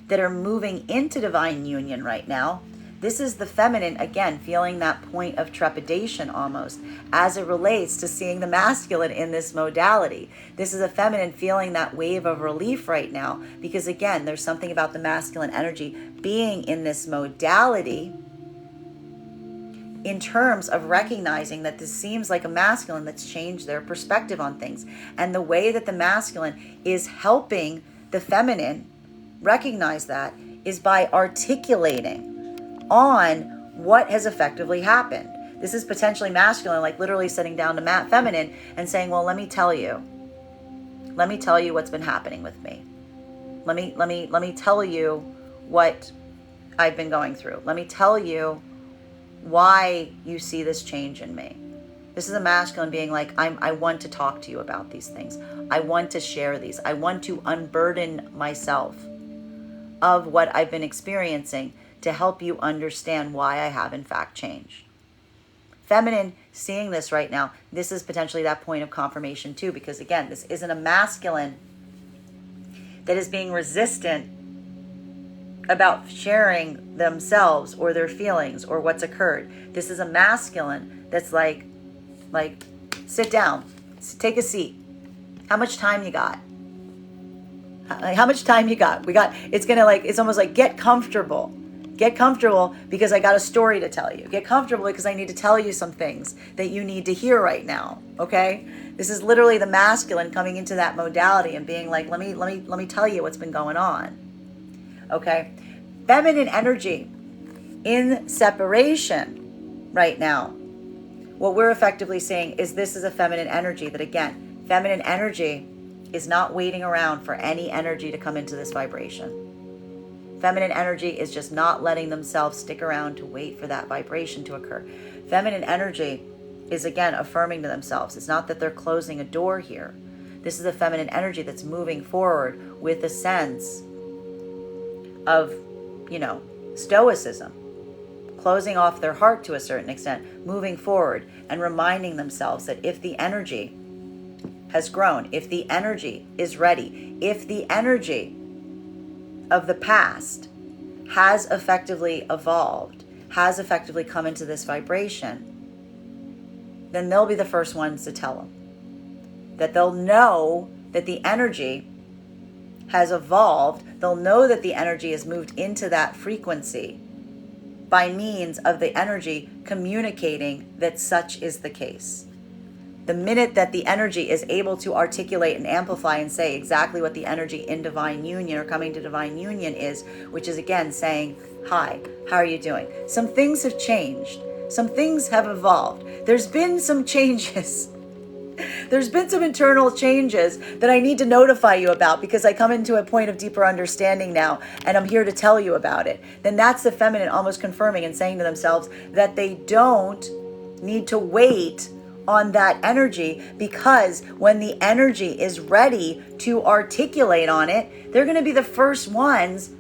that are moving into divine union right now, this is the feminine, again, feeling that point of trepidation almost as it relates to seeing the masculine in this modality. This is a feminine feeling that wave of relief right now because, again, there's something about the masculine energy being in this modality in terms of recognizing that this seems like a masculine that's changed their perspective on things. And the way that the masculine is helping the feminine recognize that is by articulating on what has effectively happened. This is potentially masculine, literally sitting down to feminine and saying, well, let me tell you what's been happening with me. Let me tell you what I've been going through. Let me tell you why you see this change in me. This is a masculine being like, I want to talk to you about these things. I want to share these. I want to unburden myself of what I've been experiencing to help you understand why I have in fact changed. Feminine seeing this right now, this is potentially that point of confirmation too, because again, this isn't a masculine that is being resistant about sharing themselves or their feelings or what's occurred. This is a masculine that's like, sit down, take a seat. How much time you got? How much time you got? It's almost like get comfortable. Get comfortable because I got a story to tell you. Get comfortable because I need to tell you some things that you need to hear right now. Okay? This is literally the masculine coming into that modality and being like, let me tell you what's been going on. Okay? Feminine energy in separation right now. What we're effectively saying is this is a feminine energy that, again, feminine energy is not waiting around for any energy to come into this vibration. Feminine energy is just not letting themselves stick around to wait for that vibration to occur. Feminine energy is, again, affirming to themselves. It's not that they're closing a door here. This is a feminine energy that's moving forward with a sense of, stoicism, closing off their heart to a certain extent, moving forward and reminding themselves that if the energy has grown, if the energy is ready, if the energy of the past has effectively evolved, has effectively come into this vibration, then they'll be the first ones to tell them. That they'll know that the energy has evolved. They'll know that the energy has moved into that frequency by means of the energy communicating that such is the case. The minute that the energy is able to articulate and amplify and say exactly what the energy in divine union or coming to divine union is, which is again saying, hi, how are you doing? Some things have changed. Some things have evolved. There's been some changes. There's been some internal changes that I need to notify you about because I come into a point of deeper understanding now and I'm here to tell you about it. Then that's the feminine almost confirming and saying to themselves that they don't need to wait on that energy, because when the energy is ready to articulate on it, they're going to be the first ones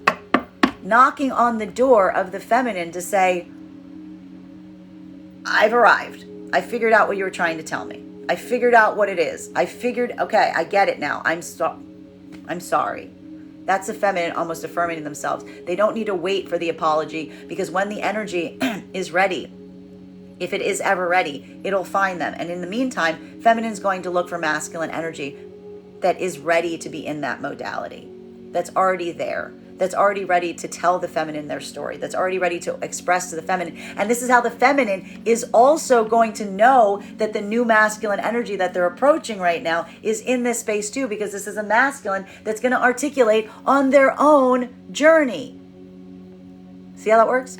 knocking on the door of the feminine to say, I've arrived. I figured out what you were trying to tell me. I figured out what it is. Okay, I get it now. I'm sorry. That's the feminine almost affirming to themselves. They don't need to wait for the apology, because when the energy is ready, if it is ever ready, it'll find them. And in the meantime, feminine's going to look for masculine energy that is ready to be in that modality, that's already there, that's already ready to tell the feminine their story, that's already ready to express to the feminine. And this is how the feminine is also going to know that the new masculine energy that they're approaching right now is in this space too, because this is a masculine that's going to articulate on their own journey. See how that works?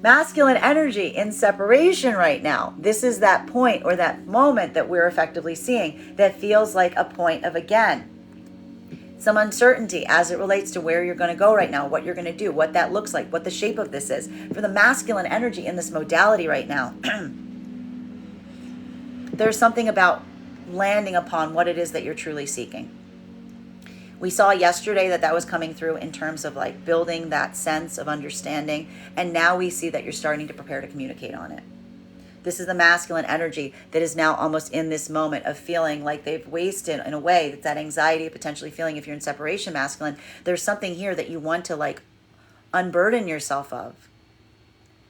Masculine energy in separation right now. This is that point or that moment that we're effectively seeing that feels like a point of, again, some uncertainty as it relates to where you're going to go right now, what you're going to do, what that looks like, what the shape of this is. For the masculine energy in this modality right now, there's something about landing upon what it is that you're truly seeking. We saw yesterday that was coming through in terms of like building that sense of understanding. And now we see that you're starting to prepare to communicate on it. This is the masculine energy that is now almost in this moment of feeling like they've wasted, in a way, that anxiety, potentially feeling if you're in separation masculine, there's something here that you want to like unburden yourself of.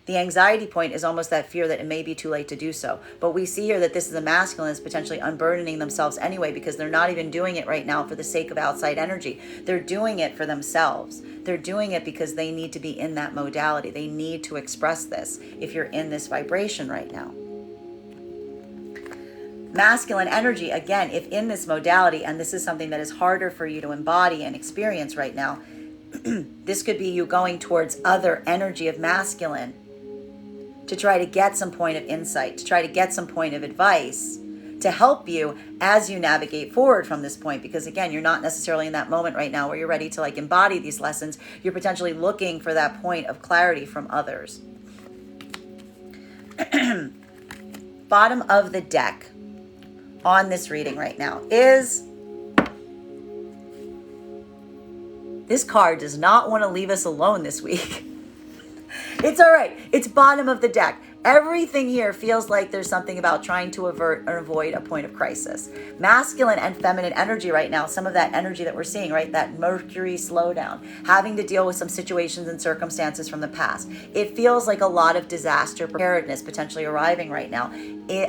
The anxiety point is almost that fear that it may be too late to do so. But we see here that this is a masculine that's potentially unburdening themselves anyway, because they're not even doing it right now for the sake of outside energy. They're doing it for themselves. They're doing it because they need to be in that modality. They need to express this if you're in this vibration right now. Masculine energy, again, if in this modality, and this is something that is harder for you to embody and experience right now, this could be you going towards other energy of masculine to try to get some point of insight, to try to get some point of advice to help you as you navigate forward from this point. Because again, you're not necessarily in that moment right now where you're ready to like embody these lessons. You're potentially looking for that point of clarity from others. Bottom of the deck on this reading right now is, this card does not want to leave us alone this week. It's all right. It's bottom of the deck. Everything here feels like there's something about trying to avert or avoid a point of crisis. Masculine and feminine energy right now, some of that energy that we're seeing, right? That Mercury slowdown, having to deal with some situations and circumstances from the past. It feels like a lot of disaster preparedness potentially arriving right now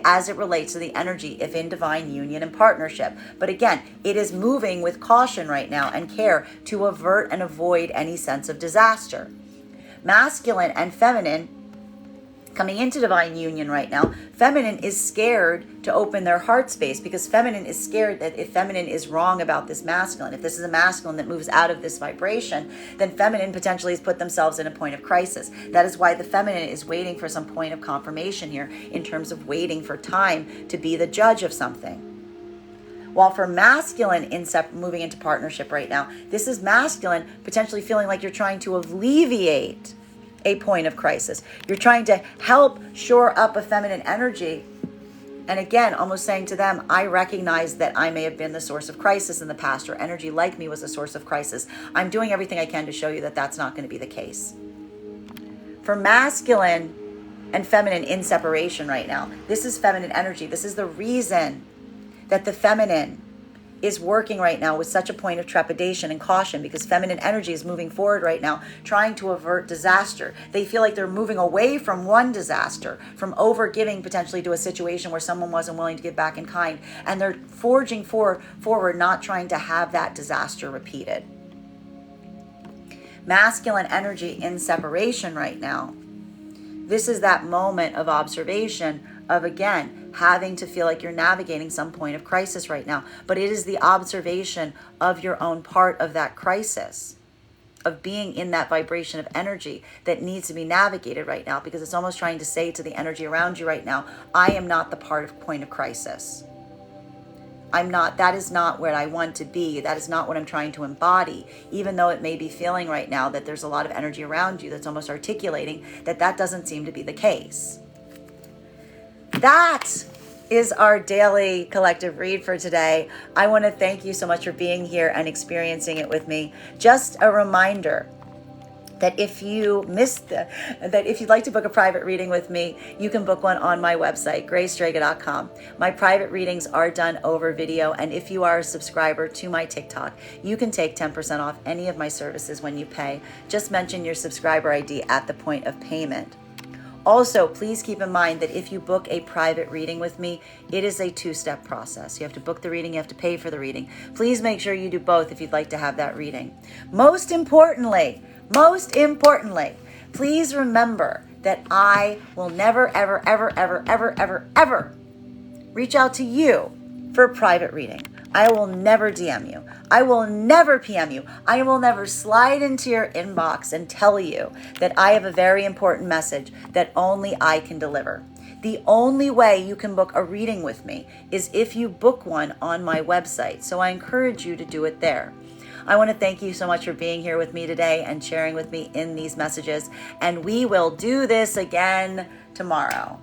as it relates to the energy if in divine union and partnership. But again, it is moving with caution right now and care to avert and avoid any sense of disaster. Masculine and feminine coming into divine union right now, feminine is scared to open their heart space because feminine is scared that if feminine is wrong about this masculine, if this is a masculine that moves out of this vibration, then feminine potentially has put themselves in a point of crisis. That is why the feminine is waiting for some point of confirmation here in terms of waiting for time to be the judge of something. While for masculine moving into partnership right now, this is masculine potentially feeling like you're trying to alleviate a point of crisis. You're trying to help shore up a feminine energy. And again, almost saying to them, I recognize that I may have been the source of crisis in the past, or energy like me was a source of crisis. I'm doing everything I can to show you that that's not going to be the case. For masculine and feminine in separation right now, this is feminine energy. This is the reason that the feminine is working right now with such a point of trepidation and caution, because feminine energy is moving forward right now, trying to avert disaster. They feel like they're moving away from one disaster, from over-giving potentially to a situation where someone wasn't willing to give back in kind, and they're forging forward, not trying to have that disaster repeated. Masculine energy in separation right now. This is that moment of observation of, again, having to feel like you're navigating some point of crisis right now. But it is the observation of your own part of that crisis, of being in that vibration of energy that needs to be navigated right now, because it's almost trying to say to the energy around you right now, I am not the part of point of crisis. That is not where I want to be. That is not what I'm trying to embody, even though it may be feeling right now that there's a lot of energy around you that's almost articulating that doesn't seem to be the case. That is our daily collective read for today. I want to thank you so much for being here and experiencing it with me. Just a reminder that if you'd like to book a private reading with me, you can book one on my website, graystrega.com. My private readings are done over video, and if you are a subscriber to my TikTok, you can take 10% off any of my services when you pay. Just mention your subscriber ID at the point of payment. Also, please keep in mind that if you book a private reading with me, it is a two-step process. You have to book the reading, you have to pay for the reading. Please make sure you do both if you'd like to have that reading. Most importantly, please remember that I will never, ever, ever, ever, ever, ever, ever reach out to you for a private reading. I will never DM you. I will never PM you. I will never slide into your inbox and tell you that I have a very important message that only I can deliver. The only way you can book a reading with me is if you book one on my website. So I encourage you to do it there. I want to thank you so much for being here with me today and sharing with me in these messages. And we will do this again tomorrow.